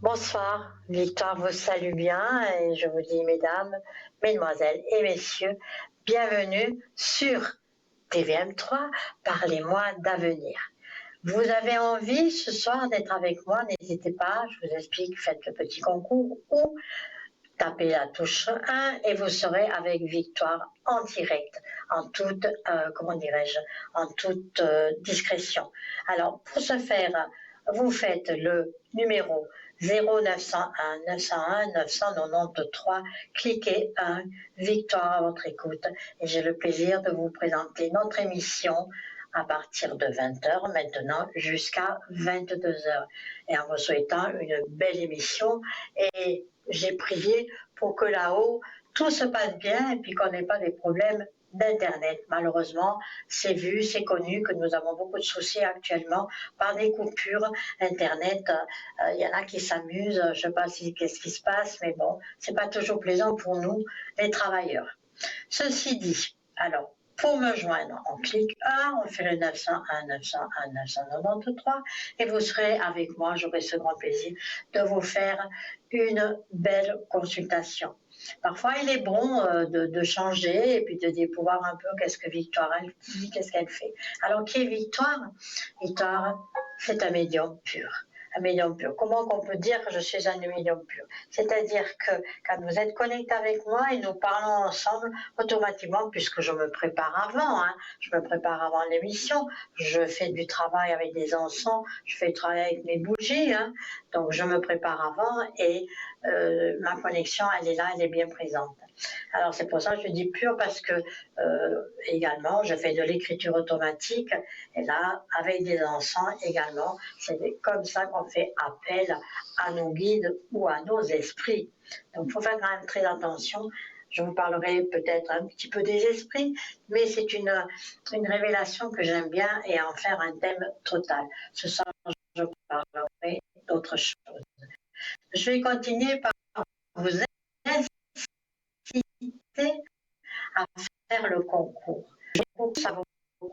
Bonsoir, Victoire vous salue bien et je vous dis mesdames, mesdemoiselles et messieurs, bienvenue sur TVM3, parlez-moi d'avenir. Vous avez envie ce soir d'être avec moi, n'hésitez pas, je vous explique, faites le petit concours ou tapez la touche 1 et vous serez avec Victoire en direct, en toute, comment dirais-je, en toute discrétion. Alors pour ce faire, vous faites le numéro 0901 901 993, cliquez 1, Victoire à votre écoute et j'ai le plaisir de vous présenter notre émission à partir de 20h maintenant jusqu'à 22h et en vous souhaitant une belle émission et j'ai prié pour que là-haut tout se passe bien et puis qu'on n'ait pas des problèmes d'Internet. Malheureusement, c'est vu, c'est connu que nous avons beaucoup de soucis actuellement par des coupures Internet. Il y en a qui s'amusent, je ne sais pas si, qu'est-ce qui se passe, mais bon, c'est pas toujours plaisant pour nous, les travailleurs. Ceci dit, alors, pour me joindre, on clique 1, on fait le 901 901 993 et vous serez avec moi, j'aurai ce grand plaisir de vous faire une belle consultation. Parfois, il est bon de changer et puis de pouvoir un peu qu'est-ce que Victoire elle dit, qu'est-ce qu'elle fait. Alors, qui est Victoire? Victoire, c'est un médium pur. Un médium pur. Comment qu'on peut dire que je suis un médium pur? C'est-à-dire que quand vous êtes connecté avec moi et nous parlons ensemble, automatiquement, puisque je me prépare avant, je me prépare avant l'émission, je fais du travail avec des encens, je fais du travail avec mes bougies, donc je me prépare avant et ma connexion, elle est là, elle est bien présente. Alors c'est pour ça que je dis pur parce que également je fais de l'écriture automatique et là avec des encens également, c'est comme ça qu'on fait appel à nos guides ou à nos esprits. Donc il faut faire quand même très attention. Je vous parlerai peut-être un petit peu des esprits, mais c'est une révélation que j'aime bien et en faire un thème total. Ce soir, je parlerai d'autre chose. Je vais continuer par vous inciter à faire le concours. Le concours, ça vaut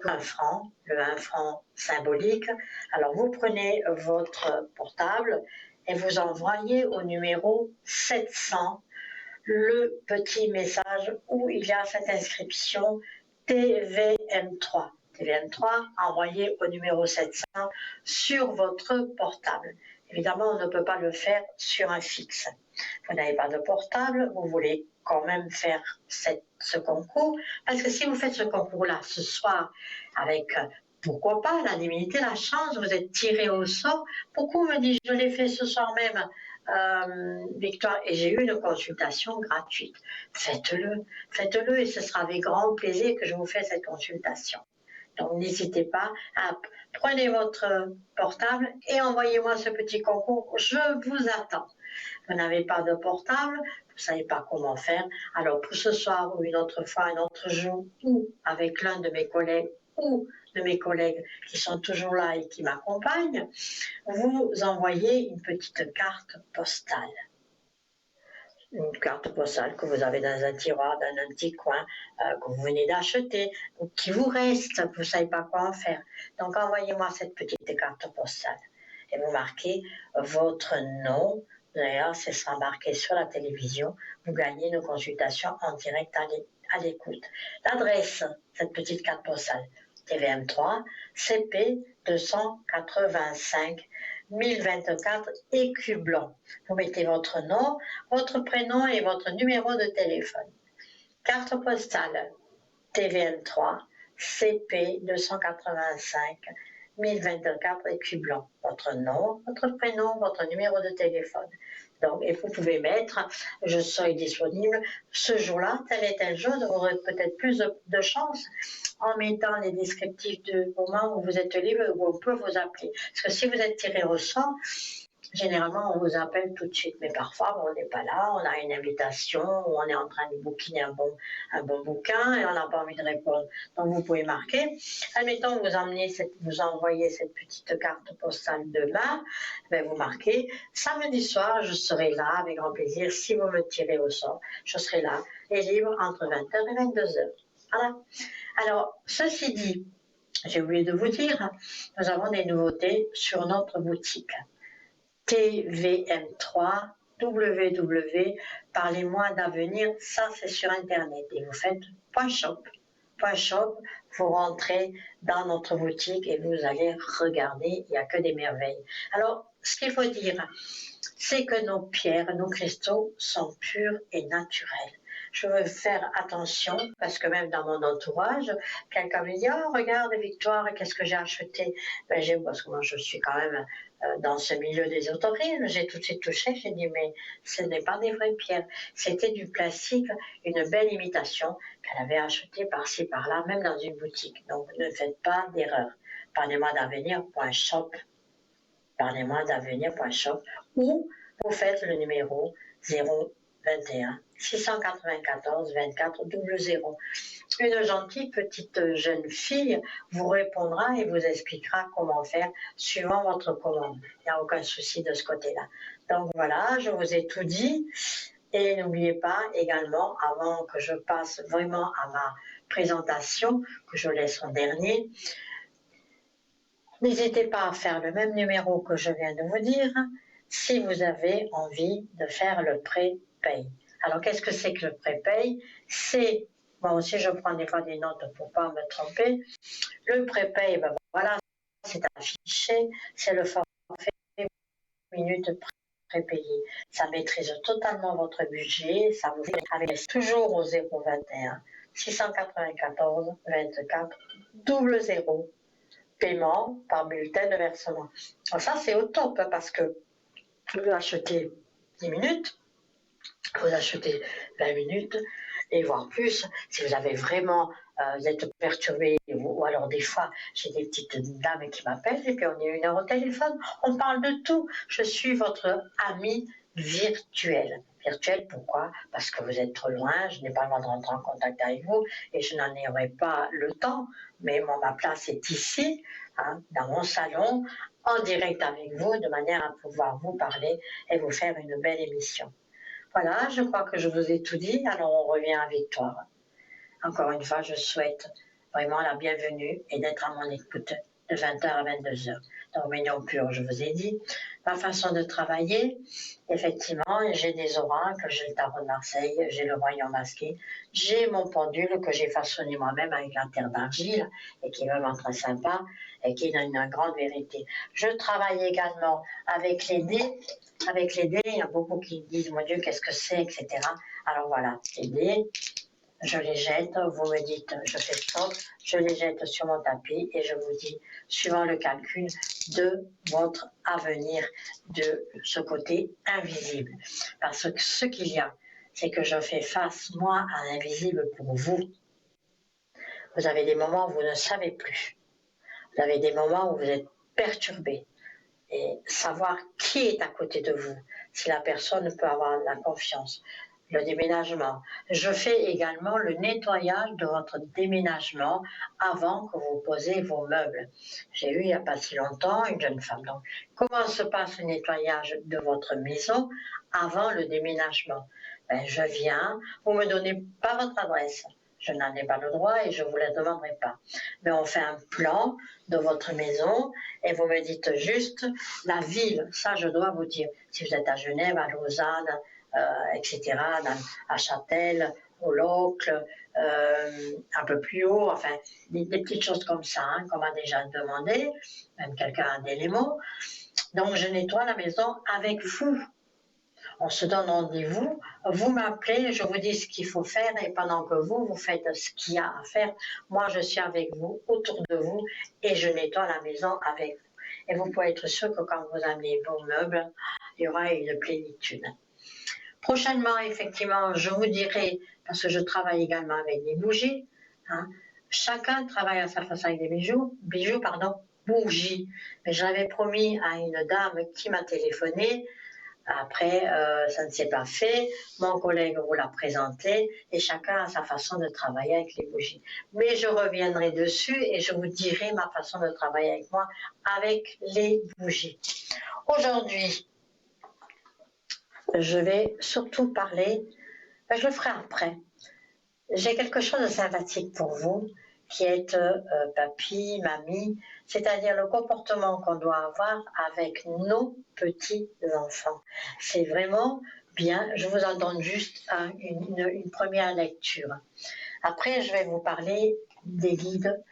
1 franc, le 1 franc symbolique. Alors vous prenez votre portable et vous envoyez au numéro 700 le petit message où il y a cette inscription TVM3. TVM3 envoyé au numéro 700 sur votre portable. Évidemment, on ne peut pas le faire sur un fixe. Vous n'avez pas de portable, vous voulez quand même faire ce concours, parce que si vous faites ce concours-là ce soir avec pourquoi pas la divinité, la chance, vous êtes tiré au sort. Pourquoi on me dit je l'ai fait ce soir même, Victoire, et j'ai eu une consultation gratuite. Faites-le, faites-le et ce sera avec grand plaisir que je vous fais cette consultation. Donc n'hésitez pas à prenez votre portable et envoyez-moi ce petit concours. Je vous attends. Vous n'avez pas de portable, vous ne savez pas comment faire. Alors pour ce soir ou une autre fois, un autre jour, ou avec l'un de mes collègues ou de mes collègues qui sont toujours là et qui m'accompagnent, vous envoyez une petite carte postale. Une carte postale que vous avez dans un tiroir, dans un petit coin, que vous venez d'acheter, ou qui vous reste, vous ne savez pas quoi en faire. Donc envoyez-moi cette petite carte postale et vous marquez votre nom. D'ailleurs, ce sera marqué sur la télévision. Vous gagnez une consultation en direct à l'écoute. L'adresse, cette petite carte postale, TVM3, CP 285 1024 Écu Blanc. Vous mettez votre nom, votre prénom et votre numéro de téléphone. Carte postale TVM3, CP 285 1024 Écu Blanc. Votre nom, votre prénom, votre numéro de téléphone. Donc, et vous pouvez mettre, je serai disponible ce jour-là, tel et tel jour, vous aurez peut-être plus de chance en mettant les descriptifs du moment où vous êtes libre, où on peut vous appeler. Parce que si vous êtes tiré au sort, généralement, on vous appelle tout de suite, mais parfois, on n'est pas là, on a une invitation, ou on est en train de bouquiner un bon bouquin et on n'a pas envie de répondre. Donc, vous pouvez marquer. Admettons que vous envoyez cette petite carte postale demain, ben vous marquez. Samedi soir, je serai là avec grand plaisir. Si vous me tirez au sort, je serai là et libre entre 20h et 22h. Voilà. Alors, ceci dit, j'ai oublié de vous dire, nous avons des nouveautés sur notre boutique. TVM3 www. Parlez-moi d'avenir, ça c'est sur internet et vous faites .shop. .shop, vous rentrez dans notre boutique et vous allez regarder, il n'y a que des merveilles. Alors, ce qu'il faut dire, c'est que nos pierres, nos cristaux sont purs et naturels. Je veux faire attention parce que même dans mon entourage, quelqu'un me dit « Oh, regarde Victoire, qu'est-ce que j'ai acheté ?» Parce que moi je suis quand même dans ce milieu des automobiles, j'ai tout de suite touché, j'ai dit « Mais ce n'est pas des vraies pierres, c'était du plastique, une belle imitation qu'elle avait achetée par-ci par-là, même dans une boutique. Donc ne faites pas d'erreur. Parlez-moi d'avenir.shop, parlez-moi d'avenir.shop ou vous faites le numéro 021 694 24 00. Une gentille petite jeune fille vous répondra et vous expliquera comment faire suivant votre commande. Il n'y a aucun souci de ce côté-là. Donc voilà, je vous ai tout dit. Et n'oubliez pas également, avant que je passe vraiment à ma présentation, que je laisse en dernier, n'hésitez pas à faire le même numéro que je viens de vous dire si vous avez envie de faire le pré-paye. Alors, qu'est-ce que c'est que le pré-paye? C'est, moi aussi je prends des fois des notes pour ne pas me tromper. Le pré-paye, ben voilà, c'est affiché, c'est le forfait minutes prépayé. Ça maîtrise totalement votre budget, ça vous fait toujours au 021 694 24 00. Paiement par bulletin de versement. Alors ça, c'est au top parce que vous achetez 10 minutes, vous achetez 20 minutes et voire plus. Si vous avez vraiment, vous êtes perturbé, ou alors des fois, j'ai des petites dames qui m'appellent et puis on est 1 heure au téléphone, on parle de tout. Je suis votre ami virtuel. Virtuel, pourquoi? Parce que vous êtes trop loin, je n'ai pas le droit de rentrer en contact avec vous et je n'en aurai pas le temps, mais moi, ma place est ici, hein, dans mon salon, en direct avec vous, de manière à pouvoir vous parler et vous faire une belle émission. Voilà, je crois que je vous ai tout dit, alors on revient à Victoire. Encore une fois, je souhaite vraiment la bienvenue et d'être à mon écoute de 20h à 22h. Donc, Mignon Pur, je vous ai dit. Ma façon de travailler, effectivement, j'ai des oracles, j'ai le tarot de Marseille, j'ai le voyant masqué, j'ai mon pendule que j'ai façonné moi-même avec la terre d'argile et qui est vraiment très sympa et qui donne une grande vérité. Je travaille également avec les dés. Avec les dés, il y a beaucoup qui disent, mon Dieu, qu'est-ce que c'est, etc. Alors voilà, les dés, je les jette, vous me dites, je fais stop, je les jette sur mon tapis et je vous dis, suivant le calcul de votre avenir, de ce côté invisible. Parce que ce qu'il y a, c'est que je fais face, moi, à l'invisible pour vous. Vous avez des moments où vous ne savez plus. Vous avez des moments où vous êtes perturbé. Et savoir qui est à côté de vous, si la personne peut avoir la confiance. Le déménagement. Je fais également le nettoyage de votre déménagement avant que vous posiez vos meubles. J'ai eu il n'y a pas si longtemps une jeune femme. Donc, comment se passe le nettoyage de votre maison avant le déménagement? Je viens, vous ne me donnez pas votre adresse. Je n'en ai pas le droit et je ne vous la demanderai pas. Mais on fait un plan de votre maison et vous me dites juste la ville. Ça, je dois vous dire. Si vous êtes à Genève, à Lausanne, etc., à Châtel, au Locle, un peu plus haut, enfin, des petites choses comme ça, hein, qu'on m'a déjà demandé, même quelqu'un a d'éléments. Donc, je nettoie la maison avec vous. On se donne rendez-vous, vous m'appelez, je vous dis ce qu'il faut faire et pendant que vous faites ce qu'il y a à faire, moi je suis avec vous, autour de vous et je nettoie la maison avec vous. Et vous pouvez être sûr que quand vous amenez vos meubles, il y aura une plénitude. Prochainement, effectivement, je vous dirai, parce que je travaille également avec des bougies, hein, chacun travaille à sa façon avec des bougies. Mais j'avais promis à une dame qui m'a téléphoné. Après, ça ne s'est pas fait, mon collègue vous l'a présenté et chacun a sa façon de travailler avec les bougies. Mais je reviendrai dessus et je vous dirai ma façon de travailler avec moi avec les bougies. Aujourd'hui, je vais surtout parler, je le ferai après. J'ai quelque chose de sympathique pour vous qui êtes papy, mamie, c'est-à-dire le comportement qu'on doit avoir avec nos petits-enfants. C'est vraiment bien, je vous en donne juste une première lecture. Après, je vais vous parler des guides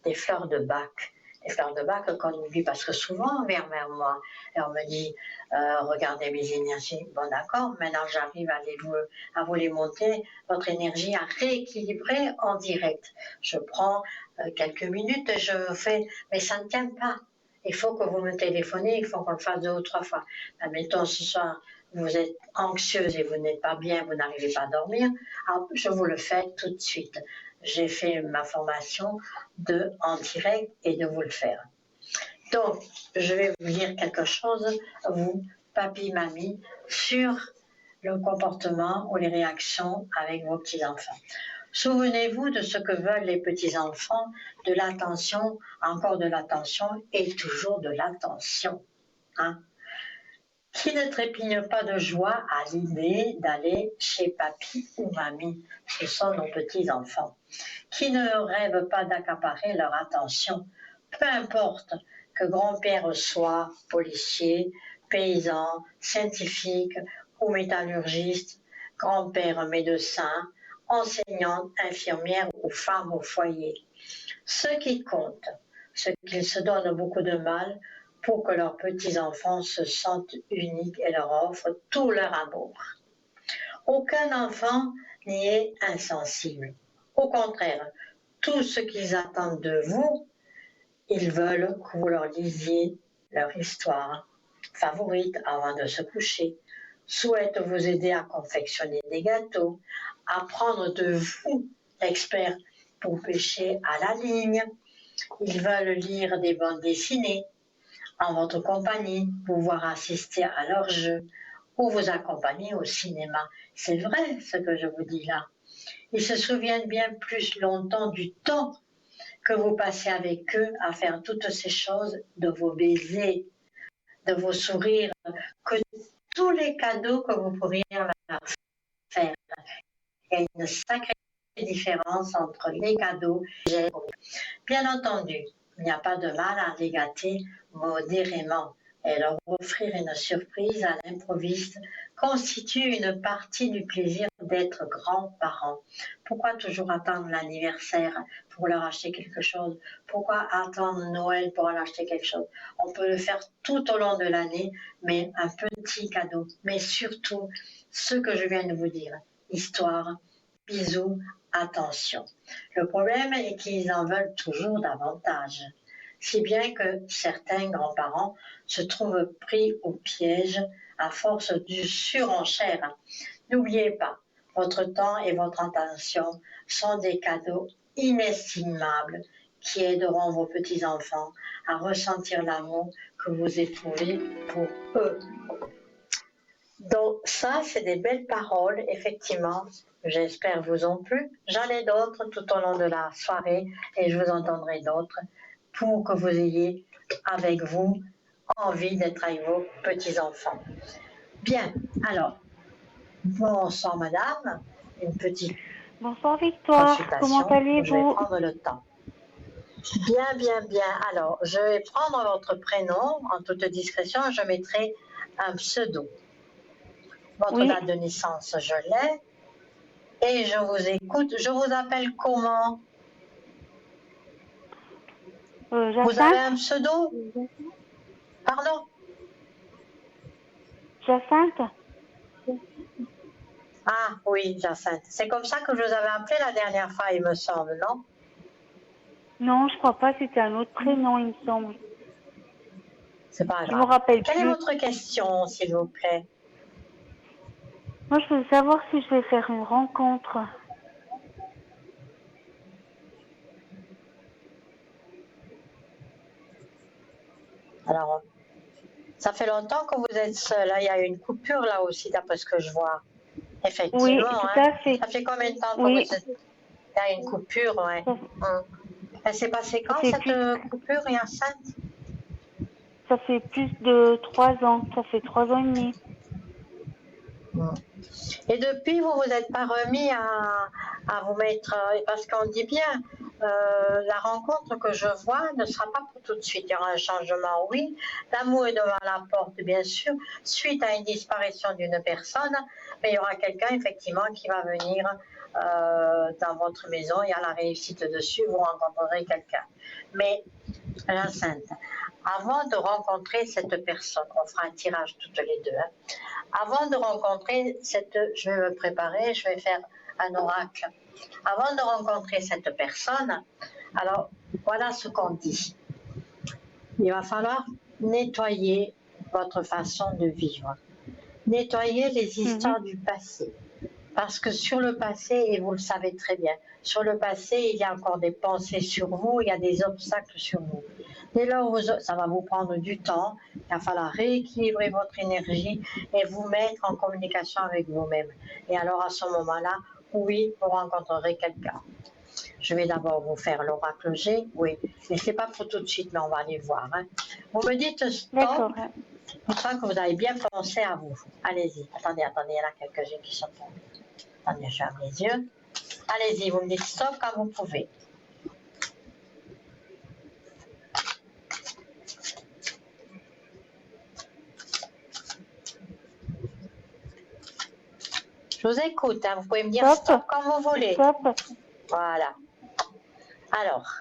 des fleurs de bac. Les fleurs de bac qu'on oublie parce que souvent on vient vers moi et on me dit regardez mes énergies. Bon d'accord, maintenant j'arrive à vous les monter, votre énergie à rééquilibrer en direct. Je prends quelques minutes et je fais, mais ça ne tient pas. Il faut que vous me téléphonez, il faut qu'on le fasse 2 ou 3 fois. Admettons ce soir, vous êtes anxieuse et vous n'êtes pas bien, vous n'arrivez pas à dormir, alors je vous le fais tout de suite. J'ai fait ma formation en direct et de vous le faire. Donc, je vais vous dire quelque chose, vous, papy, mamie, sur le comportement ou les réactions avec vos petits-enfants. Souvenez-vous de ce que veulent les petits-enfants, de l'attention, encore de l'attention et toujours de l'attention. Hein? Qui ne trépigne pas de joie à l'idée d'aller chez papy ou mamie? Ce sont nos petits-enfants. Qui ne rêve pas d'accaparer leur attention? Peu importe que grand-père soit policier, paysan, scientifique ou métallurgiste, grand-père médecin, enseignante, infirmière ou femme au foyer. Ce qui compte, c'est qu'ils se donnent beaucoup de mal pour que leurs petits-enfants se sentent uniques et leur offrent tout leur amour. Aucun enfant n'y est insensible. Au contraire, tout ce qu'ils attendent de vous, ils veulent que vous leur lisiez leur histoire favorite avant de se coucher, souhaitent vous aider à confectionner des gâteaux, apprendre de vous, experts pour pêcher à la ligne. Ils veulent lire des bandes dessinées en votre compagnie, pouvoir assister à leurs jeux ou vous accompagner au cinéma. C'est vrai ce que je vous dis là. Ils se souviennent bien plus longtemps du temps que vous passez avec eux à faire toutes ces choses, de vos baisers, de vos sourires, que tous les cadeaux que vous pourriez leur faire. Il y a une sacrée différence entre les cadeaux et les gestes. Bien entendu, il n'y a pas de mal à les gâter modérément et leur offrir une surprise à l'improviste constitue une partie du plaisir d'être grands-parents. Pourquoi toujours attendre l'anniversaire pour leur acheter quelque chose? Pourquoi attendre Noël pour leur acheter quelque chose? On peut le faire tout au long de l'année, mais un petit cadeau. Mais surtout, ce que je viens de vous dire, histoire, bisous, attention. Le problème est qu'ils en veulent toujours davantage, si bien que certains grands-parents se trouvent pris au piège à force du surenchère. N'oubliez pas, votre temps et votre attention sont des cadeaux inestimables qui aideront vos petits-enfants à ressentir l'amour que vous éprouvez pour eux. Donc ça, c'est des belles paroles, effectivement. J'espère vous ont plu. J'en ai d'autres tout au long de la soirée et je vous en donnerai d'autres pour que vous ayez avec vous envie d'être avec vos petits-enfants. Bien, alors, bonsoir madame, une petite Bonsoir Victoire, comment allez-vous? Je vais prendre le temps. Bien, bien, bien. Alors, je vais prendre votre prénom en toute discrétion, je mettrai un pseudo. Votre date de naissance, je l'ai. Et je vous écoute. Je vous appelle comment? Vous avez un pseudo? Pardon? Jacinthe? Ah oui, Jacinthe. C'est comme ça que je vous avais appelé la dernière fois, il me semble, non? Non, je crois pas, c'était un autre prénom, il me semble. C'est pas grave. Je me rappelle plus. Quelle est votre question, s'il vous plaît? Moi, je veux savoir si je vais faire une rencontre. Alors, ça fait longtemps que vous êtes seule. Il y a une coupure là aussi, d'après ce que je vois. Effectivement. Oui, tout à fait. Ça fait combien de temps que vous êtes... Il y a une coupure, ouais. Elle s'est passée quand, cette coupure, Jacinthe? Ça fait plus de 3 ans. Ça fait 3 ans et demi. Et depuis, vous vous êtes pas remis à vous mettre... Parce qu'on dit bien, la rencontre que je vois ne sera pas pour tout de suite. Il y aura un changement, oui. L'amour est devant la porte, bien sûr, suite à une disparition d'une personne, mais il y aura quelqu'un, effectivement, qui va venir dans votre maison. Il y a la réussite dessus, vous rencontrerez quelqu'un. Mais, Jacinthe, avant de rencontrer cette personne, on fera un tirage toutes les deux, hein. Avant de rencontrer je vais me préparer, je vais faire un oracle. Avant de rencontrer cette personne, alors voilà ce qu'on dit. Il va falloir nettoyer votre façon de vivre. Nettoyer les histoires du passé. Parce que sur le passé, et vous le savez très bien, sur le passé, il y a encore des pensées sur vous, il y a des obstacles sur vous. Dès lors où ça va vous prendre du temps, il va falloir rééquilibrer votre énergie et vous mettre en communication avec vous-même. Et alors à ce moment-là, oui, vous rencontrerez quelqu'un. Je vais d'abord vous faire l'oracle G, oui, mais ce n'est pas pour tout de suite, mais on va aller voir, hein. Vous me dites stop, une fois que vous avez bien pensé à vous. Allez-y, attendez, il y en a quelques-uns qui sont tombés. Attendez, je ferme les yeux. Allez-y, vous me dites stop quand vous pouvez. Je vous écoute, hein. Vous pouvez me dire stop quand vous voulez. Stop. Voilà. Alors,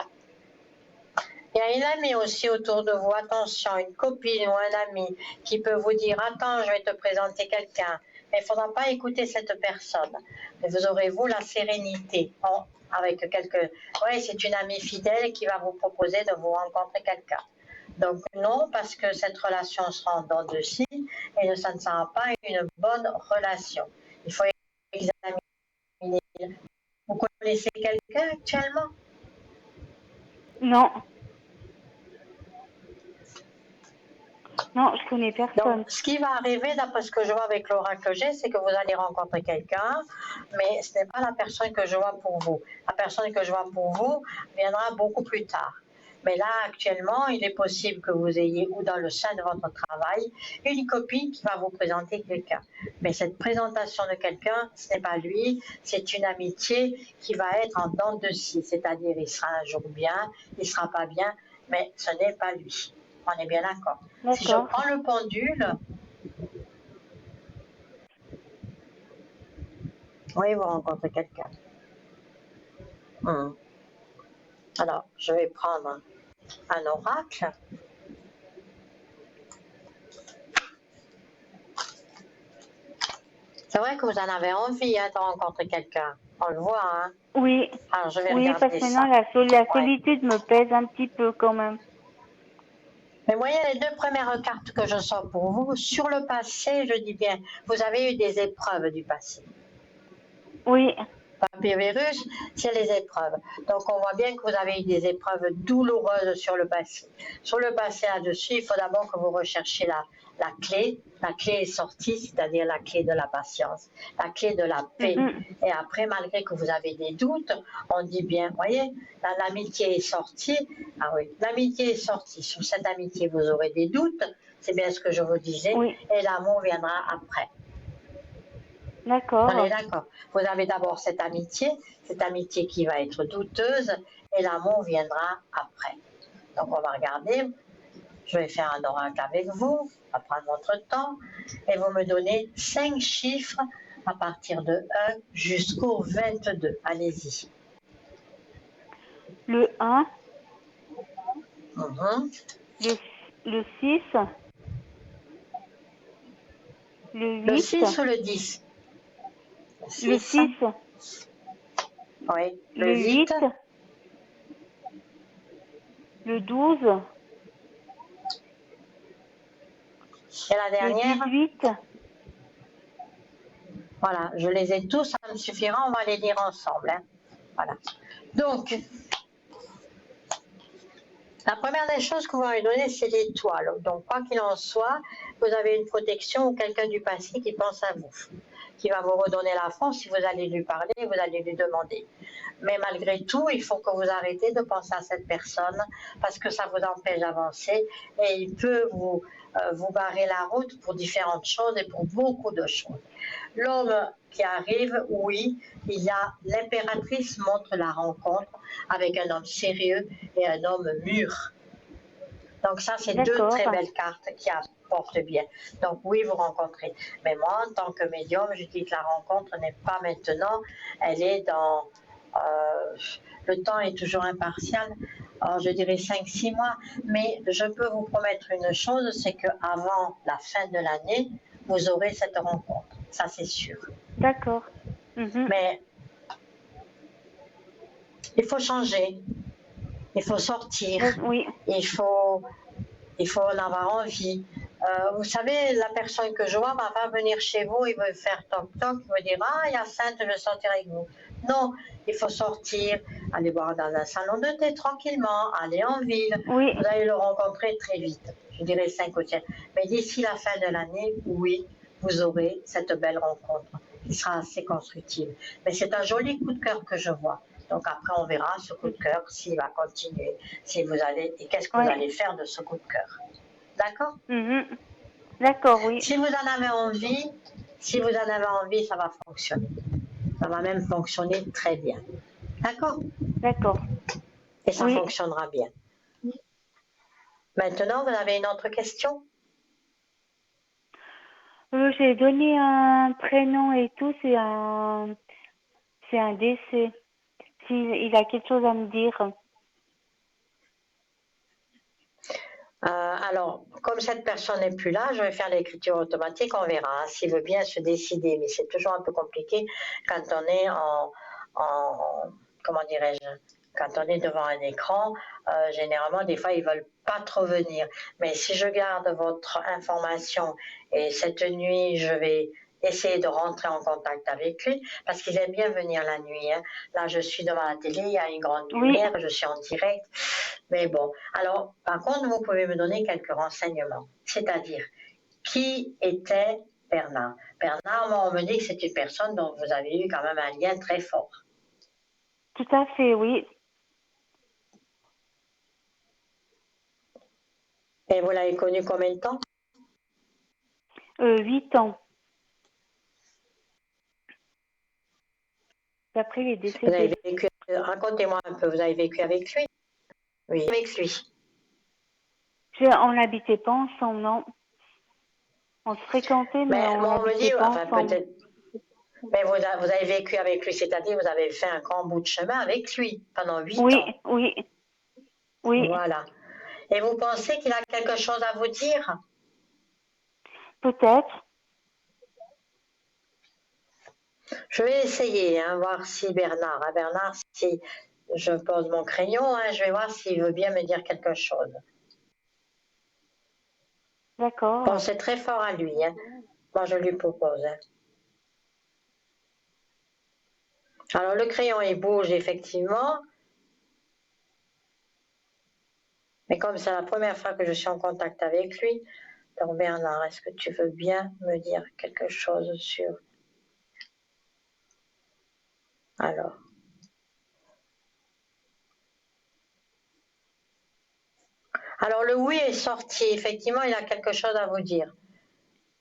il y a une amie aussi autour de vous, attention, une copine ou un ami qui peut vous dire « Attends, je vais te présenter quelqu'un ». Mais il ne faudra pas écouter cette personne. Mais vous aurez, vous, la sérénité. Bon, avec quelques... Oui, c'est une amie fidèle qui va vous proposer de vous rencontrer quelqu'un. Donc non, parce que cette relation sera en dents de scie et ça ne sera pas une bonne relation. Il faut examiner. Vous connaissez quelqu'un actuellement? Non. Non, je connais personne. Donc, ce qui va arriver, d'après ce que je vois avec l'oracle G, c'est que vous allez rencontrer quelqu'un, mais ce n'est pas la personne que je vois pour vous. La personne que je vois pour vous viendra beaucoup plus tard. Mais là, actuellement, il est possible que vous ayez, ou dans le sein de votre travail, une copine qui va vous présenter quelqu'un. Mais cette présentation de quelqu'un, ce n'est pas lui, c'est une amitié qui va être en dents de scie. C'est-à-dire, il sera un jour bien, il ne sera pas bien, mais ce n'est pas lui. On est bien d'accord. Si je prends le pendule, oui, vous rencontrez quelqu'un. Alors, je vais prendre un oracle. C'est vrai que vous en avez envie, hein, de rencontrer quelqu'un. On le voit, hein. Oui. Alors, je vais oui, regarder parce que ça. maintenant, la solitude me pèse un petit peu quand même. Mais voyez, les deux premières cartes que je sors pour vous, sur le passé, je dis bien, vous avez eu des épreuves du passé. Oui. Papyrus, c'est les épreuves. Donc on voit bien que vous avez eu des épreuves douloureuses sur le passé. Sur le passé là-dessus, il faut d'abord que vous recherchiez la clé. La clé est sortie, c'est-à-dire la clé de la patience, la clé de la paix. Et après, malgré que vous avez des doutes, on dit bien, vous voyez, l'amitié est sortie. Ah oui, l'amitié est sortie. Sur cette amitié, vous aurez des doutes. C'est bien ce que je vous disais. Oui. Et l'amour viendra après. D'accord. On est d'accord. Vous avez d'abord cette amitié qui va être douteuse, et l'amour viendra après. Donc on va regarder. Je vais faire un oracle avec vous, on va prendre votre temps, et vous me donnez 5 chiffres à partir de 1 jusqu'au 22. Allez-y. Le 1. Le 6. Le 8. Le 6 ou le 10? Le 6. Oui. Le 8. Le 12. Et la dernière? Le 18. Voilà, je les ai tous, ça me suffira, on va les lire ensemble, hein. Voilà. Donc, la première des choses que vous m'avez donné, c'est l'étoile. Donc, quoi qu'il en soit, vous avez une protection ou quelqu'un du passé qui pense à vous, qui va vous redonner la force. Si vous allez lui parler, vous allez lui demander. Mais malgré tout, il faut que vous arrêtez de penser à cette personne parce que ça vous empêche d'avancer et il peut vous barrer la route pour différentes choses et pour beaucoup de choses. L'homme qui arrive, oui, il y a l'impératrice montre la rencontre avec un homme sérieux et un homme mûr. Donc ça, c'est deux très belles cartes qui apportent bien. Donc oui, vous rencontrez. Mais moi, en tant que médium, je dis que la rencontre n'est pas maintenant, elle est dans... le temps est toujours impartial, alors je dirais 5-6 mois, mais je peux vous promettre une chose, c'est qu'avant la fin de l'année, vous aurez cette rencontre, ça c'est sûr. D'accord. Mais il faut changer, il faut sortir, oui. il faut en avoir envie. Vous savez, la personne que je vois va pas venir chez vous, il veut faire toc-toc, il va dire « Ah, Hyacinthe, je vais sortir avec vous ». Non, il faut sortir, aller boire dans un salon de thé tranquillement, aller en ville. Oui. Vous allez le rencontrer très vite, je dirais 5 ou 7. Mais d'ici la fin de l'année, oui, vous aurez cette belle rencontre qui sera assez constructive. Mais c'est un joli coup de cœur que je vois. Donc après, on verra ce coup de cœur s'il va continuer, si vous allez, et qu'est-ce que vous allez faire de ce coup de cœur. D'accord? D'accord, oui. Si vous en avez envie, ça va fonctionner. Ça va même fonctionner très bien. D'accord? D'accord. Et ça fonctionnera bien. Maintenant, vous avez une autre question? J'ai donné un prénom et tout, c'est un décès. S'il a quelque chose à me dire. Alors, comme cette personne n'est plus là, je vais faire l'écriture automatique, on verra s'il veut bien se décider, mais c'est toujours un peu compliqué quand on est comment dirais-je, quand on est devant un écran, généralement, des fois, ils veulent pas trop venir. Mais si je garde votre information et cette nuit, je vais essayer de rentrer en contact avec lui, parce qu'il aime bien venir la nuit. Hein. Là, je suis devant la télé, il y a une grande lumière, je suis en direct. Mais bon, alors, par contre, vous pouvez me donner quelques renseignements. C'est-à-dire, qui était Bernard? Bernard, moi, on me dit que c'est une personne dont vous avez eu quand même un lien très fort. Tout à fait, oui. Et vous l'avez connu combien de temps? 8 ans. Après, il est décédé. Vous avez vécu, racontez-moi un peu, vous avez vécu avec lui? Oui, avec lui. On n'habitait pas ensemble, non. On se fréquentait, mais on n'habitait pas ensemble. Mais vous avez vécu avec lui, c'est-à-dire vous avez fait un grand bout de chemin avec lui pendant 8 ans. Oui. Voilà. Et vous pensez qu'il a quelque chose à vous dire? Peut-être. Je vais essayer, voir si Bernard, si je pose mon crayon, je vais voir s'il veut bien me dire quelque chose. D'accord. Pensez très fort à lui, Moi, je lui propose. Alors, le crayon, il bouge effectivement. Mais comme c'est la première fois que je suis en contact avec lui, donc Bernard, est-ce que tu veux bien me dire quelque chose sur... Alors... Alors, le oui est sorti. Effectivement, il a quelque chose à vous dire.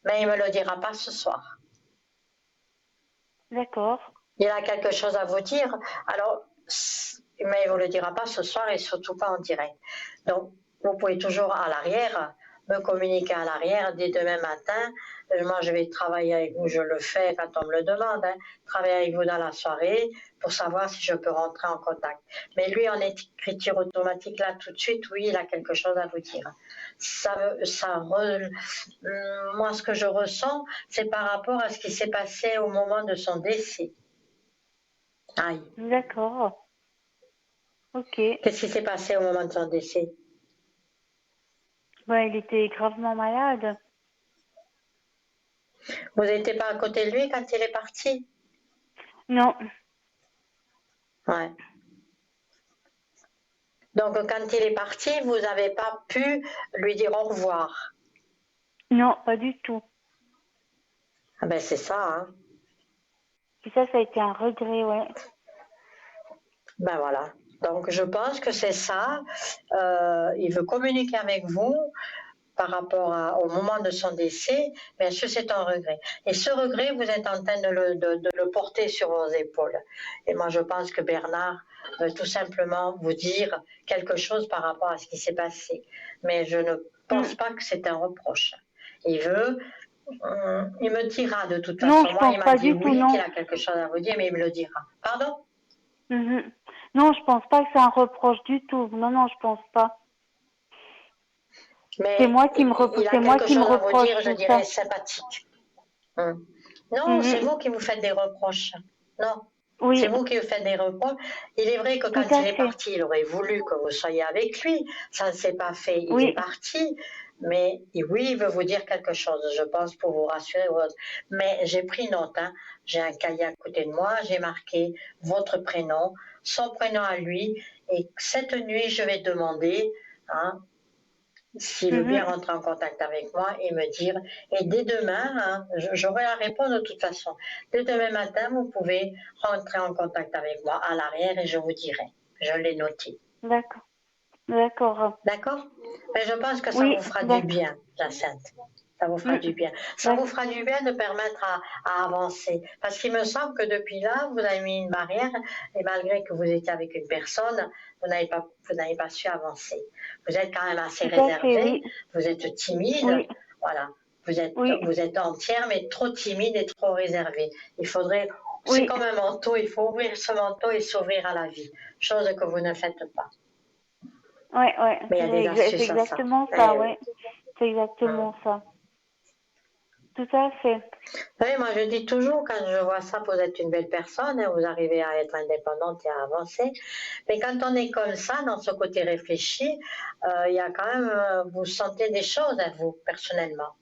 Mais il ne me le dira pas ce soir. D'accord. Il a quelque chose à vous dire. Alors, mais il ne vous le dira pas ce soir et surtout pas en direct. Donc, vous pouvez toujours à l'arrière me communiquer à l'arrière dès demain matin. Moi, je vais travailler avec vous, je le fais quand on me le demande, travailler avec vous dans la soirée pour savoir si je peux rentrer en contact. Mais lui, en écriture automatique, là, tout de suite, oui, il a quelque chose à vous dire. Moi, ce que je ressens, c'est par rapport à ce qui s'est passé au moment de son décès. Aïe. D'accord. Ok. Qu'est-ce qui s'est passé au moment de son décès? Il était gravement malade. Vous n'étiez pas à côté de lui quand il est parti? Non. Ouais. Donc, quand il est parti, vous n'avez pas pu lui dire au revoir? Non, pas du tout. Ah ben, c'est ça, Puis ça a été un regret, ouais. Ben voilà. Donc je pense que c'est ça. Il veut communiquer avec vous par rapport au moment de son décès. Bien sûr, c'est un regret. Et ce regret, vous êtes en train de le porter sur vos épaules. Et moi, je pense que Bernard veut tout simplement vous dire quelque chose par rapport à ce qui s'est passé. Mais je ne pense pas que c'est un reproche. Il me dira de toute Non, façon. je Moi, pense il m'a pas dit du tout, oui, qu'il non. a quelque chose à vous dire, mais il me le dira. Pardon? Mhm. Non, je pense pas que c'est un reproche du tout. Non, non, je pense pas. C'est Mais moi qui me il a c'est moi quelque qui me chose à vous reproche dire, je tout dirais, ça. sympathique. Non, c'est Mhm. vous qui vous faites des reproches. Non, c'est Oui, vous qui vous faites des reproches. Il est vrai que tout quand à il est fait. parti, il aurait voulu que vous soyez avec lui. Ça ne s'est pas fait, il est Oui, parti. Mais oui, il veut vous dire quelque chose, je pense, pour vous rassurer. Mais j'ai pris note, hein. J'ai un cahier à côté de moi, j'ai marqué votre prénom, son prénom à lui. Et cette nuit, je vais demander, hein, s'il veut bien mhm. rentrer en contact avec moi et me dire, et dès demain, hein, j'aurai la réponse de toute façon, dès demain matin, vous pouvez rentrer en contact avec moi à l'arrière et je vous dirai. Je l'ai noté. D'accord, d'accord. D'accord? Mais je pense que ça Oui, vous fera du d'accord. bien, Jacinthe. Ça vous fera Mm, du bien. Ça vous d'accord. fera du bien de permettre à avancer. Parce qu'il me semble que depuis là, vous avez mis une barrière et malgré que vous étiez avec une personne, vous n'avez pas su avancer. Vous êtes quand même assez Tout à fait, réservé, oui. vous êtes timide, Oui, voilà. oui, Vous êtes entière, mais trop timide et trop réservé. Il faudrait, c'est oui. comme un manteau, il faut ouvrir ce manteau et s'ouvrir à la vie. Chose que vous ne faites pas. Ouais, ouais. Mais il y a des C'est astuces à ça. exactement ça, Eh oui. ouais. C'est Hum. exactement ça. Tout à fait. Oui, moi je dis toujours, quand je vois ça, vous êtes une belle personne, hein, vous arrivez à être indépendante et à avancer. Mais quand on est comme ça, dans ce côté réfléchi, il y a quand même, vous sentez des choses, hein, vous, personnellement.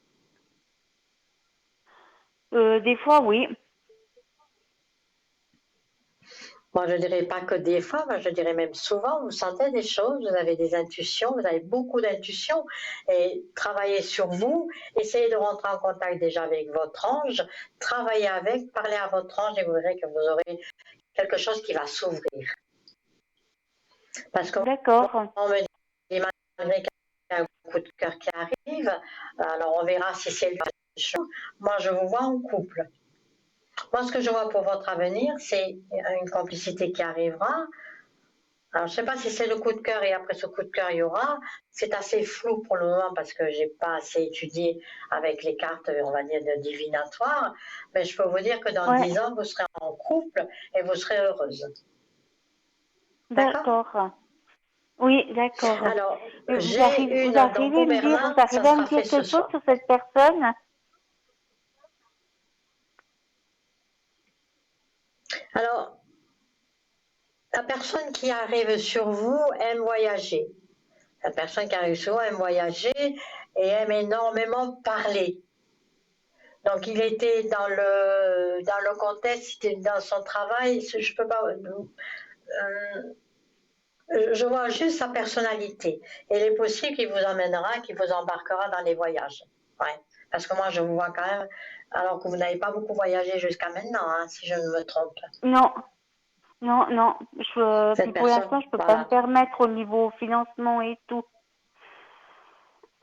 Des fois, oui. Moi, je dirais pas que des fois, moi, je dirais même souvent, vous sentez des choses, vous avez des intuitions, vous avez beaucoup d'intuitions, et travaillez sur vous, essayez de rentrer en contact déjà avec votre ange, travaillez avec, parlez à votre ange et vous verrez que vous aurez quelque chose qui va s'ouvrir. Parce qu'on D'accord. me dit malgré qu'il y a un coup de cœur qui arrive, alors on verra si c'est lui. Moi, je vous vois en couple. Moi, ce que je vois pour votre avenir, c'est une complicité qui arrivera. Alors, je ne sais pas si c'est le coup de cœur et après ce coup de cœur, il y aura. C'est assez flou pour le moment parce que je n'ai pas assez étudié avec les cartes, on va dire, de divinatoire. Mais je peux vous dire que dans Ouais. 10 ans, vous serez en couple et vous serez heureuse. D'accord? D'accord. Oui, d'accord. Alors, Et j'ai vous une, donc arrivez à pour me dire, Bernard, vous ça arrivez à sera me fait dire ce quelque chose soir. sur cette personne? Alors, la personne qui arrive sur vous aime voyager. La personne qui arrive sur vous aime voyager et aime énormément parler. Donc, il était dans le contexte, dans son travail, je peux pas. Je vois juste sa personnalité. Et il est possible qu'il vous emmènera, qu'il vous embarquera dans les voyages. Ouais. Parce que moi, je vous vois quand même, alors que vous n'avez pas beaucoup voyagé jusqu'à maintenant, hein, si je ne me trompe. Non, non, non. Puis Cette pour l'instant, personne, je peux pas me voilà. permettre au niveau financement et tout.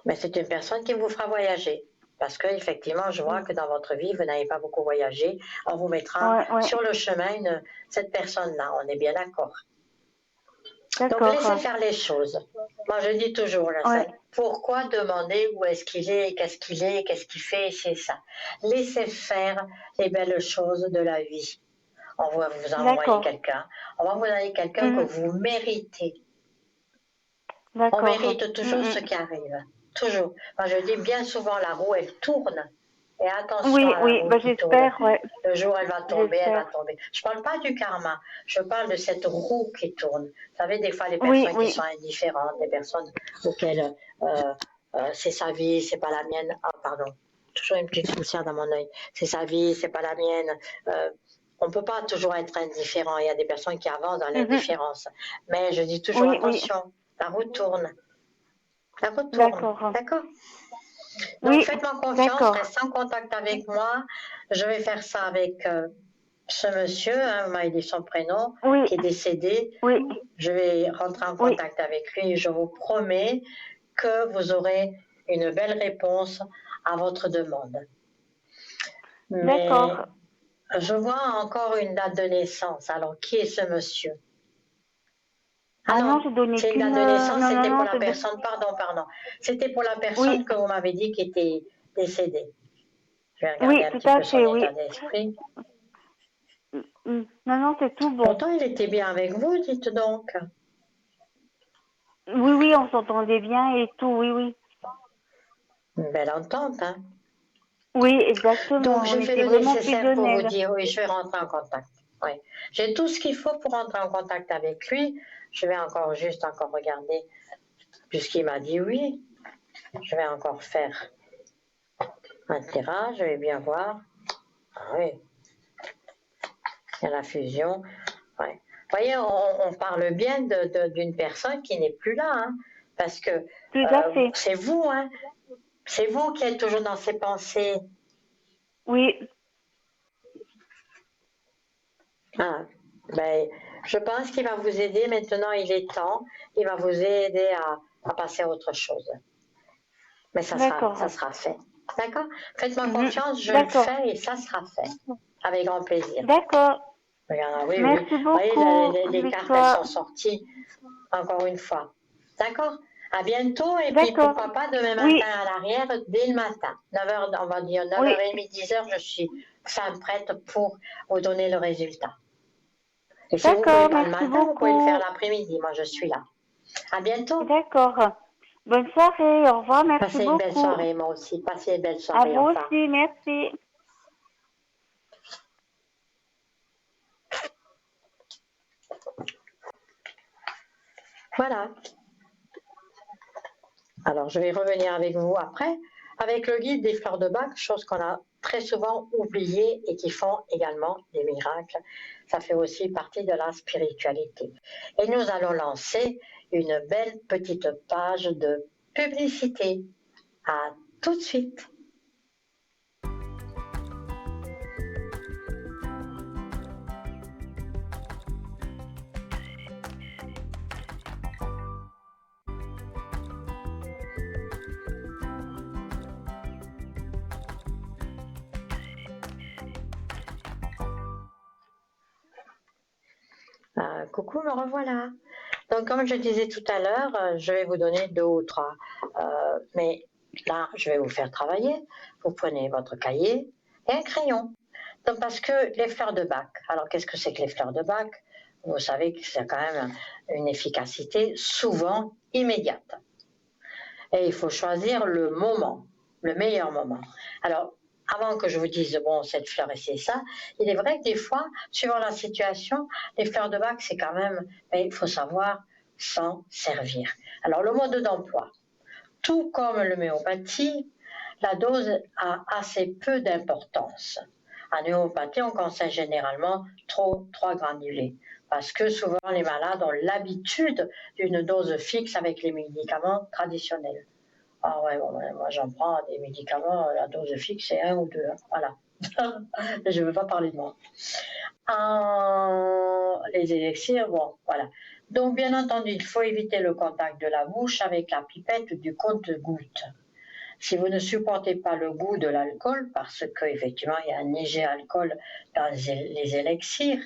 Mais c'est une personne qui vous fera voyager. Parce que effectivement, je vois Mm. que dans votre vie, vous n'avez pas beaucoup voyagé. On vous mettra Ouais, ouais. sur le chemin cette personne-là. On est bien d'accord. Donc laissez D'accord. faire les choses. Moi, je dis toujours là, Ouais. pourquoi demander où est-ce qu'il est, qu'est-ce qu'il est, qu'est-ce qu'il fait, c'est ça. Laissez faire les belles choses de la vie. On va vous envoyer D'accord. quelqu'un. On va vous envoyer quelqu'un que Mm. vous méritez. On D'accord. mérite Mm, toujours ce mm. qui arrive. Toujours. Moi, je dis bien souvent, la roue, elle tourne. Et attention Oui, à la oui. roue Bah, qui tourne. j'espère, ouais. Le jour, elle va tomber, elle va J'espère. tomber. Je ne parle pas du karma. Je parle de cette roue qui tourne. Vous savez, des fois, les Oui, personnes qui oui. sont indifférentes, des personnes auxquelles c'est sa vie, c'est pas la mienne. Ah, pardon. Toujours une petite poussière dans mon œil. C'est sa vie, c'est pas la mienne. On ne peut pas toujours être indifférent. Il y a des personnes qui avancent dans Mhm. l'indifférence. Mais je dis toujours Oui, oui. attention. La roue tourne. Ça retourne, D'accord. d'accord? Donc Oui, faites-moi confiance, d'accord. restez en contact avec moi. Je vais faire ça avec ce monsieur, hein, vous m'avez dit son prénom, Oui, qui est décédé, oui, je vais rentrer en oui. contact avec lui et je vous promets que vous aurez une belle réponse à votre demande. Mais D'accord. je vois encore une date de naissance. Alors, qui est ce monsieur? Ah Ah non, non, j'ai donné c'est une qu'une. date de naissance, Non, non, c'était pour non, la personne, pardon. C'était pour la Oui, personne que vous m'avez dit qui était décédée. Je vais regarder oui, un tout petit à peu son fait, oui. état d'esprit. Non, non, c'est tout bon. Pourtant, il était bien avec vous, dites donc. Oui, oui, on s'entendait bien et tout, oui, oui. Une belle entente, hein. Oui, exactement. Donc, je On fais était le vraiment nécessaire pour vous fusionnels. dire, oui, je vais rentrer en contact. Oui. J'ai tout ce qu'il faut pour rentrer en contact avec lui. Je vais encore regarder, puisqu'il m'a dit oui. Je vais encore faire un tirage, je vais bien voir. Ah oui, il y a la fusion. Ouais. Vous voyez, on parle bien d'une personne qui n'est plus là, hein, parce que Tout à fait. c'est vous, hein, c'est vous qui êtes toujours dans ses pensées. Oui, Ah, ben, je pense qu'il va vous aider maintenant, il est temps, il va vous aider à passer à autre chose. Mais ça d'accord. sera fait. D'accord? Faites-moi Mhm. confiance, je le D'accord. fais et ça sera fait. Avec grand plaisir. D'accord. Regarde, oui, oui. Merci Vous voyez, beaucoup, les cartes, elles Victoire. sont sorties encore une fois. D'accord? À bientôt et puis D'accord. pourquoi pas demain Oui, matin à l'arrière, dès le matin. 9h, on va dire oui. 9h30, 10h, je suis fin prête pour vous donner le résultat. Et si vous ne pouvez D'accord, pas le merci matin, vous pouvez le faire beaucoup. l'après-midi. Moi, je suis là. À bientôt. D'accord. Bonne soirée. Au revoir, merci Passez une belle beaucoup. soirée, moi aussi. Passez une belle À soirée. vous Au revoir. aussi, merci. Voilà. Alors, je vais revenir avec vous après, avec le guide des fleurs de bac, chose qu'on a très souvent oubliée et qui font également des miracles. Ça fait aussi partie de la spiritualité. Et nous allons lancer une belle petite page de publicité. À tout de suite. Coucou, me revoilà. Donc, comme je disais tout à l'heure, je vais vous donner 2 ou 3. Mais là, je vais vous faire travailler. Vous prenez votre cahier et un crayon. Donc, parce que les fleurs de bac, alors qu'est-ce que c'est que les fleurs de bac? Vous savez que c'est quand même une efficacité souvent immédiate. Et il faut choisir le moment, le meilleur moment. Alors, avant que je vous dise, bon, cette fleur et c'est ça, il est vrai que des fois, suivant la situation, les fleurs de bac, c'est quand même, mais il faut savoir s'en servir. Alors, le mode d'emploi. Tout comme l'homéopathie, la dose a assez peu d'importance. En homéopathie, on conseille généralement 3 granulés parce que souvent les malades ont l'habitude d'une dose fixe avec les médicaments traditionnels. Ah ouais, bon, moi j'en prends des médicaments, la dose fixe c'est 1 ou 2, hein, voilà. Je ne veux pas parler de moi. Les élixirs, bon, voilà. Donc bien entendu, il faut éviter le contact de la bouche avec la pipette du compte-gouttes. Si vous ne supportez pas le goût de l'alcool, parce qu'effectivement il y a un léger alcool dans les élixirs,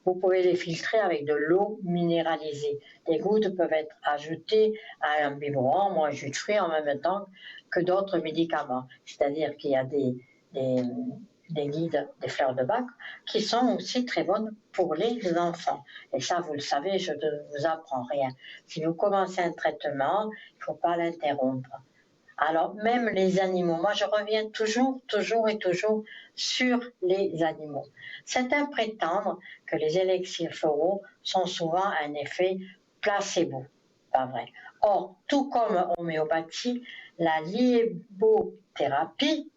vous pouvez les filtrer avec de l'eau minéralisée. Les gouttes peuvent être ajoutées à un biberon ou un jus de fruits en même temps que d'autres médicaments. C'est-à-dire qu'il y a des guides des fleurs de bac qui sont aussi très bonnes pour les enfants. Et ça, vous le savez, je ne vous apprends rien. Si vous commencez un traitement, il ne faut pas l'interrompre. Alors, même les animaux, moi je reviens toujours sur les animaux. Certains prétendent que les élixirs floraux sont souvent un effet placebo. Pas vrai. Or, tout comme homéopathie, la liébothérapie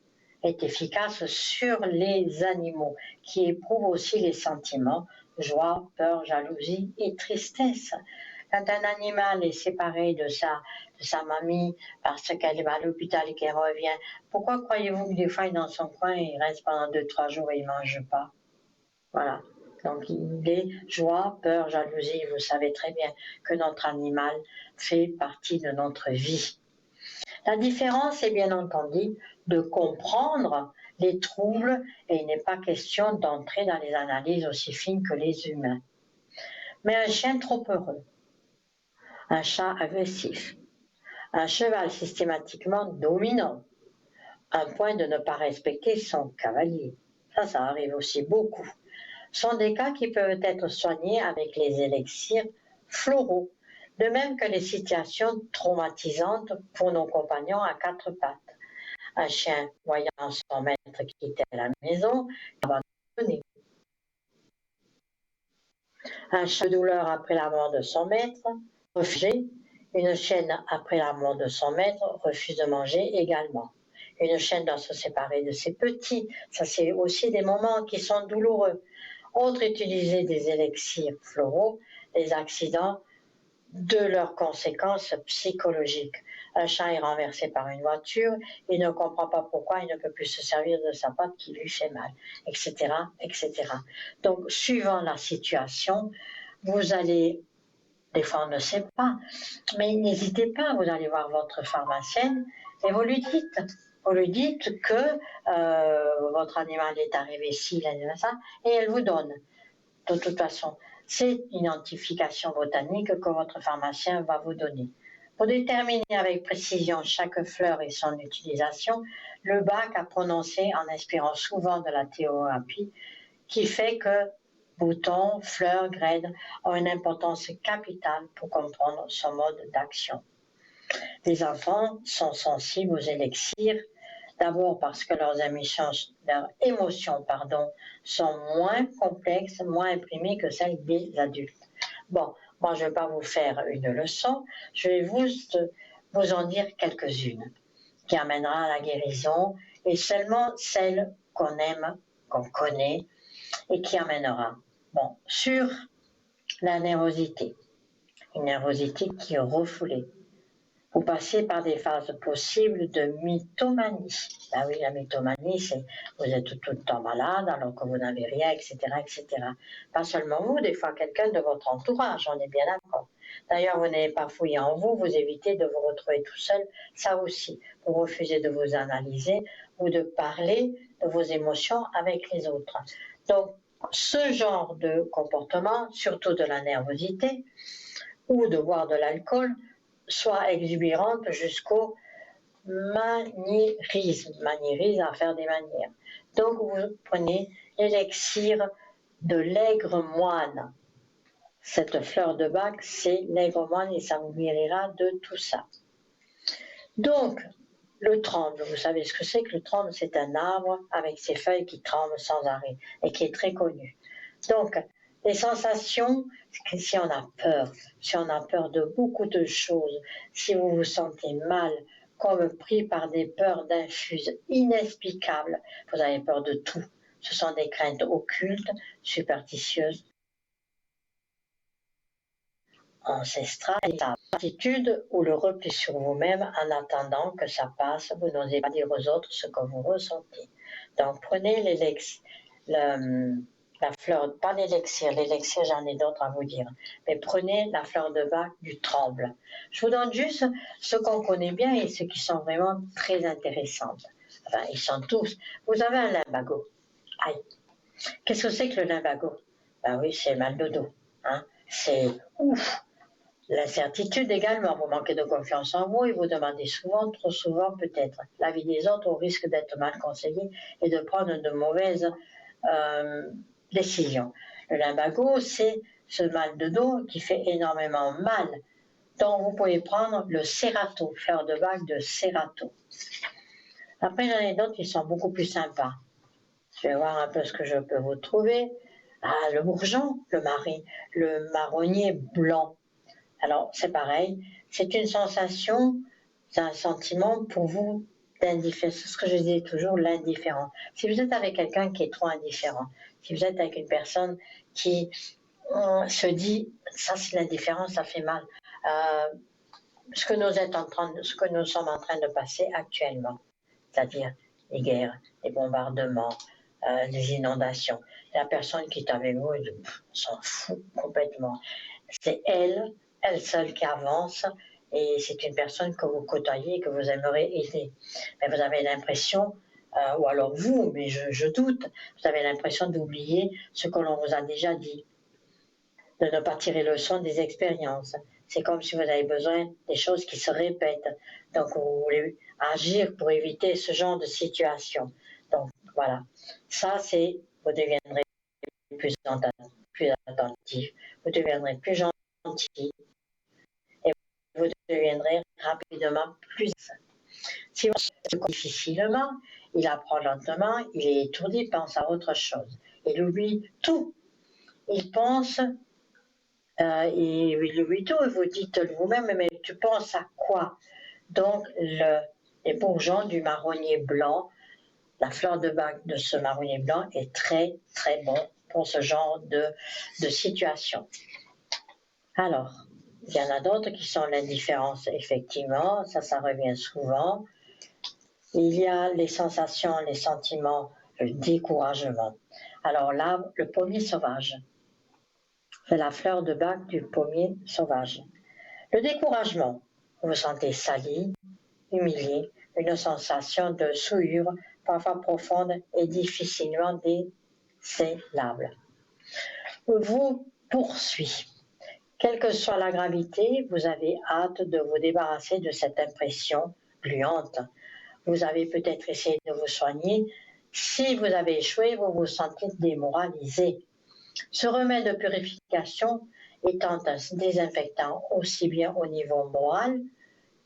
est efficace sur les animaux qui éprouvent aussi les sentiments, joie, peur, jalousie et tristesse. Quand un animal est séparé de sa mamie parce qu'elle va à l'hôpital et qu'elle revient, pourquoi croyez-vous que des fois il est dans son coin et il reste pendant 2-3 jours et il ne mange pas? Voilà. Donc il est joie, peur, jalousie. Vous savez très bien que notre animal fait partie de notre vie. La différence est bien entendu de comprendre les troubles et il n'est pas question d'entrer dans les analyses aussi fines que les humains. Mais un chien trop heureux, un chat agressif, un cheval systématiquement dominant, un point de ne pas respecter son cavalier, ça arrive aussi beaucoup, sont des cas qui peuvent être soignés avec les élixirs floraux, de même que les situations traumatisantes pour nos compagnons à quatre pattes. Un chien voyant son maître quitter la maison, abandonné. Un chat de douleur après la mort de son maître, refusé. Une chienne après la mort de son maître refuse de manger également. Une chienne doit se séparer de ses petits, ça c'est aussi des moments qui sont douloureux. Autre utiliser des élixirs floraux, les accidents de leurs conséquences psychologiques. Un chat est renversé par une voiture, il ne comprend pas pourquoi il ne peut plus se servir de sa patte qui lui fait mal, etc., etc. Donc, suivant la situation, vous allez, des fois on ne sait pas, mais n'hésitez pas, vous allez voir votre pharmacienne et vous lui dites que votre animal est arrivé ici, ça, et elle vous donne. De toute façon, c'est une identification botanique que votre pharmacien va vous donner. Pour déterminer avec précision chaque fleur et son utilisation, le Bach a prononcé en inspirant souvent de la thérapie qui fait que boutons, fleurs, graines ont une importance capitale pour comprendre son mode d'action. Les enfants sont sensibles aux élixirs, d'abord parce que leurs émotions sont moins complexes, moins imprimées que celles des adultes. Bon, moi je ne vais pas vous faire une leçon, je vais vous en dire quelques-unes qui amènera à la guérison et seulement celles qu'on aime, qu'on connaît et qui amènera. Bon, sur la nervosité, une nervosité qui est refoulée. Vous passez par des phases possibles de mythomanie. Ben oui, la mythomanie, c'est vous êtes tout le temps malade alors que vous n'avez rien, etc., etc. Pas seulement vous, des fois quelqu'un de votre entourage, on est bien d'accord. D'ailleurs, vous n'avez pas fouillé en vous, vous évitez de vous retrouver tout seul, ça aussi. Vous refusez de vous analyser ou de parler de vos émotions avec les autres. Donc, ce genre de comportement, surtout de la nervosité ou de boire de l'alcool, soit exubérante jusqu'au maniérisme. Maniérisme à faire des manières. Donc vous prenez l'élixir de l'aigre moine. Cette fleur de Bach, c'est l'aigre moine et ça vous guérira de tout ça. Donc, le tremble, vous savez ce que c'est que le tremble? C'est un arbre avec ses feuilles qui tremblent sans arrêt et qui est très connu. Donc, les sensations, si on a peur de beaucoup de choses, si vous vous sentez mal, comme pris par des peurs d'infuses inexplicables, vous avez peur de tout. Ce sont des craintes occultes, superstitieuses, ancestrales, l'attitude ou le repli sur vous-même en attendant que ça passe, vous n'osez pas dire aux autres ce que vous ressentez. Donc prenez la fleur, pas l'élixir j'en ai d'autres à vous dire, mais prenez la fleur de Bach du tremble. Je vous donne juste ce qu'on connaît bien et ceux qui sont vraiment très intéressantes. Enfin, ils sont tous. Vous avez un lumbago. Aïe. Qu'est-ce que c'est que le lumbago? Ben oui, c'est mal de dos. Hein? C'est ouf. L'incertitude également, vous manquez de confiance en vous et vous demandez souvent, trop souvent peut-être, l'avis des autres au risque d'être mal conseillé et de prendre de mauvaises décisions. Le lumbago, c'est ce mal de dos qui fait énormément mal. Donc vous pouvez prendre le Cerato, fleur de Bach de Cerato. Après, il y en a d'autres qui sont beaucoup plus sympas. Je vais voir un peu ce que je peux vous trouver. Ah, le bourgeon, le marronnier blanc. Alors, c'est pareil, c'est une sensation, c'est un sentiment pour vous d'indifférence. C'est ce que je dis toujours, l'indifférent. Si vous êtes avec quelqu'un qui est trop indifférent, si vous êtes avec une personne qui se dit, ça c'est l'indifférence, ça fait mal, ce que nous sommes en train de passer actuellement, c'est-à-dire les guerres, les bombardements, des inondations. La personne qui est avec vous, on s'en fout complètement. C'est elle seule qui avance, et c'est une personne que vous côtoyez, que vous aimeriez aider. Mais vous avez l'impression, ou alors vous, mais je doute, vous avez l'impression d'oublier ce que l'on vous a déjà dit, de ne pas tirer leçon des expériences. C'est comme si vous avez besoin des choses qui se répètent. Donc vous voulez agir pour éviter ce genre de situation. Donc voilà, ça c'est, vous deviendrez plus attentif, vous deviendrez plus gentil, et vous deviendrez rapidement plus. Si vous faites difficilement, il apprend lentement, il est étourdi, il pense à autre chose. Il oublie tout. Il pense, il oublie tout, et vous dites vous-même, mais tu penses à quoi? Donc, les bourgeons du marronnier blanc, la fleur de bac de ce marronnier blanc est très, très bon pour ce genre de situation. Alors, il y en a d'autres qui sont l'indifférence, effectivement, ça revient souvent. Il y a les sensations, les sentiments, le découragement. Alors là, le pommier sauvage, c'est la fleur de bac du pommier sauvage. Le découragement, vous vous sentez sali, humilié, une sensation de souillure, parfois profonde et difficilement décellable. Vous poursuit. Quelle que soit la gravité, vous avez hâte de vous débarrasser de cette impression gluante. Vous avez peut-être essayé de vous soigner. Si vous avez échoué, vous vous sentez démoralisé. Ce remède de purification étant un désinfectant aussi bien au niveau moral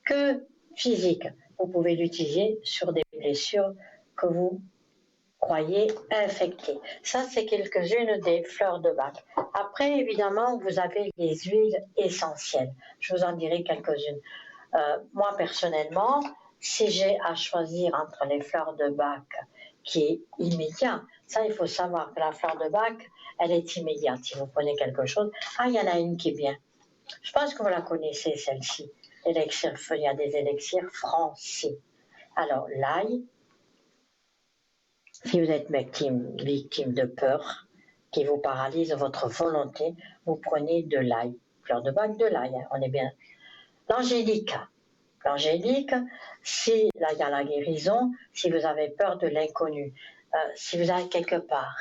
que physique. Vous pouvez l'utiliser sur des blessures que vous croyez infectées. Ça, c'est quelques-unes des fleurs de bac. Après, évidemment, vous avez les huiles essentielles. Je vous en dirai quelques-unes. Moi, personnellement, si j'ai à choisir entre les fleurs de bac qui est immédiat, ça, il faut savoir que la fleur de bac, elle est immédiate. Si vous prenez quelque chose, il y en a une qui est bien. Je pense que vous la connaissez, celle-ci. Élixir, il y a des élixirs français. Alors, l'ail, si vous êtes victime de peur qui vous paralyse votre volonté, vous prenez de l'ail. Fleur de bac, de l'ail, on est bien. L'angélique. L'angélique, si là il y a la guérison, si vous avez peur de l'inconnu, si vous allez quelque part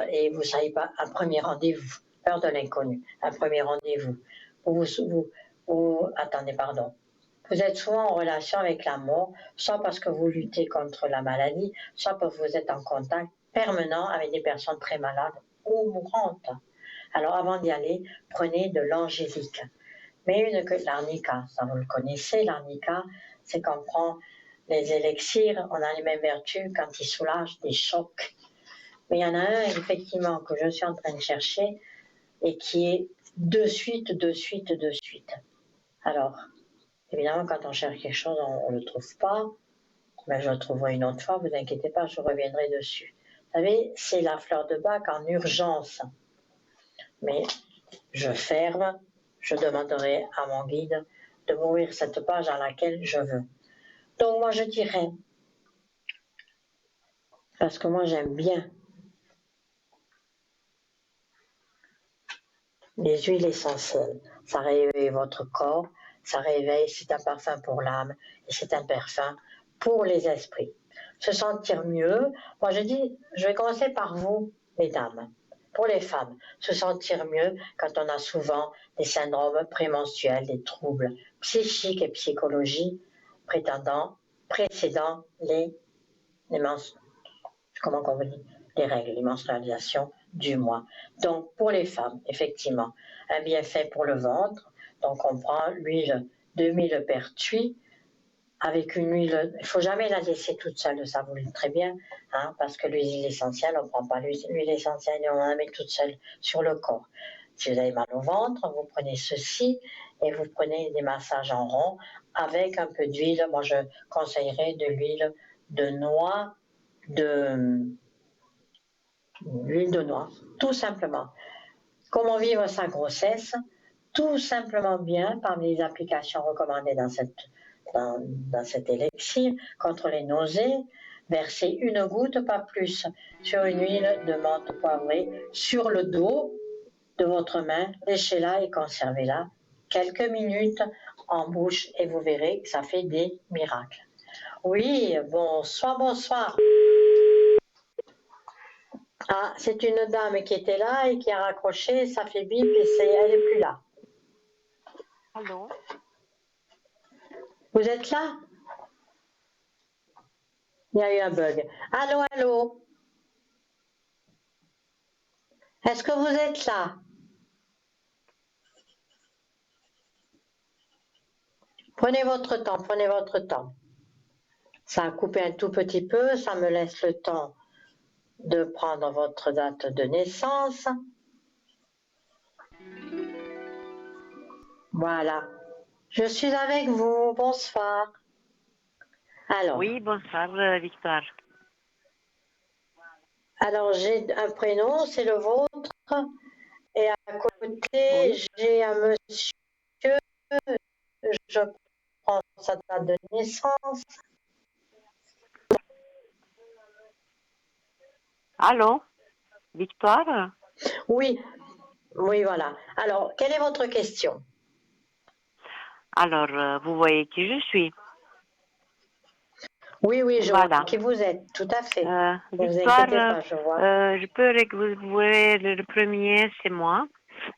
et vous ne savez pas, un premier rendez-vous, peur de l'inconnu, un premier rendez-vous, attendez, pardon. Vous êtes souvent en relation avec la mort, soit parce que vous luttez contre la maladie, soit parce que vous êtes en contact permanent avec des personnes très malades ou mourantes. Alors avant d'y aller, prenez de l'angélique. Mais l'arnica, ça vous le connaissez, l'arnica, c'est qu'on prend les élixirs, on a les mêmes vertus quand ils soulagent des chocs. Mais il y en a un, effectivement, que je suis en train de chercher et qui est de suite. Alors, évidemment, quand on cherche quelque chose, on ne le trouve pas, mais je le trouverai une autre fois, vous inquiétez pas, je reviendrai dessus. Vous savez, c'est la fleur de bac en urgence. Mais je ferme, je demanderai à mon guide de m'ouvrir cette page à laquelle je veux. Donc moi je dirais, parce que moi j'aime bien les huiles essentielles, ça réveille votre corps, ça réveille, c'est un parfum pour l'âme et c'est un parfum pour les esprits. Se sentir mieux, moi je dis, je vais commencer par vous, mesdames. Pour les femmes, se sentir mieux quand on a souvent des syndromes prémenstruels, des troubles psychiques et psychologiques précédant les règles, les menstrualisations du mois. Donc pour les femmes, effectivement, un bienfait pour le ventre. Donc on prend l'huile de millepertuis avec une huile, il ne faut jamais la laisser toute seule, ça vous le dites très bien, parce que l'huile essentielle, on ne prend pas l'huile essentielle et on la met toute seule sur le corps. Si vous avez mal au ventre, vous prenez ceci et vous prenez des massages en rond avec un peu d'huile. Moi, je conseillerais de l'huile de noix, l'huile de noix, tout simplement. Comment vivre sa grossesse? Tout simplement bien parmi les applications recommandées dans cet élixir contre les nausées, Versez une goutte, pas plus, sur une huile de menthe poivrée sur le dos de votre main. Léchez-la et conservez-la quelques minutes en bouche et vous verrez que ça fait des miracles. Oui, bonsoir, bonsoir. Ah, c'est une dame qui était là et qui a raccroché, ça fait bip et elle est plus là. Allô? Vous êtes là? Il y a eu un bug. Allô, allô? Est-ce que vous êtes là? Prenez votre temps, prenez votre temps. Ça a coupé un tout petit peu, ça me laisse le temps de prendre votre date de naissance. Voilà. Je suis avec vous. Bonsoir. Alors, Oui, bonsoir, Victoire. j'ai un prénom, c'est le vôtre. Et à côté, Oui. j'ai un monsieur. Je prends sa date de naissance. Allô? Victoire? Oui, oui, voilà. Alors, quelle est votre question? Alors, vous voyez qui je suis. Oui, oui, je vois Voilà. qui vous êtes, tout à fait. Ne vous Victoire, inquiétez pas, je vois. je peux vous le premier, c'est moi.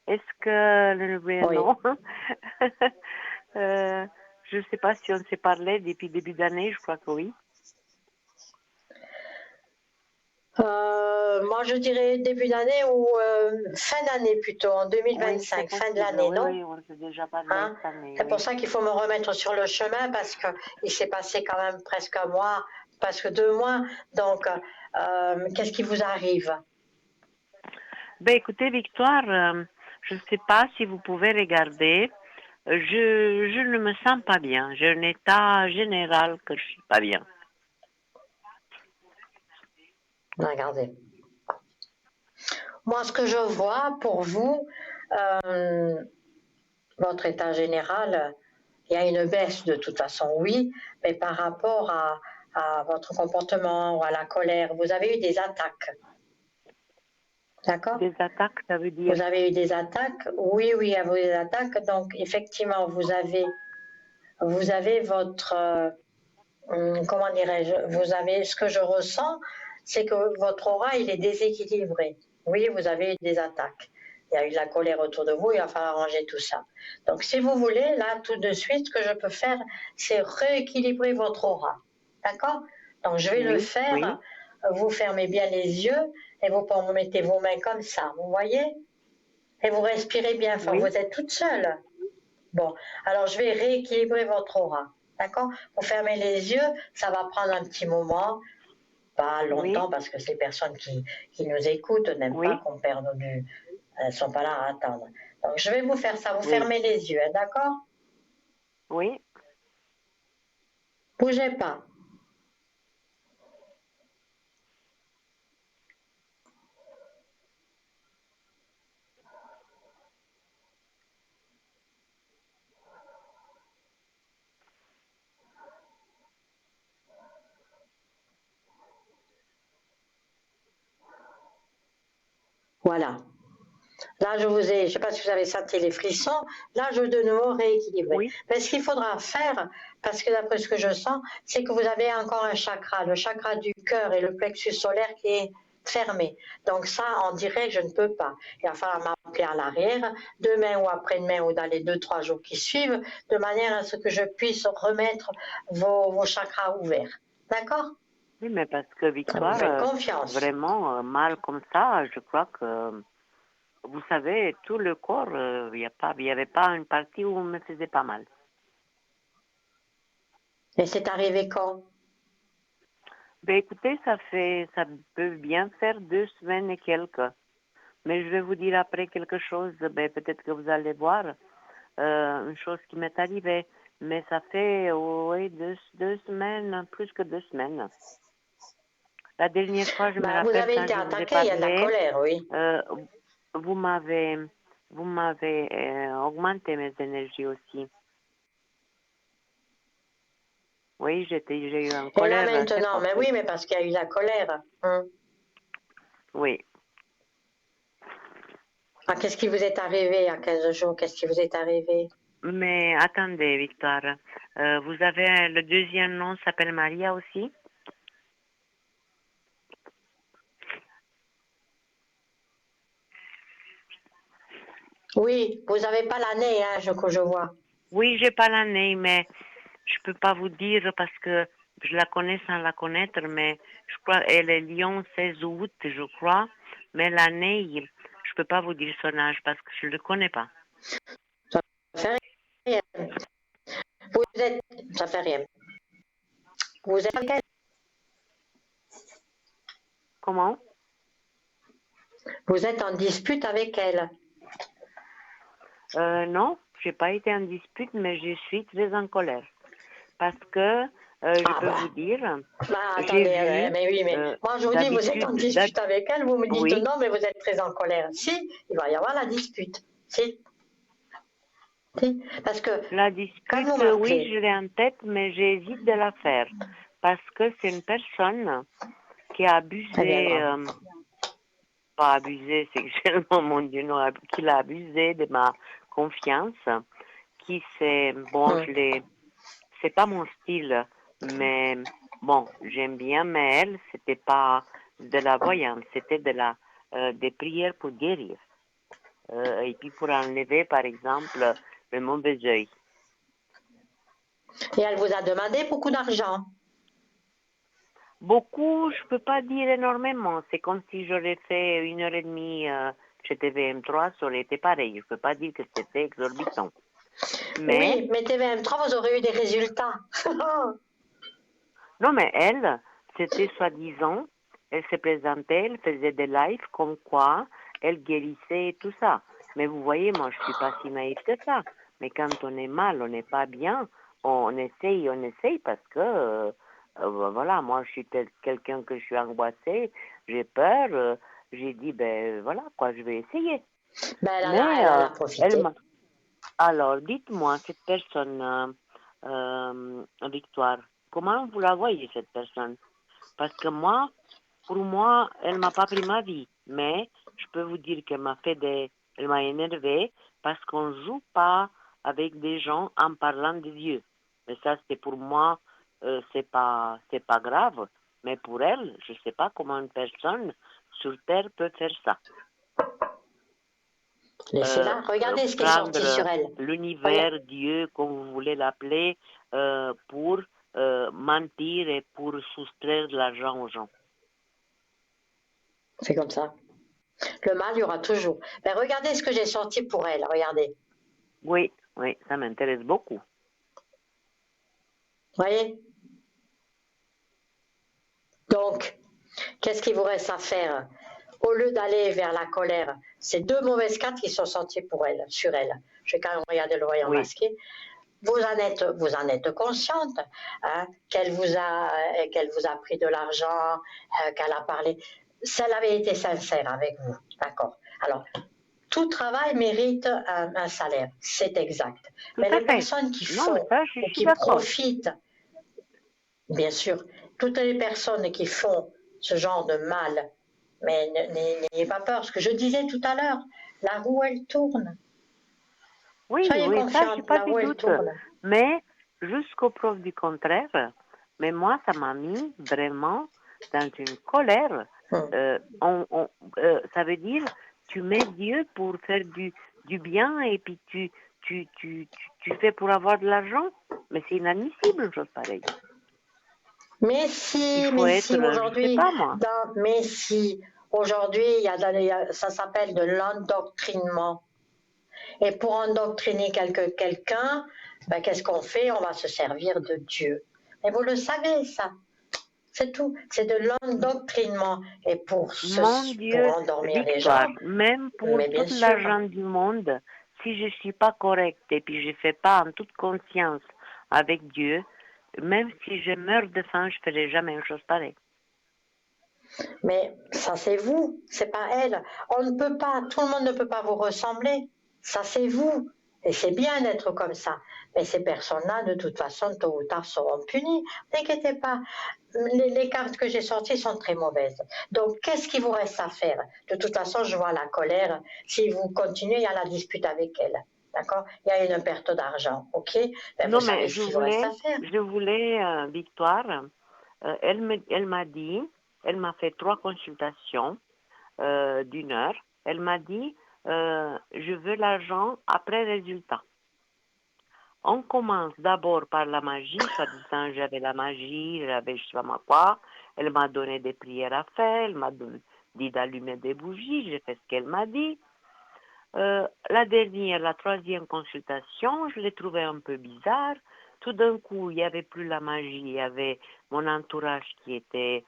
Est-ce que le Oui. non? Je ne sais pas si on s'est parlé depuis début d'année, je crois que oui. Moi, je dirais début d'année ou fin d'année plutôt, en Oui, c'est 2025, fin de possible. l'année, Oui, non? oui, on s'est déjà parlé Hein? cette année, C'est pour oui. ça qu'il faut me remettre sur le chemin parce qu'il s'est passé quand même presque un mois, presque 2 mois. Donc, qu'est-ce qui vous arrive? Ben, écoutez, Victoire, je ne sais pas si vous pouvez regarder. Je ne me sens pas bien. J'ai un état général que je suis pas bien. Regardez. Moi, ce que je vois pour vous, euh, votre état général, il y a une baisse de toute façon, oui, mais par rapport à votre comportement ou à la colère, vous avez eu des attaques. D'accord? Des attaques, ça veut dire. Vous avez eu des attaques? Oui, oui, vous avez eu des attaques. Donc, effectivement, vous avez votre, comment dirais-je, vous avez, ce que je ressens, c'est que votre aura, il est déséquilibré. Oui, vous avez eu des attaques. Il y a eu de la colère autour de vous, il va falloir arranger tout ça. Donc, si vous voulez, là, tout de suite, ce que je peux faire, c'est rééquilibrer votre aura. D'accord? Donc, je vais le Oui, oui, faire. Vous fermez bien les yeux et vous mettez vos mains comme ça. Vous voyez? Et vous respirez bien fort. oui, Vous êtes toute seule. Bon, alors je vais rééquilibrer votre aura. D'accord? Vous fermez les yeux, ça va prendre un petit moment, pas oui, longtemps, parce que ces personnes qui nous écoutent n'aiment pas oui, qu'on perde du. Elles ne sont pas là à attendre. Donc je vais vous faire ça, vous oui, fermez les yeux, hein, d'accord? oui. Bougez pas. Voilà. Là, je ne sais pas si vous avez senti les frissons, là, je veux de nouveau rééquilibrer. Oui, Mais ce qu'il faudra faire, parce que d'après ce que je sens, c'est que vous avez encore un chakra, le chakra du cœur et le plexus solaire qui est fermé. Donc ça, en direct, je ne peux pas. Il va falloir m'appeler à l'arrière, demain ou après-demain ou dans les 2, 3 jours qui suivent, de manière à ce que je puisse remettre vos chakras ouverts. D'accord? oui, mais parce que Vous Victoire, faites confiance. vraiment mal comme ça, je crois que, vous savez, tout le corps, il y avait pas une partie où on me faisait pas mal. Et c'est arrivé quand? Ben écoutez, ça peut bien faire 2 semaines et quelques. Mais je vais vous dire après quelque chose, ben peut-être que vous allez voir, une chose qui m'est arrivée. Mais ça fait, oui, 2 semaines, plus que 2 semaines. La dernière fois, je me Bah, vous rappelle avez quand été je vous ai attaqué, il y a de la parlé, colère, oui. euh, vous m'avez, vous m'avez augmenté mes énergies aussi. Oui, j'ai eu une Et là colère très maintenant, forte. mais oui, mais parce qu'il y a eu la colère. Oui. Ah, qu'est-ce qui vous est arrivé il y a 15 jours? Qu'est-ce qui vous est arrivé? Mais attendez, Victoire. Vous avez le deuxième nom s'appelle Maria aussi? Oui, vous n'avez pas l'année, hein, que je vois. Oui, j'ai pas l'année, mais je peux pas vous dire parce que je la connais sans la connaître, mais je crois elle est Lyon 16 août, je crois. Mais l'année, je peux pas vous dire son âge parce que je le connais pas. Ça fait rien. Ça fait rien. Vous êtes avec elle? Comment? Vous êtes en dispute avec elle? Non, j'ai pas été en dispute, mais je suis très en colère parce que je peux vous dire, Bah, j'ai attendez, vu mais oui, mais moi je vous dis, vous êtes en dispute avec elle, vous me dites oui, non, mais vous êtes très en colère. Si, il va y avoir la dispute. Si, parce que la quand dispute, vous oui, m'appelez, je l'ai en tête, mais j'hésite de la faire parce que c'est une personne qui a très bien, abusé, pas abusé sexuellement, mon Dieu, non, qu'il a abusé de ma confiance, qui c'est, bon, c'est pas mon style, mais bon, j'aime bien, mais elle, c'était pas de la voyance, c'était des prières pour guérir, et puis pour enlever, par exemple, le mauvais œil. Et elle vous a demandé beaucoup d'argent. Beaucoup, je peux pas dire énormément. C'est comme si j'aurais fait 1 heure et demie chez TVM3, ça aurait été pareil. Je peux pas dire que c'était exorbitant. Mais, Oui, mais TVM3, vous aurez eu des résultats. non, mais elle, c'était soi-disant, elle se présentait, elle faisait des lives comme quoi elle guérissait et tout ça. Mais vous voyez, moi, je suis pas si naïve que ça. Mais quand on est mal, on n'est pas bien, on essaye parce que, voilà, moi, je suis quelqu'un que je suis angoissée, j'ai peur, j'ai dit, ben voilà, quoi, je vais essayer. Ben, Mais elle en a elle profité. m'a... Alors, dites-moi, cette personne, Victoire, comment vous la voyez, cette personne? Parce que moi, pour moi, elle m'a pas pris ma vie. Mais je peux vous dire qu'elle m'a elle m'a énervé parce qu'on joue pas avec des gens en parlant de Dieu. Mais ça, c'est pour moi, c'est pas grave. Mais pour elle, je sais pas comment une personne sur terre peut faire ça. Laissez-la. Regardez ce qui est sorti sur Prendre elle. l'univers, Regardez. Dieu, comme vous voulez l'appeler, pour mentir et pour soustraire de l'argent aux gens. C'est comme ça. Le mal, il y aura toujours. Ben, regardez ce que j'ai sorti pour elle. Regardez. Oui, oui, ça m'intéresse beaucoup. Voyez? Donc, qu'est-ce qu'il vous reste à faire? Au lieu d'aller vers la colère, c'est 2 mauvaises cartes qui sont sorties pour elle, sur elle. Je vais quand même regarder le voyant Oui, masqué. Vous en êtes consciente, hein, qu'elle vous a pris de l'argent, qu'elle a parlé. Si elle avait été sincère avec vous, d'accord. Alors, tout travail mérite un salaire, c'est exact. tout Mais à les fait. personnes qui Non, mais font ça, je ou suis qui d'accord. profitent, bien sûr, toutes les personnes qui font ce genre de mal, mais n'ayez pas peur, ce que je disais tout à l'heure, la roue elle tourne. Oui, Soyez oui, ça, je suis confiante, pas la du roue elle doute. tourne. Mais jusqu'au preuve du contraire, mais moi, ça m'a mis vraiment dans une colère. Hum. Ça veut dire, tu mets Dieu pour faire du bien et puis tu fais pour avoir de l'argent. Mais c'est inadmissible, une chose pareille. Mais Il si, faut mais être, si je sais aujourd'hui, pas moi. mais si aujourd'hui, ça s'appelle de l'endoctrinement. Et pour endoctriner quelqu'un, ben, qu'est-ce qu'on fait? On va se servir de Dieu. Mais vous le savez, ça. C'est tout. C'est de l'endoctrinement. Et Mon pour Dieu, endormir les Victoire, gens, même pour mais tout bien sûr. l'argent du monde, si je suis pas correcte et puis je fais pas en toute conscience avec Dieu, même si je meurs de faim, je ferai jamais une chose pareille. Mais ça, c'est vous. C'est pas elle. On ne peut pas, tout le monde ne peut pas vous ressembler. Ça, c'est vous. Et c'est bien d'être comme ça. Mais ces personnes-là, de toute façon, tôt ou tard, seront punies. N'inquiétez pas. Les cartes que j'ai sorties sont très mauvaises. Donc, qu'est-ce qu'il vous reste à faire? De toute façon, je vois la colère. Si vous continuez, il y a la dispute avec elle. D'accord? Il y a une perte d'argent. OK? Ben, vous Non, savez mais ce qu'il vous reste à faire. Victoire, elle m'a dit, elle m'a fait 3 consultations d'1 heure. Elle m'a dit, je veux l'argent après résultat. On commence d'abord par la magie, soi-disant j'avais la magie, j'avais je sais pas quoi. Elle m'a donné des prières à faire, elle m'a dit d'allumer des bougies, j'ai fait ce qu'elle m'a dit. La troisième consultation, je l'ai trouvée un peu bizarre. Tout d'un coup, il n'y avait plus la magie, il y avait mon entourage qui était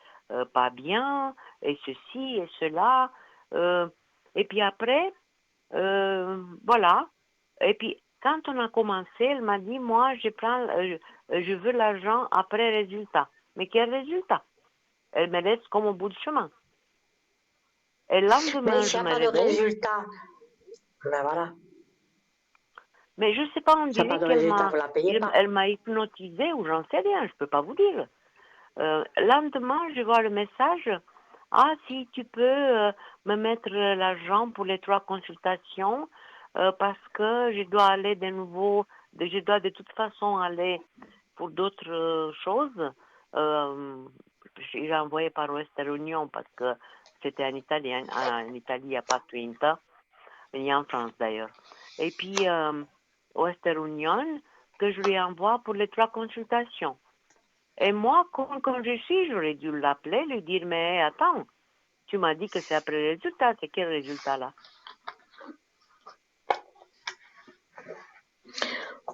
pas bien, et ceci et cela. Et puis après, voilà. Et puis, quand on a commencé, elle m'a dit, moi, je veux l'argent après résultat. Mais quel résultat? Elle me laisse comme au bout du chemin. Et le Mais lendemain, je s'il n'y a me pas de réveille. résultat, ben voilà. Mais je ne sais pas, on S'il n'y a pas dirait de résultat, vous ne la payez pas. elle m'a hypnotisée ou j'en sais rien, je ne peux pas vous dire. Lendemain, je vois le message. Ah, si tu peux me mettre l'argent pour les 3 consultations, parce que je dois aller de nouveau, je dois de toute façon aller pour d'autres choses. J'ai envoyé par Western Union parce que c'était en Italie. En Italie, il n'y a pas Twinta, ni en France d'ailleurs. Et puis, Western Union, que je lui envoie pour les 3 consultations. Et moi, quand je suis, j'aurais dû l'appeler, lui dire, mais attends, tu m'as dit que c'est après le résultat, c'est quel résultat là?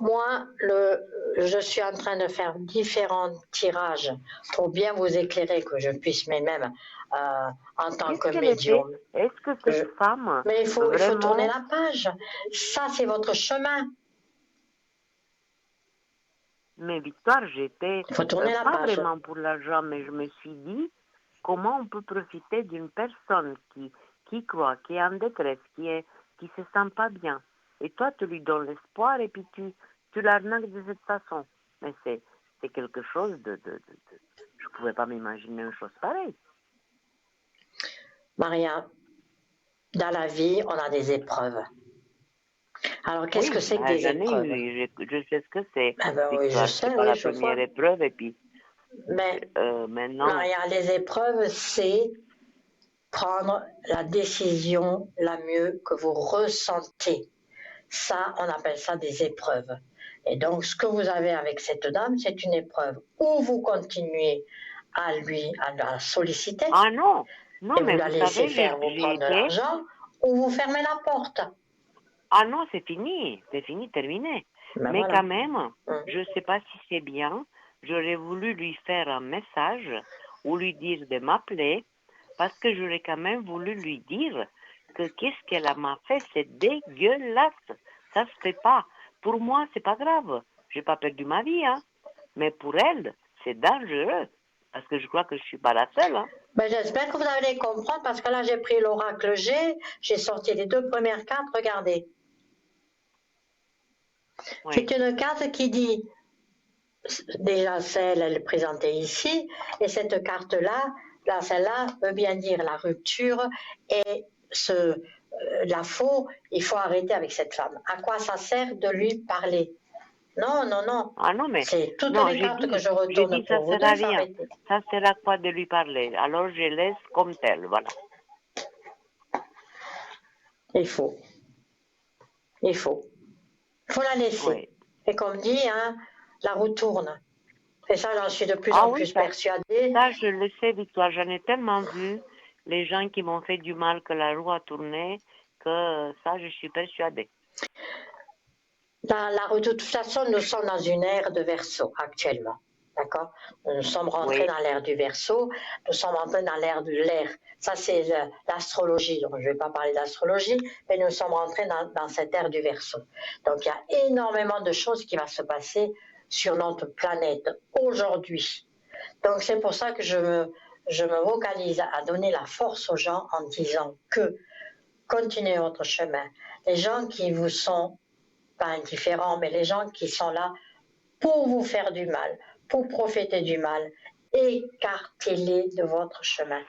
Moi, je suis en train de faire différents tirages pour bien vous éclairer, que je puisse même en tant Qu'est-ce que qu'elle fait? médium. Est-ce que Je- cette femme, Mais il faut tourner vraiment, la page. Ça, c'est votre chemin. mais Victoire, j'étais Il faut tourner la pas page. vraiment pour l'argent, mais je me suis dit, comment on peut profiter d'une personne qui croit, qui est en détresse, qui se sent pas bien. Et toi, tu lui donnes l'espoir et puis tu l'arnaques de cette façon. Mais c'est quelque chose je pouvais pas m'imaginer une chose pareille. Maria, dans la vie, on a des épreuves. Alors, qu'est-ce que Oui, c'est que des j'en ai épreuves? eu, je sais ce que c'est. Ah ben oui, je Victoire, sais, c'est pas oui, la je vois. première épreuve et puis Mais, maintenant, Maria, les épreuves, c'est prendre la décision la mieux que vous ressentez. Ça, on appelle ça des épreuves. Et donc, ce que vous avez avec cette dame, c'est une épreuve. Ou vous continuez à la solliciter, ah non, non, et vous mais la vous laissez savez, faire vous j'ai prendre de été, l'argent, ou vous fermez la porte. ah non, c'est fini, terminé. Ben Mais quand voilà. même, Hum. je ne sais pas si c'est bien, j'aurais voulu lui faire un message ou lui dire de m'appeler parce que j'aurais quand même voulu lui dire que qu'est-ce qu'elle m'a fait, c'est dégueulasse. Ça se fait pas. Pour moi, c'est pas grave. J'ai pas perdu ma vie, hein. Mais pour elle, c'est dangereux. Parce que je crois que je suis pas la seule, hein. Ben, j'espère que vous allez comprendre, parce que là, j'ai pris l'oracle G, j'ai sorti les 2 premières cartes, regardez. Oui. C'est une carte qui dit, déjà celle, elle est présentée ici, et cette carte-là, là, celle-là veut bien dire la rupture et la faux, il faut arrêter avec cette femme. À quoi ça sert de lui parler? Non, non, non. Ah non, mais C'est toutes non, les cartes que je j'ai retourne dit ça pour vous sert deux, à il faut rien. arrêter. Ça sert à quoi de lui parler? Alors je laisse comme tel, voilà. Il faut. Il faut. Il faut la laisser. Oui. Et comme dit, hein, la roue tourne. Et ça, j'en suis de plus Ah en oui, plus persuadée. ça je le sais, Victoire. J'en ai tellement vu les gens qui m'ont fait du mal que la roue a tourné que ça, je suis persuadée. De toute façon, nous sommes dans une ère de Verseau actuellement. D'accord? Nous sommes rentrés Oui, dans l'ère du Verseau, nous sommes rentrés dans l'ère de l'air. Ça, c'est l'astrologie. Donc, je ne vais pas parler d'astrologie, mais nous sommes rentrés dans cette ère du Verseau. Donc, il y a énormément de choses qui vont se passer sur notre planète aujourd'hui. Donc, c'est pour ça que je me vocalise à donner la force aux gens en disant que continuez votre chemin. Les gens qui vous sont pas indifférents, mais les gens qui sont là pour vous faire du mal, pour profiter du mal, écartez-les de votre chemin.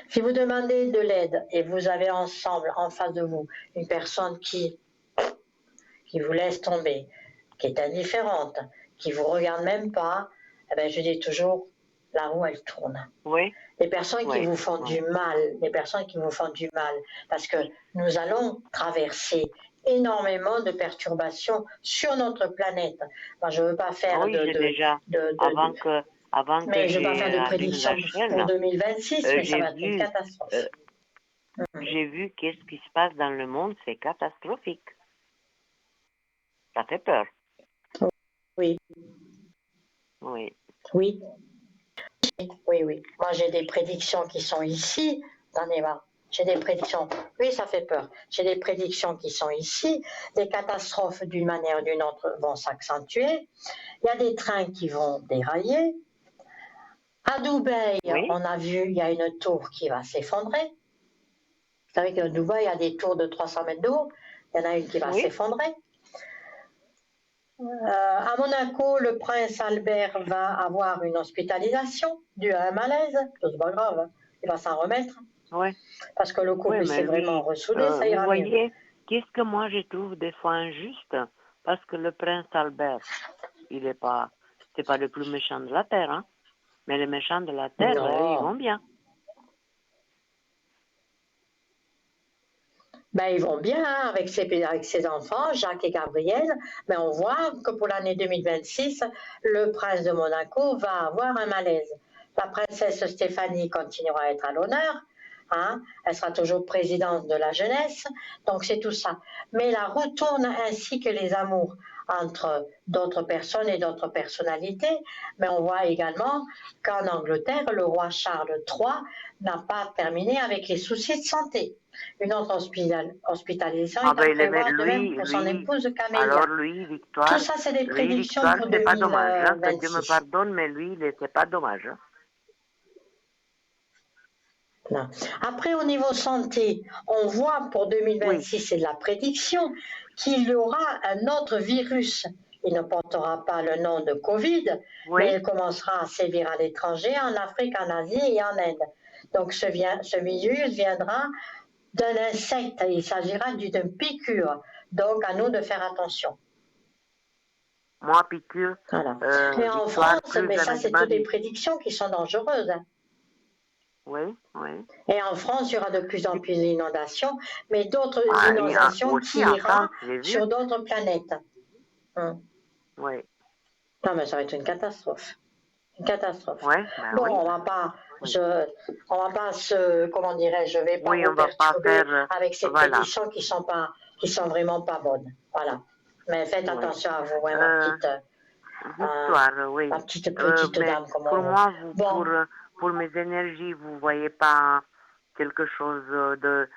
Si vous demandez de l'aide et vous avez ensemble, en face de vous, une personne qui vous laisse tomber, qui est indifférente, qui vous regarde même pas, eh ben je dis toujours, la roue elle tourne. Oui, Les personnes qui oui, vous font du mal, les personnes qui vous font du mal, parce que nous allons traverser énormément de perturbations sur notre planète. Moi, je ne veux pas faire oui, j'ai déjà, de- avant de- que, avant que mais je ne veux pas faire j'ai de allume la prédictions pour chaîne, 2026, mais ça j'ai va être une vu, euh, catastrophe. Mhm. j'ai vu qu'est-ce qui se passe dans le monde, c'est catastrophique. Ça fait peur. Oui, Oui, oui, oui, oui. Moi, j'ai des prédictions qui sont ici, j'en ai marre. J'ai des prédictions, oui, ça fait peur. J'ai des prédictions qui sont ici. Les catastrophes, d'une manière ou d'une autre, vont s'accentuer. Il y a des trains qui vont dérailler. À Dubaï, oui, on a vu, il y a une tour qui va s'effondrer. Vous savez qu'à Dubaï, il y a des tours de 300 mètres de haut. Il y en a une qui va oui. s'effondrer. À Monaco, le prince Albert va avoir une hospitalisation due à un malaise. C'est pas grave, il va s'en remettre. Oui, Parce que le oui, couple mais s'est vraiment lui, ressoudé, ça vous ira mieux. voyez, qu'est-ce que moi je trouve des fois injuste, parce que le prince Albert, il est pas, c'est pas le plus méchant de la terre, hein, mais les méchants de la terre, ils vont Non. bien. Ben, ils vont bien hein, avec ses enfants, Jacques et Gabriel, mais on voit que pour l'année 2026, le prince de Monaco va avoir un malaise. La princesse Stéphanie continuera à être à l'honneur, hein, elle sera toujours présidente de la jeunesse, donc c'est tout ça. Mais la roue tourne ainsi que les amours entre d'autres personnes et d'autres personnalités, mais on voit également qu'en Angleterre, le roi Charles III n'a pas terminé avec les soucis de santé. Une autre hospitalisation Ah est à ben, prévoir de même pour son lui, épouse alors Camélia. Tout Victoire, ça, c'est des lui, prédictions Victoire, pour c'est pas dommage, hein, que Dieu me 2026. pardonne, mais lui, c'est pas dommage. Hein. Non. Après, au niveau santé, on voit pour Oui, 2026, c'est de la prédiction, qu'il y aura un autre virus. Il ne portera pas le nom de Covid, mais oui. il commencera à sévir à l'étranger, en Afrique, en Asie et en Inde. Donc ce virus viendra d'un insecte, il s'agira d'une piqûre. Donc à nous de faire attention. Moi, piqûre, Voilà. Et en Victoire, France, plus mais ça jamais de c'est ma toutes des vie. prédictions qui sont dangereuses. Hein. Oui, oui. Et en France, il y aura de plus en plus d'inondations, mais d'autres Ah, et inondations aussi qui en France, ira j'ai vu. sur d'autres planètes. Hum. Oui, Non, mais ça va être une catastrophe. Une catastrophe. oui, ben Bon, oui, oui. on va pas se, comment dirais-je, je vais pas Oui, vous on va pas perturber faire, avec ces voilà, prédictions qui sont vraiment pas bonnes. Voilà. Mais faites oui. attention à vous, hein, Euh, Victoire, oui. ma petite Mais dame comme pour vous. moi, Bon, pour mes énergies, vous voyez pas quelque chose de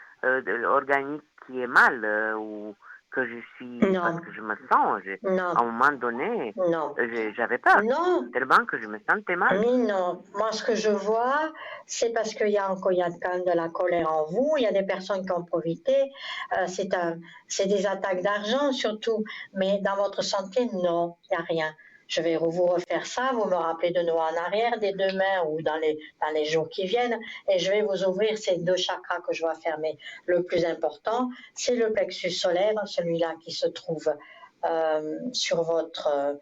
organique qui est mal ou que je suis, parce non, que je me sens, non, à un moment donné, non, j'avais peur, non. tellement que je me sentais mal. Mais non, moi ce que je vois, c'est parce qu'il y a encore il y a quand même de la colère en vous, il y a des personnes qui ont profité, c'est des attaques d'argent surtout, mais dans votre santé, non, il n'y a rien. Je vais vous refaire ça, vous me rappelez de nouveau en arrière dès demain ou dans les jours qui viennent, et je vais vous ouvrir ces deux chakras que je dois fermer. Le plus important, c'est le plexus solaire, celui-là qui se trouve sur votre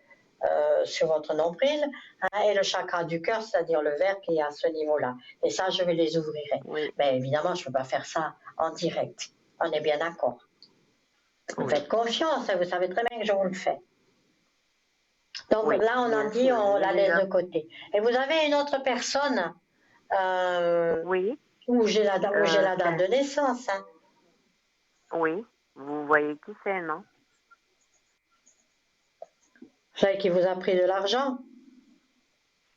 nombril, hein, et le chakra du cœur, c'est-à-dire le verre qui est à ce niveau-là. Et ça, je vais les ouvrir. Oui, Mais évidemment, je ne peux pas faire ça en direct. On est bien d'accord. Vous me oui, faites confiance, hein, vous savez très bien que je vous le fais. Donc oui, là, on bien en dit, sûr, on j'ai la laisse déjà, de côté. Et vous avez une autre personne euh, oui, où j'ai la date c'est, de naissance. Hein. oui, vous voyez qui c'est, non? Vous savez qui vous a pris de l'argent.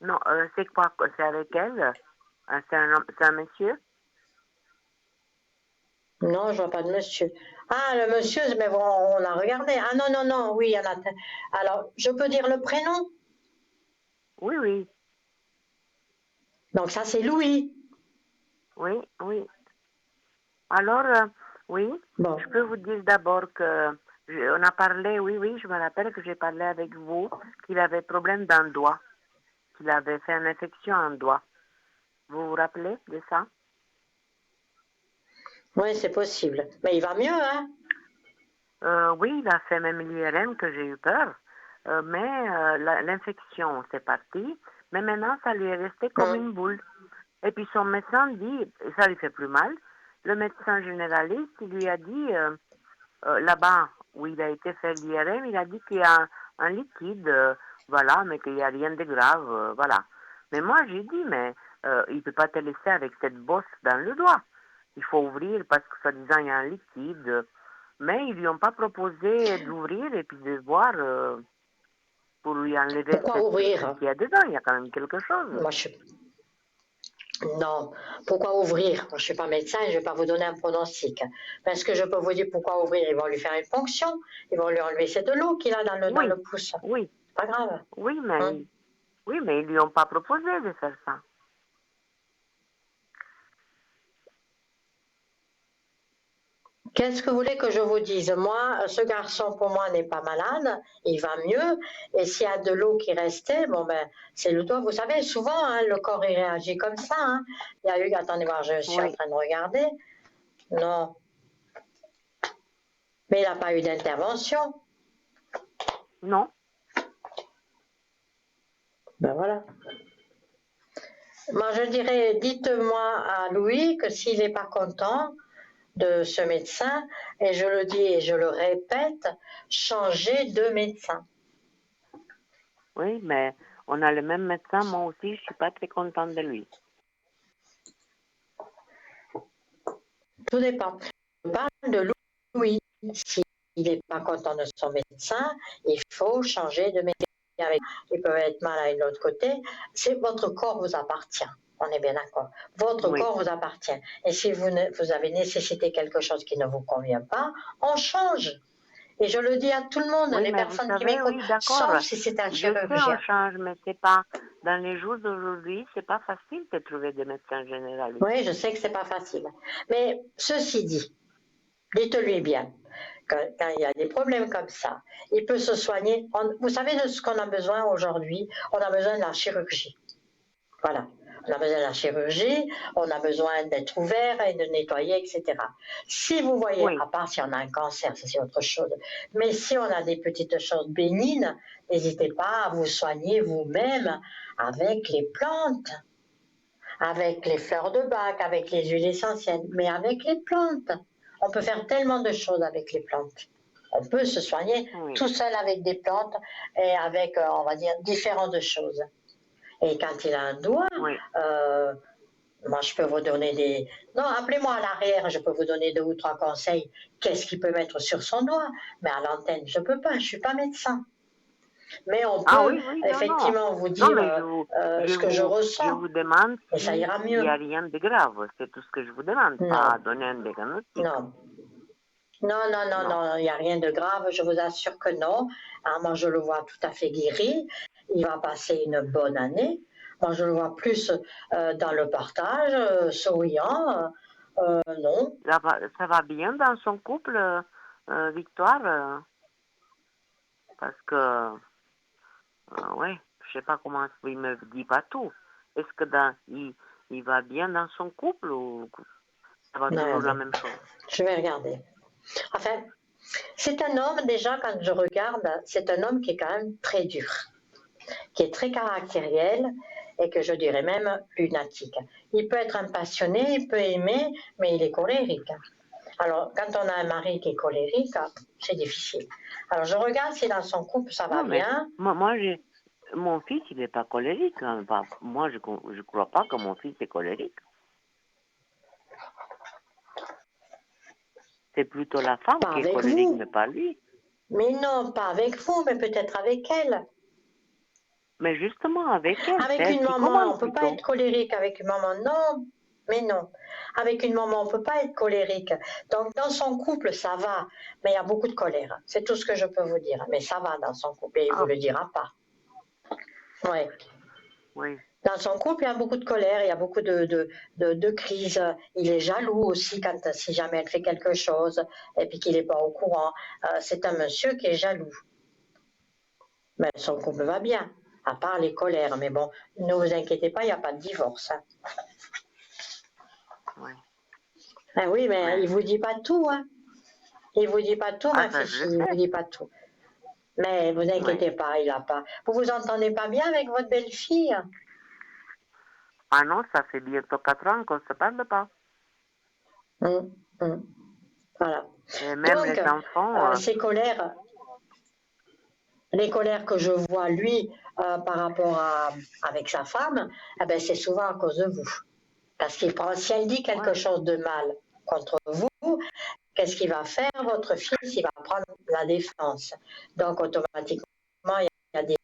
Non, c'est quoi, c'est avec elle? C'est un monsieur? Non, je vois pas de monsieur. Ah, le monsieur, mais bon, on a regardé. Ah non, non, non, oui, il y en a. Alors, je peux dire le prénom. Oui, oui, Donc ça, c'est Louis. oui, oui. Alors, oui, Bon, je peux vous dire d'abord que On a parlé, oui, je me rappelle que j'ai parlé avec vous qu'il avait problème d'un doigt, qu'il avait fait une infection à un doigt. Vous vous rappelez de ça? Oui, c'est possible. Mais il va mieux, hein? Oui, il a fait même l'IRM que j'ai eu peur, mais l'infection, c'est parti. Mais maintenant, ça lui est resté comme une boule. Et puis son médecin dit, ça lui fait plus mal. Le médecin généraliste, il lui a dit, là-bas où il a été faire l'IRM, il a dit qu'il y a un liquide, voilà, mais qu'il n'y a rien de grave, voilà. Mais moi, j'ai dit, mais il ne peut pas te laisser avec cette bosse dans le doigt. Il faut ouvrir parce que, soi-disant, il y a un liquide. Mais ils lui ont pas proposé d'ouvrir et puis de voir pour lui enlever Pourquoi ce ouvrir? qu'il y a dedans. Il y a quand même quelque chose. Moi, Non, pourquoi ouvrir? Moi, je ne suis pas médecin et je ne vais pas vous donner un pronostic. Parce que je peux vous dire pourquoi ouvrir. Ils vont lui faire une ponction, ils vont lui enlever cette eau qu'il a dans Oui, le pouce. oui, Pas grave. oui, Hein? mais ils lui ont pas proposé de faire ça. Qu'est-ce que vous voulez que je vous dise? Moi, ce garçon, pour moi, n'est pas malade, il va mieux. Et s'il y a de l'eau qui restait, bon ben, c'est le doigt. Vous savez, souvent, hein, le corps, il réagit comme ça. Hein. Il y a eu, attendez voir, je suis en Oui, train de regarder. Non, mais il n'a pas eu d'intervention. non, Ben voilà. Moi, je dirais, dites-moi à Louis que s'il n'est pas content de ce médecin, et je le dis et je le répète, changez de médecin. oui, mais on a le même médecin. Moi aussi, je suis pas très contente de lui. Tout dépend. Je parle de Louis. S'il n'est pas content de son médecin, il faut changer de médecin. Il peut être mal à l'autre côté. C'est votre corps vous appartient. On est bien d'accord. Votre Oui, corps vous appartient. Et si vous avez nécessité quelque chose qui ne vous convient pas, on change. Et je le dis à tout le monde, oui, les mais vous personnes qui savez, m'écoutent, oui, d'accord. sauf si c'est un Je sais, on chirurgien. change, mais c'est pas dans les jours d'aujourd'hui, c'est pas facile de trouver des médecins généralistes. Oui, je sais que c'est pas facile. Mais ceci dit, dites-lui bien, quand il y a des problèmes comme ça, il peut se soigner. Vous savez de ce qu'on a besoin aujourd'hui? On a besoin de la chirurgie. Voilà. On a besoin de la chirurgie, on a besoin d'être ouvert et de nettoyer, etc. Si vous voyez, Oui, à part si on a un cancer, ça c'est autre chose, mais si on a des petites choses bénignes, n'hésitez pas à vous soigner vous-même avec les plantes, avec les fleurs de bac, avec les huiles essentielles, mais avec les plantes. On peut faire tellement de choses avec les plantes. On peut se soigner oui, tout seul avec des plantes et avec, on va dire, différentes choses. Et quand il a un doigt, oui. euh, moi je peux vous donner des... Non, appelez-moi à l'arrière, je peux vous donner 2 ou 3 conseils. Qu'est-ce qu'il peut mettre sur son doigt? Mais à l'antenne, je ne peux pas, je ne suis pas médecin. Mais on Ah peut oui, oui, non, non. effectivement vous Non, dire mais ce que je je ressens vous demande et ça s'il ira n'y mieux. a rien de grave. C'est tout ce que je vous demande, Non, pas donner un diagnostic. non. Non, non, non, Non. non, il n'y a rien de grave, je vous assure que non. Ah, moi, je le vois tout à fait guéri. Il va passer une bonne année. Moi, je le vois plus dans le partage, souriant. Non. Ça va bien dans son couple, Victoire, parce que, ouais, je sais pas comment il me dit pas tout. Est-ce que il va bien dans son couple ou ça va toujours la Regardez. même chose? Je vais regarder. Enfin, c'est un homme, déjà, quand je regarde, c'est un homme qui est quand même très dur, qui est très caractériel et que je dirais même lunatique. Il peut être un passionné, il peut aimer, mais il est colérique. Alors, quand on a un mari qui est colérique, c'est difficile. Alors, je regarde si dans son couple ça va Non, mais bien. mon fils, il n'est pas colérique, hein. Moi, je crois pas que mon fils est colérique. C'est plutôt la femme Pas qui est avec colérique, mais vous. pas lui. Mais non, pas avec vous, mais peut-être avec elle. Mais justement, avec elle, c'est Avec elle une qui maman, commande on ne peut pas plutôt. être colérique avec une maman. Non, mais non. Avec une maman, on ne peut pas être colérique. Donc, dans son couple, ça va. Mais il y a beaucoup de colère. C'est tout ce que je peux vous dire. Mais ça va dans son couple. Et il ne vous Ah, le dira pas. Ouais. oui. Dans son couple, il y a beaucoup de colère, il y a beaucoup de crises. Il est jaloux aussi si jamais elle fait quelque chose et puis qu'il n'est pas au courant. C'est un monsieur qui est jaloux. Mais son couple va bien, à part les colères. Mais bon, ne vous inquiétez pas, il n'y a pas de divorce. Hein. Oui. Ah oui, mais il ne vous dit pas tout. Hein. Il ne vous dit pas tout, ma Ça, je fille, le il ne vous sais. dit pas tout. Mais vous Oui. inquiétez pas, il a pas. Vous vous entendez pas bien avec votre belle-fille? Ah non, ça fait bientôt 4 ans qu'on ne se parle pas. Hum, hum. Voilà. Et même Donc, les enfants, ces colères, les colères que je vois lui par rapport avec sa femme, eh ben, c'est souvent à cause de vous. Parce qu'il prend, si elle dit ouais. quelque chose de mal contre vous, qu'est-ce qu'il va faire? Votre fils, il va prendre la défense. Donc, automatiquement, il y a des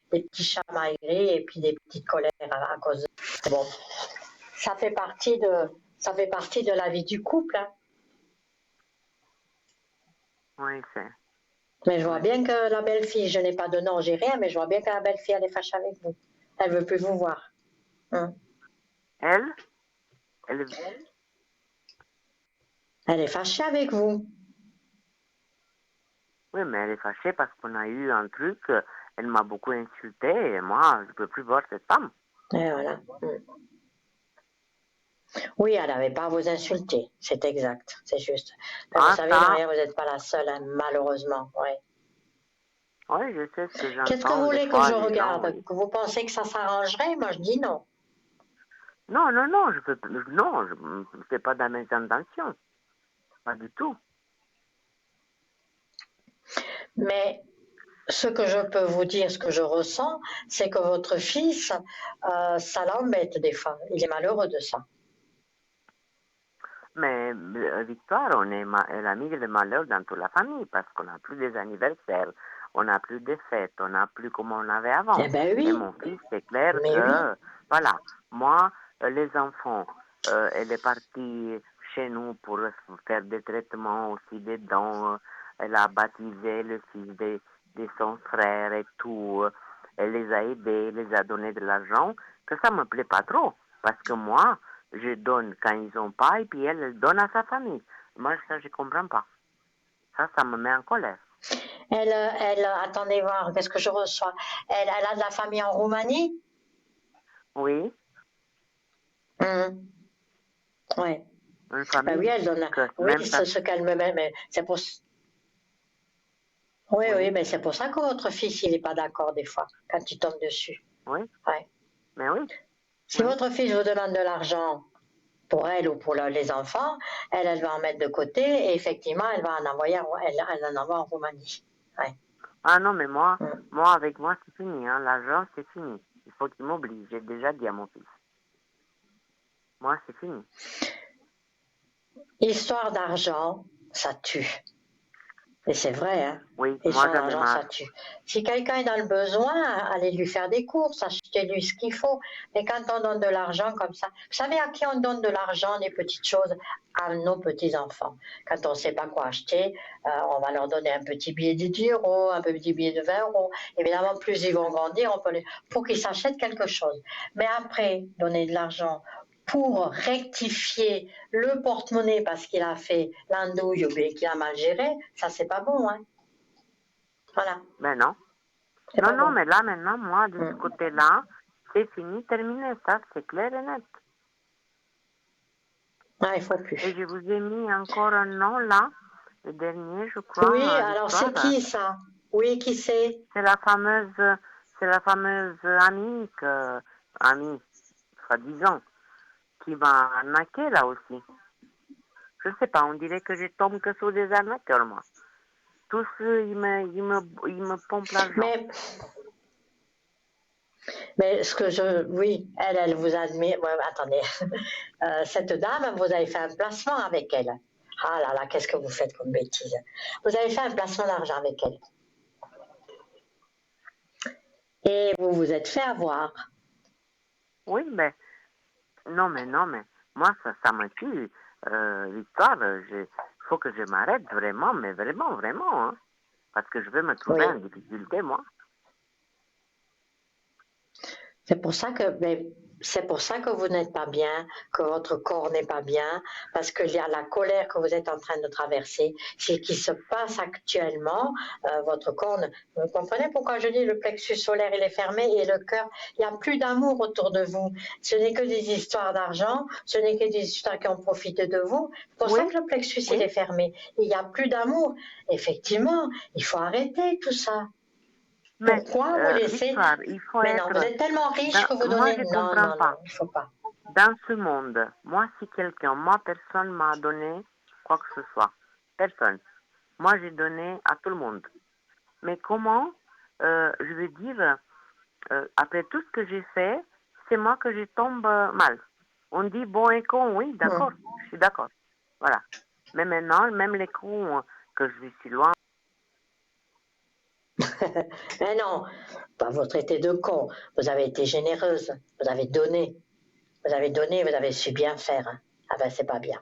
petits chamailleries et puis des petites colères à cause de... Bon, ça fait partie de la vie du couple. Hein. Oui, c'est. Mais je vois Oui. bien que la belle-fille, je n'ai pas de nom, j'ai rien, mais je vois bien que la belle-fille, elle est fâchée avec vous. Elle veut plus vous voir. Hein. Elle, elle, Elle est fâchée avec vous. oui, mais elle est fâchée parce qu'on a eu un truc, elle m'a beaucoup insulté et moi, je ne peux plus voir cette femme. Et voilà. Oui, elle n'avait pas à vous insulter, c'est exact, c'est juste. Mais vous Ah, savez, ça, Maria, vous n'êtes pas la seule, hein, malheureusement. Ouais. oui, je sais ce que Qu'est-ce que vous j'entends des voulez que fois, je les gens, regarde? oui. Que vous pensez que ça s'arrangerait? Moi, je dis non. Non, non, non, je peux, non, c'est pas dans mes intentions. Pas du tout. Mais ce que je peux vous dire, ce que je ressens, c'est que votre fils, ça l'embête des fois. Il est malheureux de ça. Mais Victoire, elle a mis le malheur dans toute la famille parce qu'on n'a plus des anniversaires, on n'a plus de fêtes, on n'a plus comme on avait avant. Eh bien Et oui, mon fils, c'est clair mais oui. que, voilà, moi, les enfants, elle est partie chez nous pour faire des traitements aussi des dents. Elle a baptisé le fils de son frère et tout. Elle les a aidés, les a donné de l'argent, que ça me plaît pas trop. Parce que moi, je donne quand ils n'ont pas et puis elle donne à sa famille. Moi, ça, je ne comprends pas. Ça me met en colère. Attendez voir, qu'est-ce que je reçois? Elle a de la famille en Roumanie? Oui, Oui. une Ben oui, famille elle donne. que Oui, même c'est ça, ce qu'elle me met. Mais c'est pour. Oui, oui, oui, mais c'est pour ça que votre fils, il n'est pas d'accord des fois, quand tu tombes dessus. oui, Ouais. mais oui, Si oui. votre fils vous demande de l'argent pour elle ou pour les enfants, elle va en mettre de côté et effectivement, elle va en envoyer, elle en envoie en Roumanie. Ouais. Ah non, mais moi, Mm. avec moi, c'est fini. Hein. L'argent, c'est fini. Il faut qu'il m'oublie. J'ai déjà dit à mon fils. Moi, c'est fini. Histoire d'argent, ça tue. Et c'est vrai, hein. Oui, moi, Histoire j'en ai d'argent, ça marre. tue. Si quelqu'un est dans le besoin, allez lui faire des courses, achetez-lui ce qu'il faut. Mais quand on donne de l'argent comme ça, vous savez à qui on donne de l'argent, des petites choses? À nos petits-enfants. Quand on ne sait pas quoi acheter, on va leur donner un petit billet de 10 euros, un petit billet de 20 euros. Évidemment, plus ils vont grandir, pour qu'ils s'achètent quelque chose. Mais après, donner de l'argent pour rectifier le porte-monnaie parce qu'il a fait l'andouille ou bien qu'il a mal géré, ça c'est pas bon, hein. Voilà, Mais non. c'est Non, pas non, bon. mais là, maintenant, moi, de ce Mm. côté-là, c'est fini, terminé. Ça, c'est clair et net. Ah, il faut Et plus. je vous ai mis encore un nom là, le dernier, je crois, Oui, alors Victoire. c'est qui ça? Oui, qui c'est? C'est la fameuse amie amie, soi-disant, qui m'a arnaqué là aussi. Je sais pas, on dirait que je tombe que sur des arnaqueurs, moi. Tous, ils me pompent l'argent. Mais, mais ce que je, oui, elle vous admire. Ouais, attendez, cette dame, vous avez fait un placement avec elle. Ah là là, qu'est-ce que vous faites comme bêtise? Vous avez fait un placement d'argent avec elle. Et vous vous êtes fait avoir. Oui, mais non, mais moi, ça me tue. Victoire, il faut que je m'arrête vraiment, mais vraiment, vraiment, hein, parce que je vais me trouver en Oui. difficulté, moi. C'est pour ça que, c'est pour ça que vous n'êtes pas bien, que votre corps n'est pas bien, parce qu'il y a la colère que vous êtes en train de traverser. Ce qui se passe actuellement, votre corps, vous comprenez pourquoi je dis le plexus solaire il est fermé et le cœur, il n'y a plus d'amour autour de vous. Ce n'est que des histoires d'argent, ce n'est que des histoires qui ont profité de vous. C'est pour ça que le plexus il est fermé. Il n'y a plus d'amour. Effectivement, il faut arrêter tout ça. Mais, Pourquoi vous laissez... Victoire, il faut Mais être... non, vous êtes tellement riche que vous Moi, donnez... je Non, comprends non, pas. non, il ne faut pas. Dans ce monde, moi, si quelqu'un, personne m'a donné quoi que ce soit. Personne. Moi, j'ai donné à tout le monde. Mais comment, je veux dire, après tout ce que j'ai fait, c'est moi que je tombe mal. On dit bon et con, oui, d'accord, je suis d'accord. Voilà. Mais maintenant, même les cons que je suis loin. Mais non, pas vous traiter de con. Vous avez été généreuse. Vous avez donné. Vous avez donné, vous avez su bien faire. Hein. Ah ben, c'est pas bien.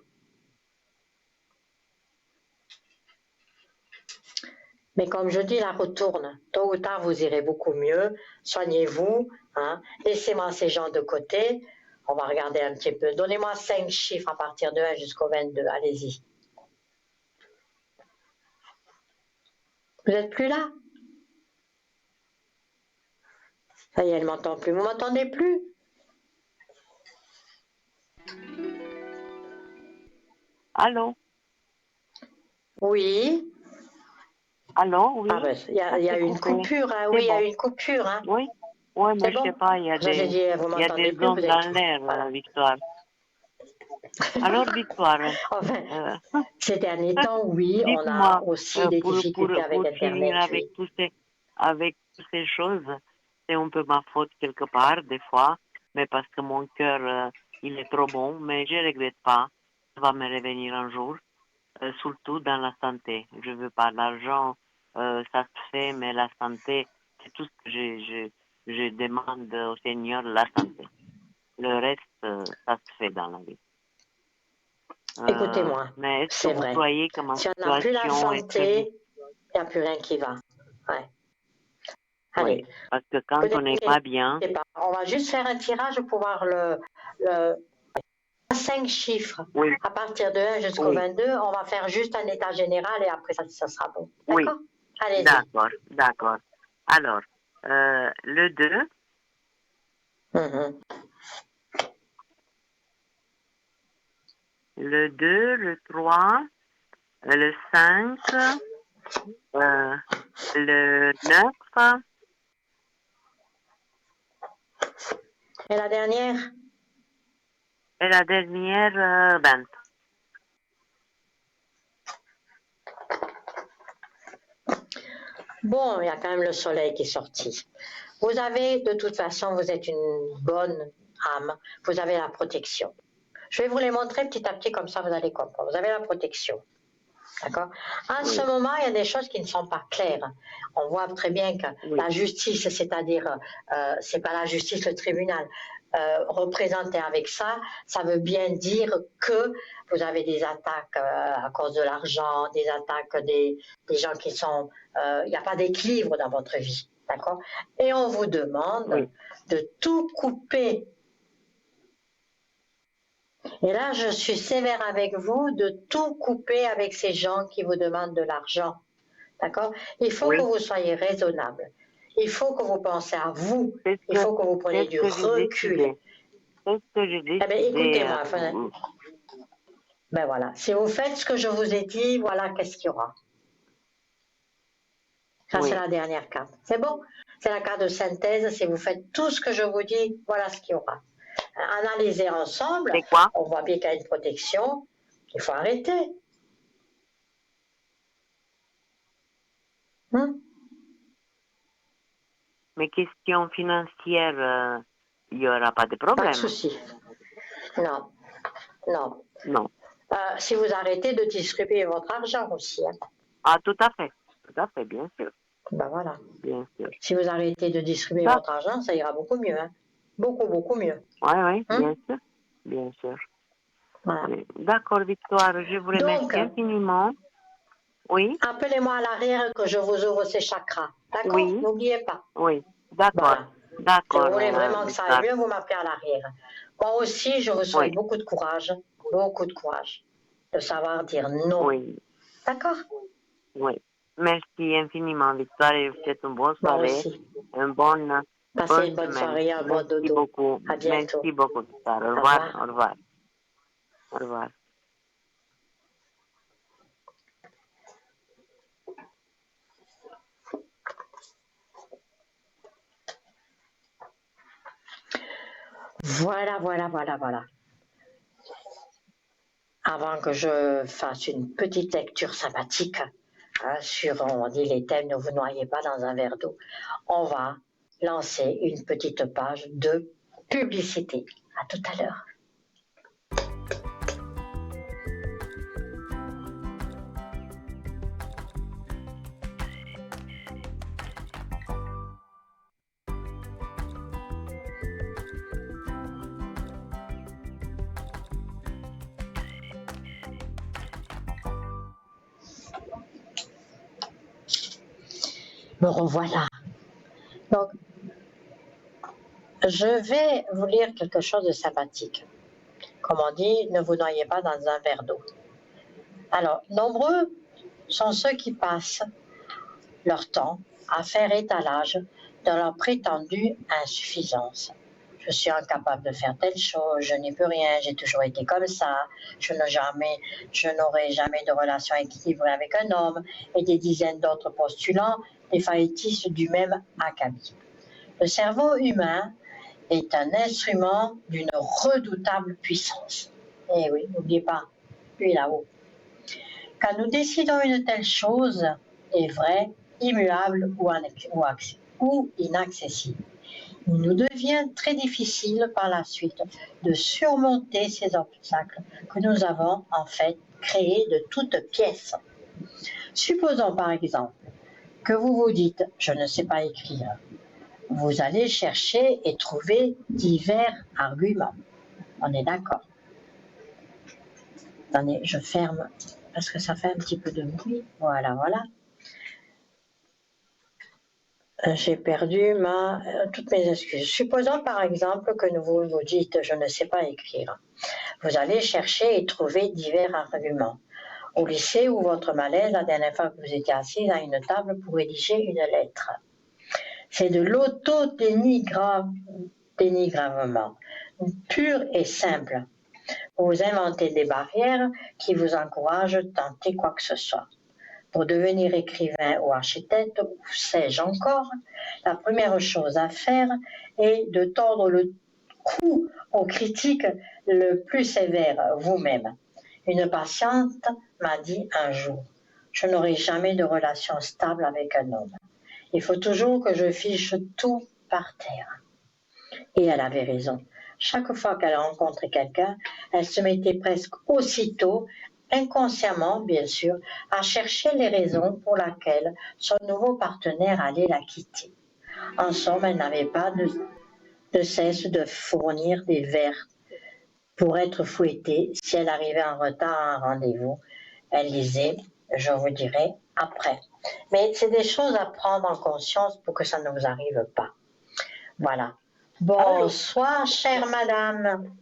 Mais comme je dis, la retourne. Tôt ou tard, vous irez beaucoup mieux. Soignez-vous. Hein. Laissez-moi ces gens de côté. On va regarder un petit peu. Donnez-moi 5 chiffres à partir de 1 jusqu'au 22. Allez-y. Vous n'êtes plus là? Ça y est, elle ne m'entend plus. Vous m'entendez plus? Allô? Oui. Allô, oui. Ah ben, il y a eu une coupure. Hein. Oui, il y a eu une coupure. Hein. Oui, oui, mais je ne sais pas, il y a des ondes dans l'air, voilà. Victoire. Alors, Victoire, enfin, ces derniers temps, oui, on a aussi des difficultés avec pour Internet. finir avec, Oui. avec toutes ces choses, c'est un peu ma faute quelque part, des fois, mais parce que mon cœur, il est trop bon, mais je ne regrette pas. Ça va me revenir un jour, surtout dans la santé. Je veux pas l'argent, ça se fait, mais la santé, c'est tout ce que je demande au Seigneur, la santé. Le reste, ça se fait dans la vie. Écoutez-moi, Mais est-ce c'est que vous vrai. croyez que ma Si on n'a plus la situation est très santé, il n'y a plus rien qui va. Ouais. Allez. Oui, parce que quand on n'est pas bien... On va juste faire un tirage pour voir le 5 chiffres. Oui. À partir de 1 jusqu'au 22, on va faire juste un état général et après ça sera bon. D'accord? Oui. Allez-y. D'accord. Alors, le 2. Le 2, le 3, le 5, le 9. Et la dernière? Et la dernière, 20. Bon, il y a quand même le soleil qui est sorti. Vous avez, de toute façon, vous êtes une bonne âme. Vous avez la protection. Je vais vous les montrer petit à petit, comme ça vous allez comprendre. Vous avez la protection. D'accord? En ce moment, il y a des choses qui ne sont pas claires. On voit très bien que la justice, c'est-à-dire, c'est pas la justice, le tribunal, représenté avec ça, ça veut bien dire que vous avez des attaques à cause de l'argent, des attaques des gens qui sont... Il n'y a pas d'équilibre dans votre vie. D'accord? Et on vous demande de tout couper. Et là, je suis sévère avec vous de tout couper avec ces gens qui vous demandent de l'argent. D'accord? Il faut que vous soyez raisonnable. Il faut que vous pensez à vous. Il faut que vous preniez du recul. C'est ce que j'ai dit. Eh bien, écoutez-moi. Ben voilà. Si vous faites ce que je vous ai dit, voilà qu'est-ce qu'il y aura. Ça, c'est la dernière carte. C'est bon? C'est la carte de synthèse. Si vous faites tout ce que je vous dis, voilà ce qu'il y aura. Analyser ensemble, on voit bien qu'il y a une protection, il faut arrêter. Mais question financière, il n'y aura pas de problème. Pas de souci. Non. Si vous arrêtez de distribuer votre argent aussi. Hein. Ah, tout à fait, bien sûr. Ben voilà. Bien sûr. Si vous arrêtez de distribuer votre argent, ça ira beaucoup mieux. Hein. Beaucoup mieux. Oui, bien sûr. Voilà. D'accord, Victoire, je vous remercie infiniment. Oui. Appelez-moi à l'arrière que je vous ouvre ces chakras. D'accord? Oui. N'oubliez pas. Oui, d'accord. Si D'accord, vous voulez vraiment que ça aille Victoire. mieux, vous m'appelez à l'arrière. Moi aussi, je vous souhaite Oui, beaucoup de courage, de savoir dire non. oui, D'accord? oui. Merci infiniment, Victoire, et je vous souhaite une bonne Moi soirée, aussi. une Passez bonne une bonne semaine. soirée, un bon Merci dodo. beaucoup. À bientôt. Merci beaucoup, Victoire. Au Au revoir, revoir. au revoir, au revoir. Voilà. Avant que je fasse une petite lecture sympathique sur, on dit les thèmes, ne vous noyez pas dans un verre d'eau, on va lancer une petite page de publicité. À tout à l'heure. Me revoilà. Donc, je vais vous lire quelque chose de sympathique. Comme on dit, ne vous noyez pas dans un verre d'eau. Alors, nombreux sont ceux qui passent leur temps à faire étalage de leur prétendue insuffisance. Je suis incapable de faire telle chose, je n'y peux rien, j'ai toujours été comme ça, je n'aurai jamais de relation équilibrée avec un homme, et des dizaines d'autres postulants, défaillistes du même acabit. Le cerveau humain est un instrument d'une redoutable puissance. Eh oui, n'oubliez pas, lui là-haut. Quand nous décidons une telle chose est vraie, immuable ou inaccessible. Il nous devient très difficile par la suite de surmonter ces obstacles que nous avons en fait créés de toutes pièces. Supposons par exemple que vous vous dites « je ne sais pas écrire ». Vous allez chercher et trouver divers arguments. On est d'accord. Attendez, je ferme parce que ça fait un petit peu de bruit. Voilà. J'ai perdu toutes mes excuses. Supposons par exemple que vous vous dites « je ne sais pas écrire ». Vous allez chercher et trouver divers arguments. Au lycée ou votre malaise, la dernière fois que vous étiez assise à une table pour rédiger une lettre. C'est de l'auto-dénigrement, pur et simple. Vous inventez des barrières qui vous encouragent à tenter quoi que ce soit. Pour devenir écrivain ou architecte, ou sais-je encore, la première chose à faire est de tordre le cou aux critiques le plus sévères vous-même. Une patiente m'a dit un jour, je n'aurai jamais de relation stable avec un homme. Il faut toujours que je fiche tout par terre. Et elle avait raison. Chaque fois qu'elle rencontrait quelqu'un, elle se mettait presque aussitôt, inconsciemment bien sûr, à chercher les raisons pour lesquelles son nouveau partenaire allait la quitter. En somme, elle n'avait pas de cesse de fournir des vers pour être fouettée. Si elle arrivait en retard à un rendez-vous, elle disait « je vous dirai après ». Mais c'est des choses à prendre en conscience pour que ça ne vous arrive pas. Voilà. Allô? Bonsoir, chère madame.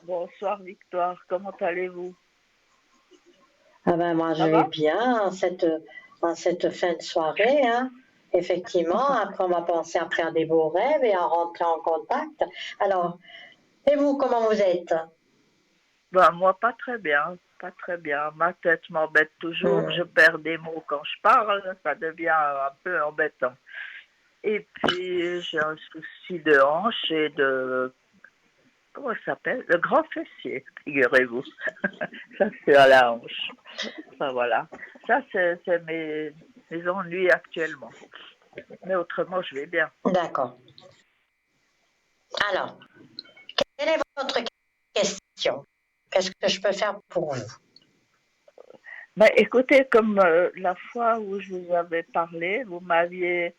Bonsoir Victoire, comment allez-vous? Ah ben moi je Ça vais va? bien en cette fin de soirée. Hein. Effectivement, après on va penser à faire des beaux rêves et à rentrer en contact. Alors, et vous, comment vous êtes? Ben, moi, pas très bien, pas très bien. Ma tête m'embête toujours, je perds des mots quand je parle, ça devient un peu embêtant. Et puis, j'ai un souci de hanche et de... Comment ça s'appelle? Le grand fessier, figurez-vous. Ça, c'est à la hanche. Enfin, voilà. Ça, c'est mes ennuis actuellement. Mais autrement, je vais bien. D'accord. Alors, quelle est votre question? Qu'est-ce que je peux faire pour vous? Ben, écoutez, comme la fois où je vous avais parlé, vous m'aviez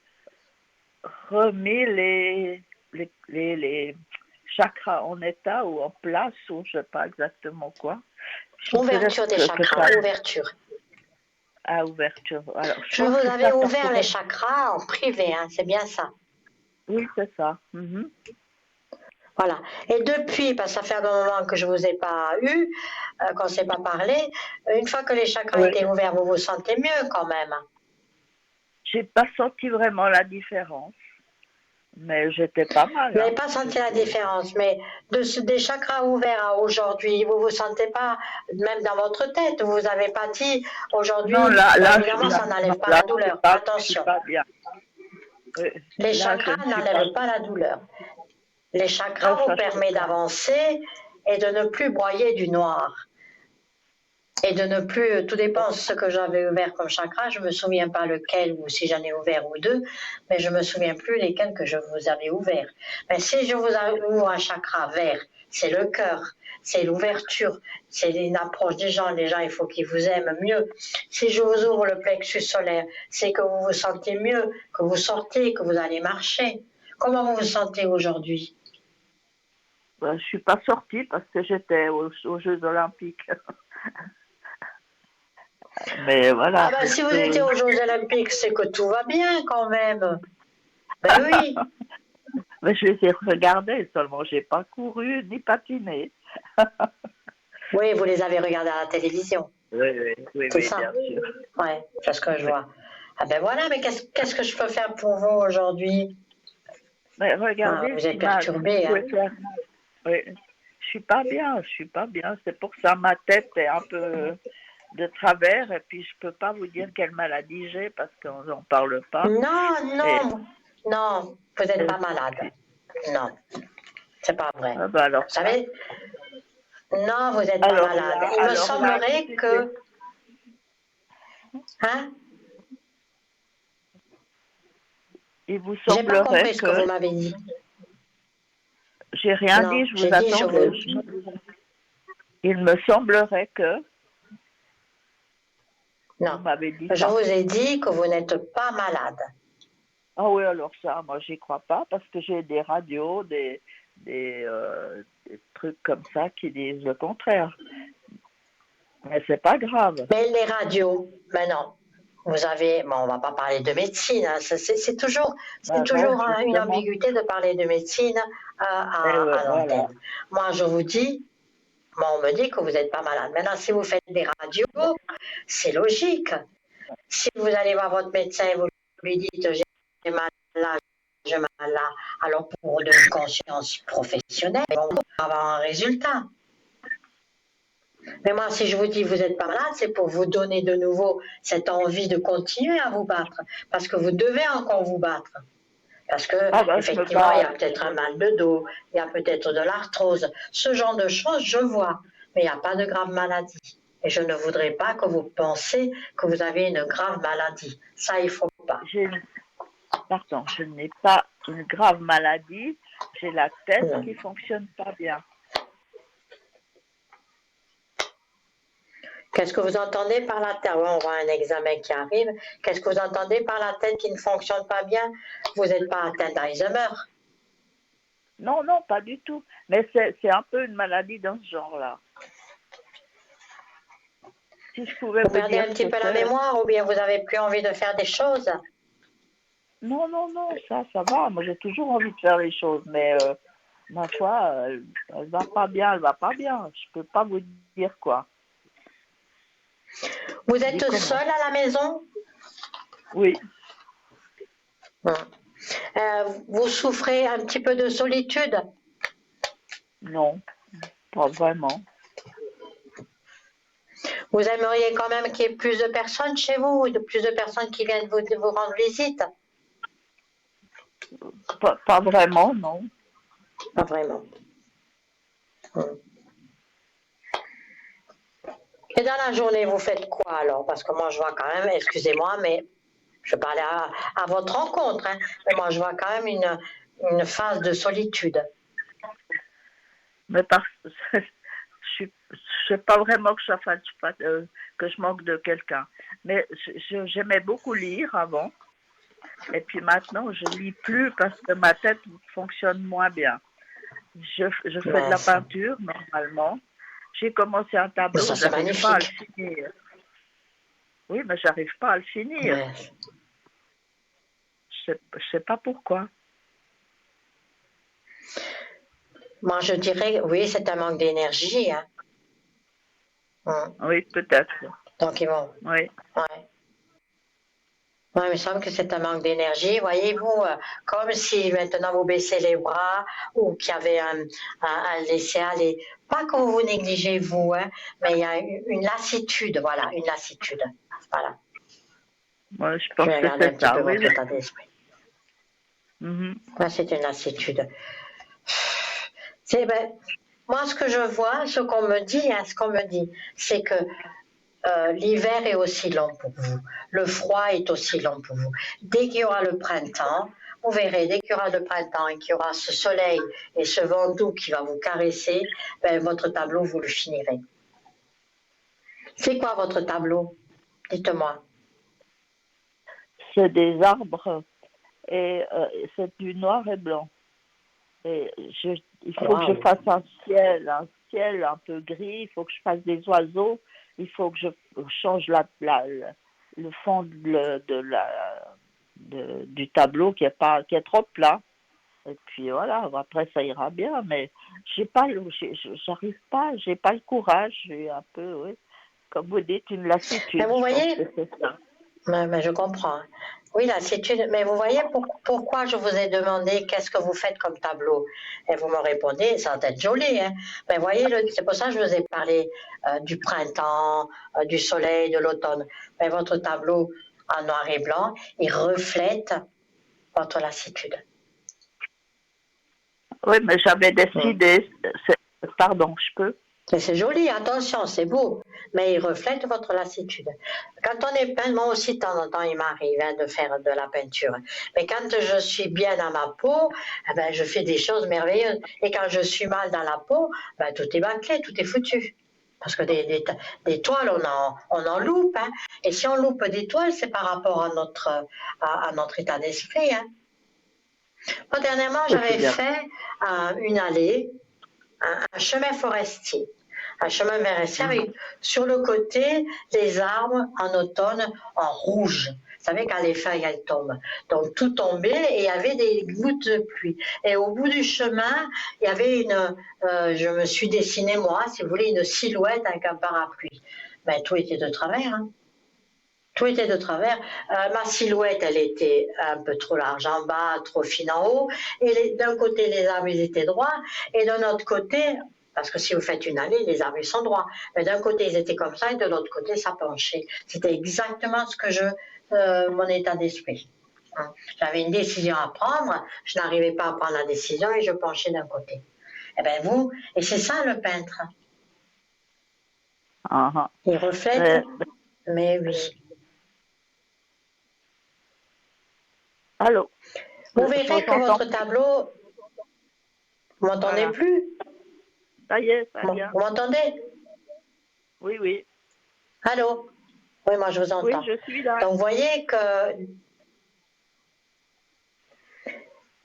remis les chakras en état ou en place, ou je ne sais pas exactement quoi. Ouverture des chakras, ouverture. À ouverture. Alors, Je vous avais ouvert les chakras en privé, hein, c'est bien ça. Oui, c'est ça. Mhm. Voilà. Et depuis, parce que ça fait un bon moment que je ne vous ai pas eu, qu'on ne s'est pas parlé, une fois que les chakras Oui. étaient ouverts, vous vous sentez mieux quand même. J'ai pas senti vraiment la différence, mais j'étais pas mal. Vous n'avez pas senti la différence, mais des chakras ouverts à aujourd'hui, vous ne vous sentez pas, même dans votre tête, vous n'avez pas dit aujourd'hui, Non, là, évidemment, ça n'enlève pas là, la douleur. je suis Attention, pas bien. Oui. les Là, je chakras ne suis pas. n'enlèvent pas la douleur. Les chakras Non, vous ça, je sais permettent bien. d'avancer et de ne plus broyer du noir. Et de ne plus, tout dépend de ce que j'avais ouvert comme chakra, je ne me souviens pas lequel ou si j'en ai ouvert ou deux, mais je ne me souviens plus lesquels que je vous avais ouverts. Mais si je vous ouvre un chakra vert, c'est le cœur, c'est l'ouverture, c'est une approche des gens, il faut qu'ils vous aiment mieux. Si je vous ouvre le plexus solaire, c'est que vous vous sentez mieux, que vous sortez, que vous allez marcher. Comment vous vous sentez aujourd'hui? Ben, je suis pas sortie parce que j'étais aux Jeux Olympiques. Mais voilà. Ah ben si vous étiez aux Jeux Olympiques, c'est que tout va bien quand même. Ben oui. Mais je les ai regardés seulement. J'ai pas couru ni patiné. Oui, vous les avez regardés à la télévision. Oui, C'est ça. bien sûr. Oui, c'est ce que je Oui. vois. Ah ben voilà, mais qu'est-ce que je peux faire pour vous aujourd'hui? Mais Ah, regardez vous ce êtes qui m'a perturbé, hein? souhaité. Oui. Je suis pas bien. Je suis pas bien. C'est pour ça ma tête est un peu de travers et puis je peux pas vous dire quelle maladie j'ai parce qu'on n'en parle pas. Non, Et, non, non, vous n'êtes pas malade. puis, Non, c'est pas vrai. ah ben Vous savez, non, vous n'êtes pas malade. Il me alors là, semblerait écoutez, que... Hein? il vous J'ai pas semblerait compris ce que vous que m'avez dit. j'ai rien dit, Non, je j'ai vous dit je attendais. vous... Il me semblerait que vous Non, m'avez dit je ça. vous ai dit que vous n'êtes pas malade. Ah oui, alors ça, moi, j'y crois pas parce que j'ai des radios, des trucs comme ça qui disent le contraire. Mais c'est pas grave. Mais les radios, maintenant, vous avez, bon, on va pas parler de médecine, hein, c'est Ben non, toujours une justement. ambiguïté de parler de médecine Et ouais, à voilà. l'antenne. Moi, je vous dis, moi, on me dit que vous n'êtes pas malade. Maintenant, si vous faites des radios, c'est logique. Si vous allez voir votre médecin et vous lui dites, j'ai mal là, j'ai mal là, alors pour de conscience professionnelle, on va avoir un résultat. Mais moi, si je vous dis vous n'êtes pas malade, c'est pour vous donner de nouveau cette envie de continuer à vous battre. Parce que vous devez encore vous battre. Parce que, Ah ben, je me effectivement, il y bats. a peut-être un mal de dos, il y a peut-être de l'arthrose. Ce genre de choses, je vois. Mais il n'y a pas de grave maladie. Et je ne voudrais pas que vous pensiez que vous avez une grave maladie. Ça, il ne faut pas. Pardon, je n'ai pas une grave maladie. J'ai la tête Non. qui fonctionne pas bien. Qu'est-ce que vous entendez par la tête? On voit un examen qui arrive. Qu'est-ce que vous entendez par la tête qui ne fonctionne pas bien? Vous n'êtes pas atteint d'Alzheimer. Non, non, pas du tout. Mais c'est un peu une maladie dans ce genre-là. Si je pouvais Vous vous perdez dire un ce petit que peu la c'est. mémoire ou bien vous avez plus envie de faire des choses? Non, non, non, ça va. Moi, j'ai toujours envie de faire les choses, mais ma foi, elle va pas bien, elle va pas bien. Je peux pas vous dire quoi. Vous Ni êtes comment. seul à la maison? Oui, Vous souffrez un petit peu de solitude? non, pas vraiment. Vous aimeriez quand même qu'il y ait plus de personnes chez vous, de plus de personnes qui viennent vous rendre visite? Pas vraiment, non. Pas vraiment. Et dans la journée, vous faites quoi alors? Parce que moi, je vois quand même, excusez-moi, mais je parlais à votre rencontre, hein, mais moi, je vois quand même une phase de solitude. Mais je sais pas vraiment que ça fasse que je manque de quelqu'un. Mais j'aimais beaucoup lire avant. Et puis maintenant, je lis plus parce que ma tête fonctionne moins bien. Je fais de la Mince. peinture normalement. J'ai commencé un Mais tableau, ça, c'est j'arrive pas à le magnifique. finir. Oui, mais j'arrive pas à le finir. Mince. Je sais pas pourquoi. Moi, je dirais, oui, c'est un manque d'énergie. Hein. Oui, peut-être. Donc, ils vont. Oui. Ouais. Moi, il me semble que c'est un manque d'énergie. Voyez-vous, comme si maintenant vous baissez les bras ou qu'il y avait un laisser aller. Pas que vous vous négligez vous, hein, mais il y a une lassitude, voilà, une lassitude. Voilà. Moi, je Je pense vais que regarder un c'est petit ça, peu oui. votre état d'esprit. Mhm. Moi, c'est une lassitude. Ben, moi, ce que je vois, ce qu'on me dit, c'est que l'hiver est aussi long pour vous. Le froid est aussi long pour vous. Dès qu'il y aura le printemps, vous verrez, dès qu'il y aura le printemps et qu'il y aura ce soleil et ce vent doux qui va vous caresser, ben, votre tableau, vous le finirez. C'est quoi votre tableau? Dites-moi. C'est des arbres et c'est du noir et blanc. Et il faut que je fasse un ciel un peu gris, il faut que je fasse des oiseaux, il faut que je change le fond du tableau qui est trop plat. Et puis voilà, après ça ira bien, mais j'arrive pas, j'ai pas le courage, j'ai un peu, oui, comme vous dites, une lassitude. Mais vous voyez, je pense que c'est ça. mais je comprends. Oui, lassitude. Mais vous voyez pourquoi je vous ai demandé qu'est-ce que vous faites comme tableau? Et vous me répondez, ça va être joli. Hein? Mais voyez, c'est pour ça que je vous ai parlé du printemps, du soleil, de l'automne. Mais votre tableau en noir et blanc, il reflète votre lassitude. Oui, mais j'avais décidé, pardon, je peux? C'est joli, attention, c'est beau, mais il reflète votre lassitude. Quand on est peint, moi aussi de temps en temps, il m'arrive de faire de la peinture. Mais quand je suis bien dans ma peau, eh ben, je fais des choses merveilleuses. Et quand je suis mal dans la peau, ben, tout est bâclé, tout est foutu. Parce que des toiles, on en loupe. Hein. Et si on loupe des toiles, c'est par rapport à notre état d'esprit. Hein. Moi, dernièrement, j'avais fait une allée, un chemin forestier. Un chemin forestier avec sur le côté les arbres en automne en rouge. Vous savez, quand les feuilles elles tombent. Donc tout tombait et il y avait des gouttes de pluie. Et au bout du chemin, il y avait je me suis dessiné moi, si vous voulez, une silhouette avec un parapluie. Ben, tout était de travers. Hein. Tout était de travers. Ma silhouette, elle était un peu trop large en bas, trop fine en haut. Et d'un côté, les arbres, ils étaient droits. Et d'un autre côté, parce que si vous faites une allée, les arbres, ils sont droits. Mais d'un côté, ils étaient comme ça, et de l'autre côté, ça penchait. C'était exactement ce que mon état d'esprit. Hein. J'avais une décision à prendre, je n'arrivais pas à prendre la décision et je penchais d'un côté. Eh bien, et c'est ça le peintre. Il reflète, mais oui. Allô? Vous verrez que votre tableau, vous m'entendez plus? Ça y est, ça vient. Vous m'entendez? Oui, oui. Allô? Oui, moi je vous entends. Oui, je suis là. Donc vous voyez que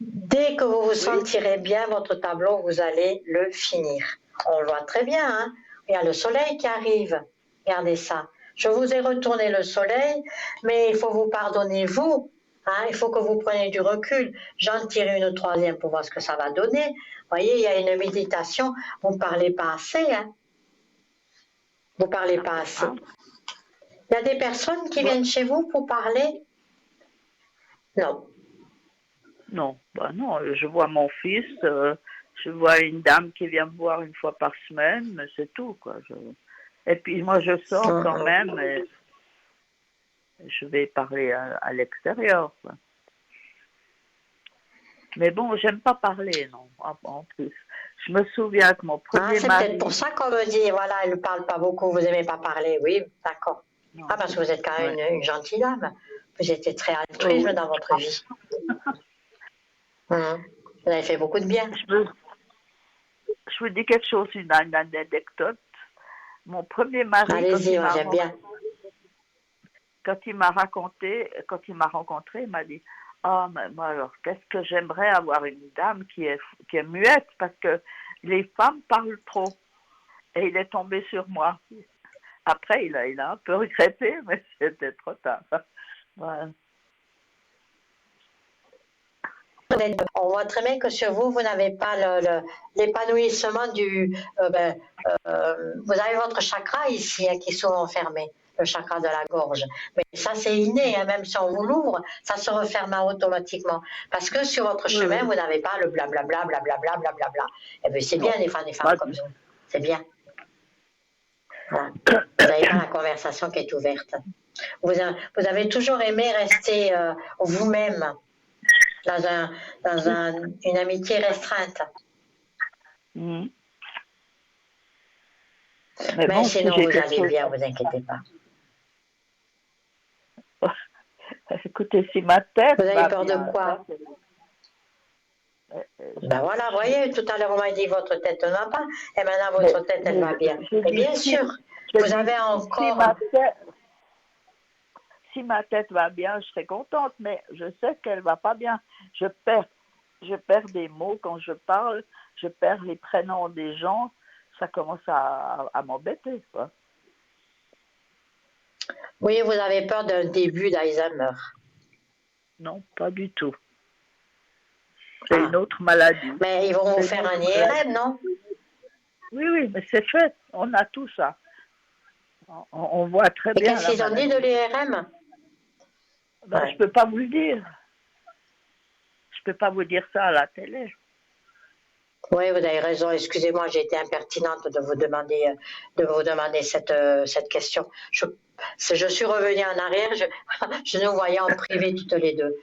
dès que vous vous sentirez bien, votre tableau, vous allez le finir. On le voit très bien, hein? Il y a le soleil qui arrive. Regardez ça. Je vous ai retourné le soleil, mais il faut vous pardonner, vous. Hein? Il faut que vous preniez du recul. J'en tire une troisième pour voir ce que ça va donner. Vous voyez, il y a une méditation. Vous ne parlez pas assez, hein? Vous ne parlez pas assez. Il y a des personnes qui viennent chez vous pour parler? Non. Non, non, je vois mon fils, je vois une dame qui vient me voir une fois par semaine, mais c'est tout, quoi. Et puis moi, je sors quand même et je vais parler à l'extérieur, quoi. Mais bon, j'aime pas parler, non, en plus. Je me souviens que mon premier c'est mari... peut-être pour ça qu'on me dit, voilà, elle ne parle pas beaucoup, vous n'aimez pas parler. Oui, d'accord. Parce que vous êtes quand même une gentille dame. Vous étiez très altruiste dans votre vie. Vous avez fait beaucoup de bien. Je vous dis quelque chose, une anecdote. Mon premier mari, allez-y, j'aime bien. Quand il m'a rencontré, il m'a dit, mais moi alors, qu'est-ce que j'aimerais avoir une dame qui est muette, parce que les femmes parlent trop. Et il est tombé sur moi. Après, il a un peu regretté, mais c'était trop tard. Voilà. On voit très bien que sur vous, vous n'avez pas l'épanouissement du... vous avez votre chakra ici qui est souvent fermé, le chakra de la gorge. Mais ça, c'est inné, hein, même si on vous l'ouvre, ça se referme automatiquement. Parce que sur votre chemin, vous n'avez pas le blablabla, blablabla, blablabla. Et bien, c'est bien des femmes comme vous. C'est bien. Voilà. Vous n'avez pas la conversation qui est ouverte. Vous avez toujours aimé rester vous-même dans une amitié restreinte. Mais bon, sinon, vous allez bien, vous inquiétez pas. Écoutez, si ma tête... Vous avez peur de quoi? Ben voilà, vous voyez, tout à l'heure, on m'a dit que votre tête ne va pas, et maintenant, votre tête, elle va bien. Et bien sûr, vous avez encore... Si ma tête va bien, je serai contente, mais je sais qu'elle ne va pas bien. Je perds des mots quand je parle, je perds les prénoms des gens, ça commence à m'embêter, quoi. Oui, vous avez peur d'un début d'Alzheimer. Non, pas du tout. C'est une autre maladie. Mais ils vont vous faire un IRM, non? Oui, mais c'est fait. On a tout ça. On voit très bien. Et qu'est-ce qu'ils ont dit de l'IRM? Je ne peux pas vous le dire. Je ne peux pas vous dire ça à la télé. Oui, vous avez raison. Excusez-moi, j'ai été impertinente de vous demander cette question. Je suis revenue en arrière. Je nous voyais en privé toutes les deux.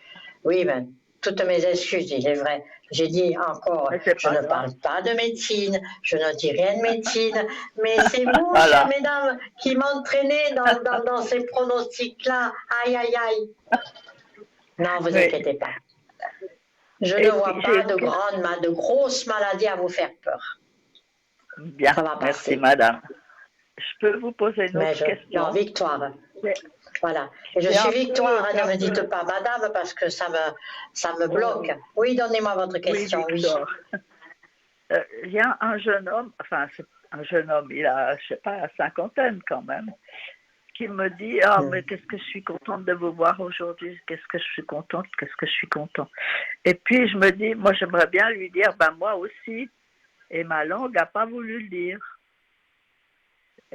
Oui, ben, toutes mes excuses, il est vrai. J'ai dit encore, je ne parle pas de médecine, je ne dis rien de médecine, mais c'est vous, chères mesdames, qui m'entraînez dans ces pronostics-là. Aïe, aïe, aïe. Non, vous inquiétez pas. Je ne vois pas de grosses maladies à vous faire peur. Bien, ça va passer. Merci madame. Je peux vous poser une autre question? Non, Victoire. Voilà. Et je suis Victoire, ne me dites pas madame parce que ça me bloque. Oui, donnez-moi votre question. Oui, Victoire. Il y a un jeune homme, il a, je sais pas, la cinquantaine quand même, qui me dit « Ah, mais qu'est-ce que je suis contente de vous voir aujourd'hui, qu'est-ce que je suis contente. » Et puis je me dis, moi j'aimerais bien lui dire « Ben moi aussi », et ma langue n'a pas voulu le dire.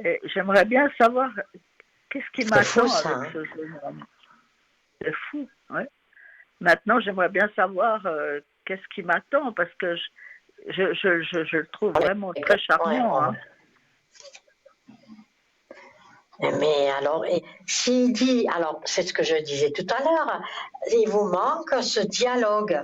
Et j'aimerais bien savoir qu'est-ce qui m'attend avec ce jeune homme. C'est fou, ouais. Maintenant, j'aimerais bien savoir qu'est-ce qui m'attend, parce que je le trouve vraiment très charmant. Hein. Mais alors, s'il dit, alors c'est ce que je disais tout à l'heure, il vous manque ce dialogue.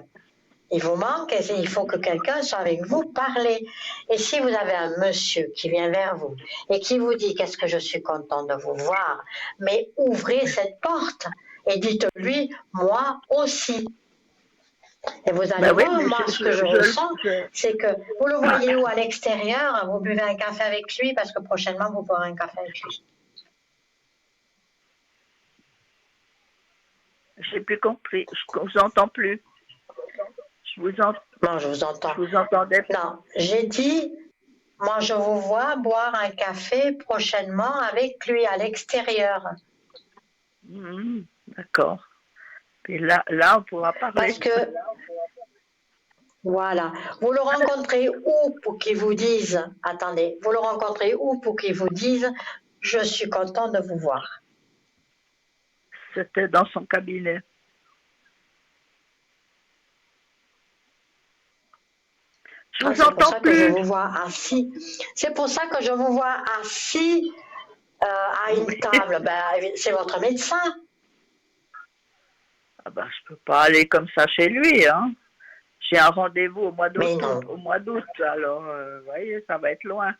Il vous manque, et il faut que quelqu'un soit avec vous, parler. Et si vous avez un monsieur qui vient vers vous et qui vous dit qu'est-ce que je suis content de vous voir, mais ouvrez cette porte et dites-lui, moi aussi. Et vous allez voir, moi, ce que je ressens, c'est que vous le voyez où à l'extérieur, vous buvez un café avec lui parce que prochainement, vous boirez un café avec lui. J'ai plus compris, je vous entends plus. Non, je vous entends. Je vous entendais. Non, j'ai dit, moi je vous vois boire un café prochainement avec lui à l'extérieur. D'accord. Et là, on pourra parler. Parce que, voilà, vous le rencontrez où pour qu'il vous dise, attendez, vous le rencontrez où pour qu'il vous dise, je suis content de vous voir. C'était dans son cabinet. Je vous entends plus. Je vous vois assis. C'est pour ça que je vous vois assis à une table. Ben, c'est votre médecin. Ah ben, je peux pas aller comme ça chez lui, hein. J'ai un rendez-vous au mois d'août, alors, vous voyez, ça va être loin.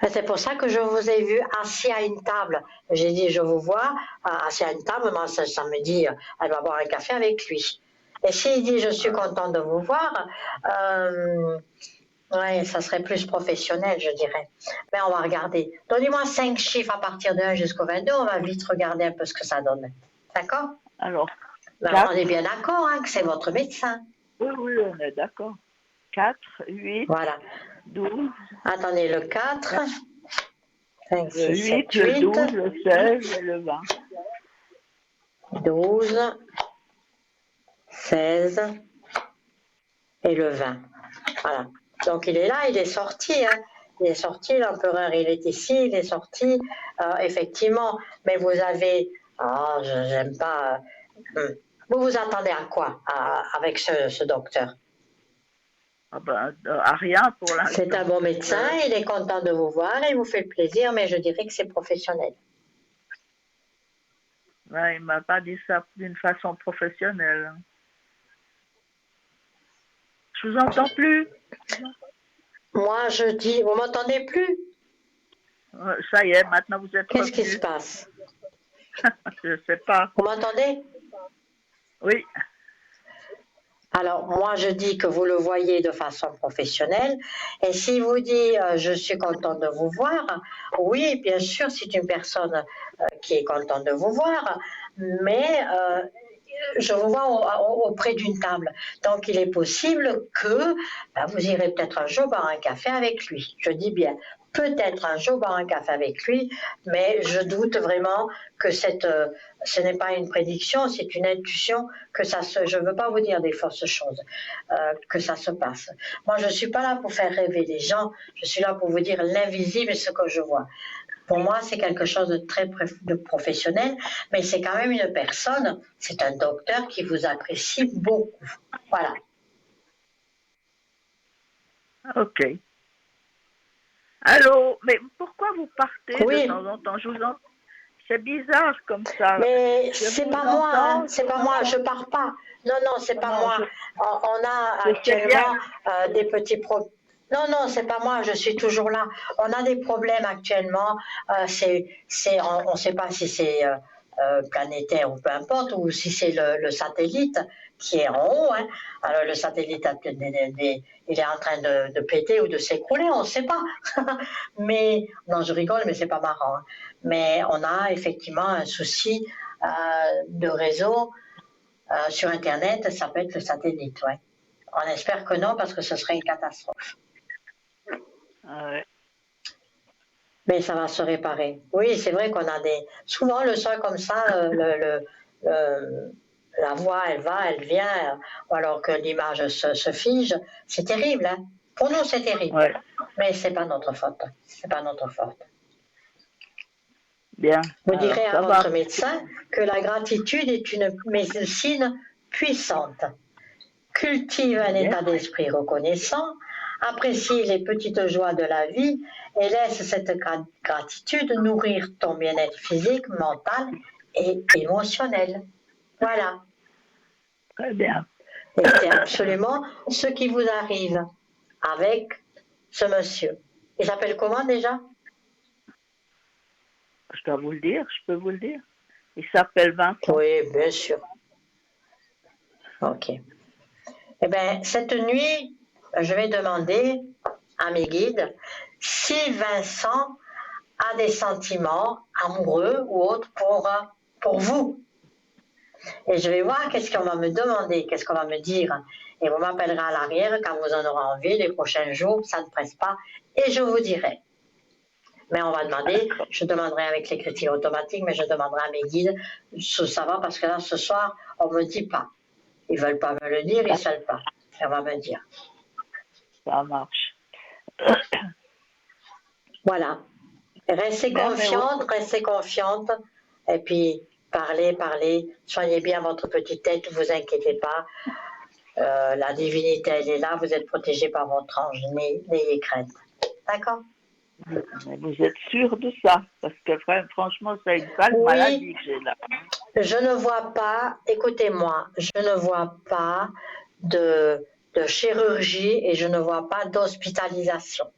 C'est pour ça que je vous ai vu assis à une table. J'ai dit, je vous vois assis à une table, moi, ça me dit, elle va boire un café avec lui. Et s'il dit, je suis content de vous voir, ouais, ça serait plus professionnel, je dirais. Mais on va regarder. Donnez-moi 5 chiffres à partir de 1 jusqu'au 22, on va vite regarder un peu ce que ça donne. D'accord? Alors, on est bien d'accord que c'est votre médecin. Oui, on est d'accord. 4, 8, voilà. 12. Attendez, le 4, 5, 6, 8, 7, 8. Le 12, le 16 et le 20. 12, 16 et le 20. Voilà. Donc il est là, il est sorti. Hein. Il est sorti, l'empereur, il est ici, il est sorti, effectivement. Mais vous avez... Ah, j'aime pas... Vous vous attendez à quoi avec ce docteur? Ah ben, à rien pour l'instant. C'est un bon médecin, il est content de vous voir, il vous fait plaisir, mais je dirais que c'est professionnel. Ouais, il ne m'a pas dit ça d'une façon professionnelle. Je vous entends plus. Moi, je dis, vous m'entendez plus? Ça y est, maintenant vous êtes Qu'est-ce qui revenu. se passe? Je ne sais pas. Vous m'entendez? Oui. Alors, moi, je dis que vous le voyez de façon professionnelle. Et s'il vous dit, je suis content de vous voir, oui, bien sûr, c'est une personne qui est contente de vous voir, mais je vous vois auprès d'une table. Donc, il est possible que vous irez peut-être un jour boire un café avec lui. Je dis bien, peut-être un jour boire un café avec lui, mais je doute vraiment que ce n'est pas une prédiction, c'est une intuition que je ne veux pas vous dire des fausses choses, que ça se passe. Moi, je ne suis pas là pour faire rêver les gens, je suis là pour vous dire l'invisible et ce que je vois. Pour moi, c'est quelque chose de très professionnel, mais c'est quand même une personne, c'est un docteur qui vous apprécie beaucoup. Voilà. Ok. Allô, mais pourquoi vous partez Oui. de temps en temps? Je vous entends. C'est bizarre comme ça. Mais c'est pas moi, hein, c'est pas moi, je pars pas. Non, non, c'est pas moi. On a actuellement des petits problèmes. Non, non, c'est pas moi, je suis toujours là. On a des problèmes actuellement. On ne sait pas si c'est planétaire ou peu importe, ou si c'est le satellite qui est en haut. Hein. Alors le satellite, il est en train de péter ou de s'écrouler, on ne sait pas. Mais, non, je rigole, mais c'est pas marrant. Hein. Mais on a effectivement un souci de réseau sur Internet, ça peut être le satellite, ouais. On espère que non, parce que ce serait une catastrophe. Ouais. Mais ça va se réparer. Oui, c'est vrai qu'on a des... Souvent, le son comme ça, la voix, elle va, elle vient, ou alors que l'image se fige. C'est terrible, hein. Pour nous, c'est terrible. Ouais. Mais c'est pas notre faute. C'est pas notre faute. Bien. Vous direz à votre médecin que la gratitude est une médecine puissante. Cultive un état d'esprit reconnaissant, apprécie les petites joies de la vie et laisse cette gratitude nourrir ton bien-être physique, mental et émotionnel. Voilà. Très bien. Et c'est absolument ce qui vous arrive avec ce monsieur. Il s'appelle comment déjà? Je dois vous le dire, je peux vous le dire. Il s'appelle Vincent. Oui, bien sûr. Ok. Eh bien, cette nuit, je vais demander à mes guides si Vincent a des sentiments amoureux ou autres pour vous. Et je vais voir qu'est-ce qu'on va me demander, qu'est-ce qu'on va me dire. Et vous m'appellerez à l'arrière quand vous en aurez envie, les prochains jours, ça ne presse pas, et je vous dirai. Mais on va demander, je demanderai avec l'écriture automatique, mais je demanderai à mes guides ce savoir, parce que là, ce soir, on ne me dit pas. Ils ne veulent pas me le dire, ils ne savent pas. Et on va me dire. Ça marche. Voilà. Restez confiante, et puis parlez, soignez bien votre petite tête, ne vous inquiétez pas. La divinité, elle est là, vous êtes protégé par votre ange, n'ayez crainte. D'accord? Vous êtes sûr de ça? Parce que franchement, c'est une sale maladie que j'ai là. Je ne vois pas, écoutez-moi, je ne vois pas de chirurgie et je ne vois pas d'hospitalisation.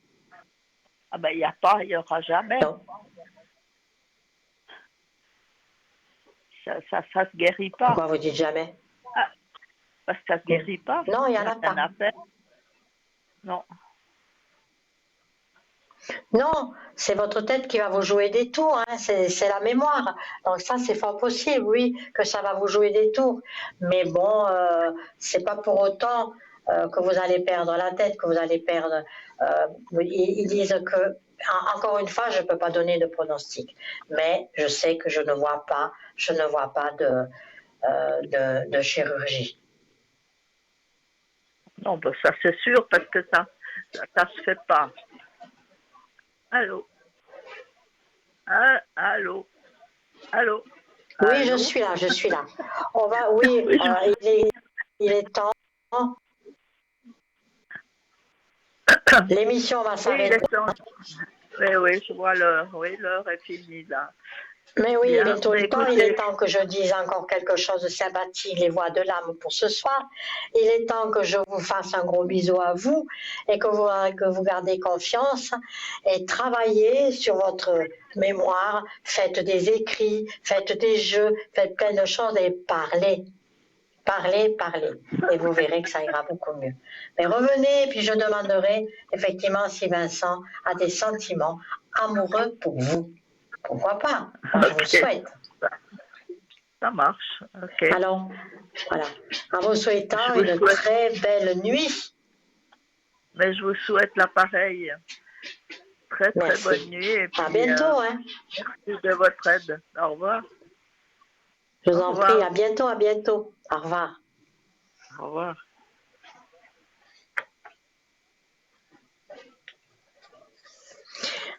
Ah ben, il n'y aura jamais. Non. Ça se guérit pas. Pourquoi vous dites jamais? Parce que ça se guérit pas. Non, il n'y en a pas. Non. Non, c'est votre tête qui va vous jouer des tours, hein, c'est la mémoire. Donc ça, c'est fort possible, oui, que ça va vous jouer des tours. Mais bon, c'est pas pour autant que vous allez perdre la tête, que vous allez perdre... ils disent que, encore une fois, je ne peux pas donner de pronostic, mais je sais que je ne vois pas de chirurgie. Non, ben ça c'est sûr parce que ça se fait pas. Allô? Ah, allô? Allô? Oui, je Allô? suis là, je suis là. On va, oui, Oui, il est temps. L'émission va oui, il s'arrêter. est temps. Oui, oui, je vois l'heure. Oui, l'heure est finie là. Mais oui, Bien, bientôt mais le temps. Il est écoutez, temps que je dise encore quelque chose de sympathique, les voix de l'âme pour ce soir. Il est temps que je vous fasse un gros bisou à vous et que vous gardez confiance et travaillez sur votre mémoire. Faites des écrits, faites des jeux, faites plein de choses et parlez. Parlez, parlez, et vous verrez que ça ira beaucoup mieux. Mais revenez, puis je demanderai effectivement si Vincent a des sentiments amoureux pour vous. Pourquoi pas? Moi, je vous le ok, souhaite. ça marche. Ok. Alors, voilà. En vous Je souhaitant vous une souhaite, très belle nuit. mais je vous souhaite l'appareil. Très très bonne Merci. nuit et À puis bientôt, hein. merci de votre aide. Au revoir. Je vous Au en prie, revoir. à bientôt, à bientôt. Au revoir. Au revoir.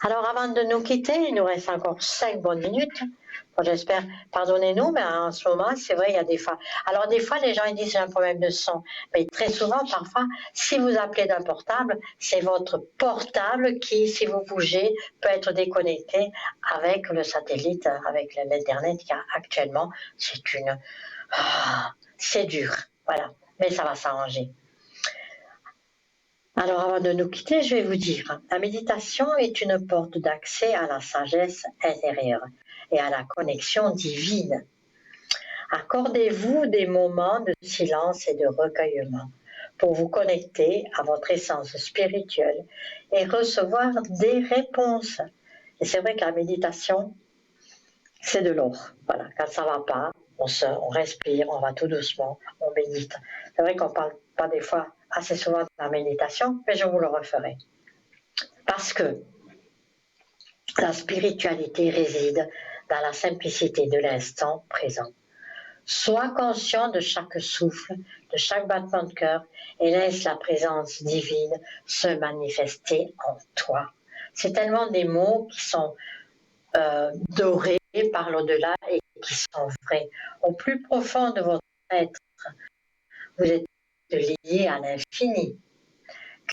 Alors, avant de nous quitter, il nous reste encore 5 bonnes minutes. Bon, j'espère, pardonnez-nous, mais en ce moment, c'est vrai, il y a des fois. Alors, des fois, les gens ils disent j'ai un problème de son. Mais très souvent, parfois, si vous appelez d'un portable, c'est votre portable qui, si vous bougez, peut être déconnecté avec le satellite, avec l'Internet qu'il y a actuellement. C'est une. C'est dur. Voilà. Mais ça va s'arranger. Alors avant de nous quitter, je vais vous dire, la méditation est une porte d'accès à la sagesse intérieure et à la connexion divine. Accordez-vous des moments de silence et de recueillement pour vous connecter à votre essence spirituelle et recevoir des réponses. Et c'est vrai que la méditation, c'est de l'or. Voilà, quand ça ne va pas, on respire, on va tout doucement, on médite. C'est vrai qu'on ne parle pas des fois assez souvent de la méditation, mais je vous le referai. Parce que la spiritualité réside dans la simplicité de l'instant présent. Sois conscient de chaque souffle, de chaque battement de cœur et laisse la présence divine se manifester en toi. C'est tellement des mots qui sont dorés par l'au-delà et qui sont vrais. Au plus profond de votre être, vous êtes lié à l'infini.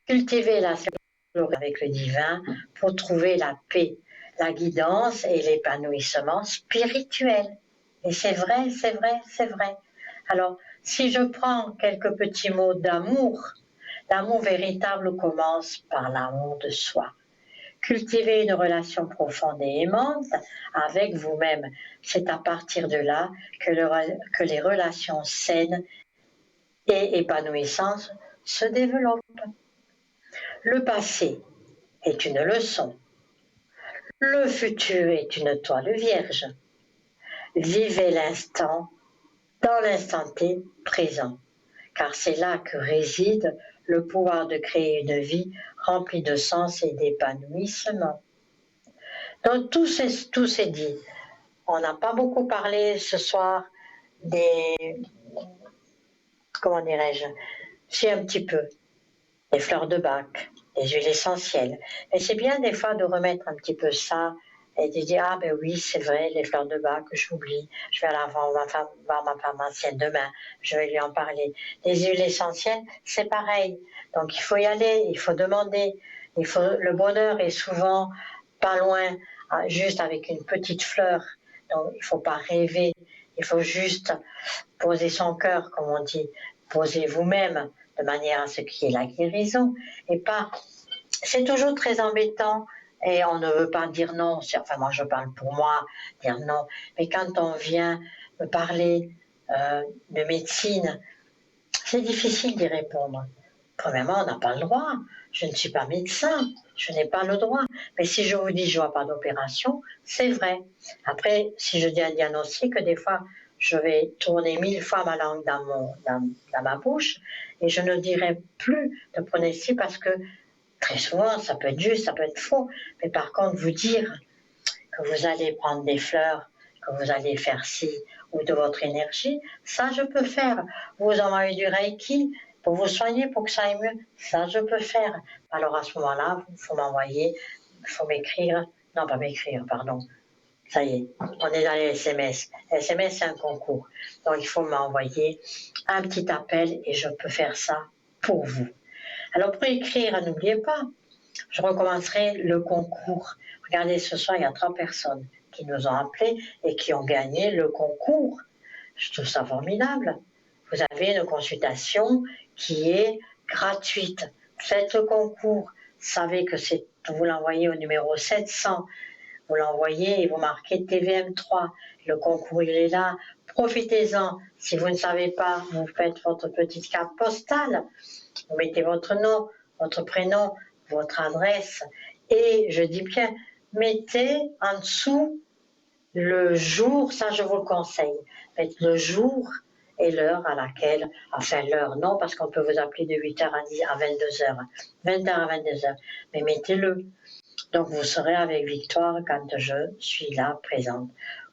Cultivez la sécurité avec le divin pour trouver la paix, la guidance et l'épanouissement spirituel. Et c'est vrai, c'est vrai, c'est vrai. Alors, si je prends quelques petits mots d'amour, l'amour véritable commence par l'amour de soi. Cultivez une relation profonde et aimante avec vous-même. C'est à partir de là que les relations saines et épanouissantes se développent. Le passé est une leçon. Le futur est une toile vierge. Vivez l'instant dans l'instant T présent, car c'est là que réside le pouvoir de créer une vie remplie de sens et d'épanouissement. Donc tout c'est dit. On n'a pas beaucoup parlé ce soir des, comment dirais-je, si un petit peu, des fleurs de bac, des huiles essentielles. Et c'est bien des fois de remettre un petit peu ça et de dire, ah ben oui, c'est vrai, les fleurs de bac, j'oublie, je vais aller voir ma pharmacienne demain, je vais lui en parler. Les huiles essentielles, c'est pareil. Donc il faut y aller, il faut demander. Le bonheur est souvent pas loin, juste avec une petite fleur. Donc il ne faut pas rêver, il faut juste poser son cœur, comme on dit, poser vous-même de manière à ce qu'il y ait la guérison et pas. C'est toujours très embêtant et on ne veut pas dire non. Enfin, moi je parle pour moi, dire non. Mais quand on vient me parler de médecine, c'est difficile d'y répondre. Premièrement, on n'a pas le droit. Je ne suis pas médecin, je n'ai pas le droit. Mais si je vous dis je ne vois pas d'opération, c'est vrai. Après, si je dis un diagnostic, des fois, je vais tourner 1000 fois ma langue dans ma bouche et je ne dirai plus de prenez ci parce que très souvent, ça peut être juste, ça peut être faux. Mais par contre, vous dire que vous allez prendre des fleurs, que vous allez faire ci ou de votre énergie, ça je peux faire. Vous envoyez du Reiki pour vous soigner, pour que ça aille mieux. Ça, je peux faire. Alors à ce moment-là, il faut m'envoyer, il faut m'écrire. Non, pas m'écrire, pardon. Ça y est, on est dans les SMS. SMS, c'est un concours. Donc, il faut m'envoyer un petit appel et je peux faire ça pour vous. Alors, pour écrire, n'oubliez pas, je recommencerai le concours. Regardez, ce soir, il y a 3 personnes qui nous ont appelés et qui ont gagné le concours. Je trouve ça formidable. Vous avez une consultation qui est gratuite. Faites le concours. Savez que vous l'envoyez au numéro 700. Vous l'envoyez et vous marquez TVM3. Le concours, il est là. Profitez-en. Si vous ne savez pas, vous faites votre petite carte postale. Vous mettez votre nom, votre prénom, votre adresse. Et je dis bien, mettez en dessous le jour, ça je vous le conseille. Faites le jour et l'heure à laquelle, enfin l'heure non, parce qu'on peut vous appeler de 8h à 22h, 20h à 22h, mais mettez-le. Donc vous serez avec Victoire quand je suis là, présente.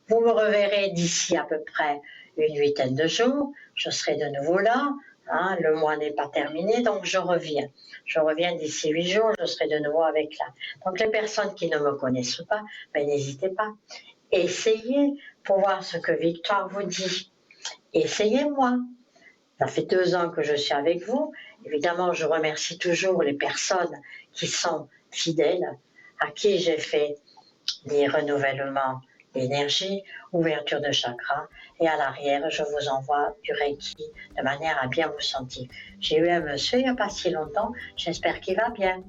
Vous me reverrez d'ici à peu près une 8aine de jours, je serai de nouveau là, hein, le mois n'est pas terminé, donc je reviens. Je reviens d'ici 8 jours, je serai de nouveau avec là. Donc les personnes qui ne me connaissent pas, ben, n'hésitez pas. Essayez pour voir ce que Victoire vous dit. Essayez-moi. Ça fait 2 ans que je suis avec vous. Évidemment, je remercie toujours les personnes qui sont fidèles, à qui j'ai fait des renouvellements d'énergie, ouverture de chakra, et à l'arrière, je vous envoie du Reiki de manière à bien vous sentir. J'ai eu un monsieur il n'y a pas si longtemps, j'espère qu'il va bien.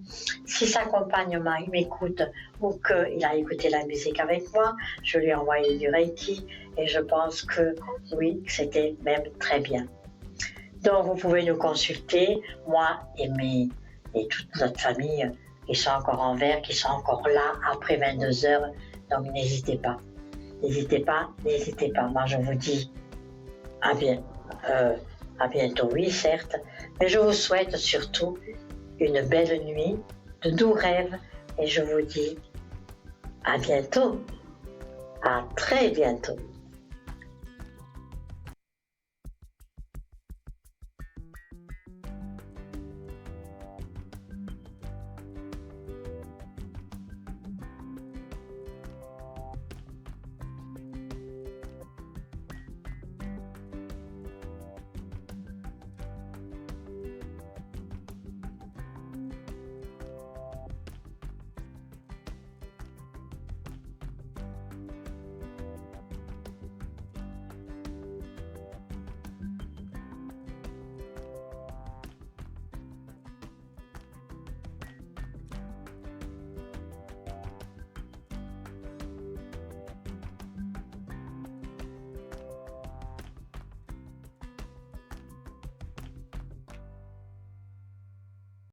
Si sa compagne m'écoute ou qu'il a écouté la musique avec moi, je lui ai envoyé du Reiki et je pense que oui, c'était même très bien. Donc vous pouvez nous consulter, moi et toute notre famille qui sont encore en verre, qui sont encore là après 22h, donc n'hésitez pas. N'hésitez pas, n'hésitez pas. Moi, je vous dis à bientôt, oui, certes, mais je vous souhaite surtout une belle nuit, de doux rêves, et je vous dis à bientôt, à très bientôt.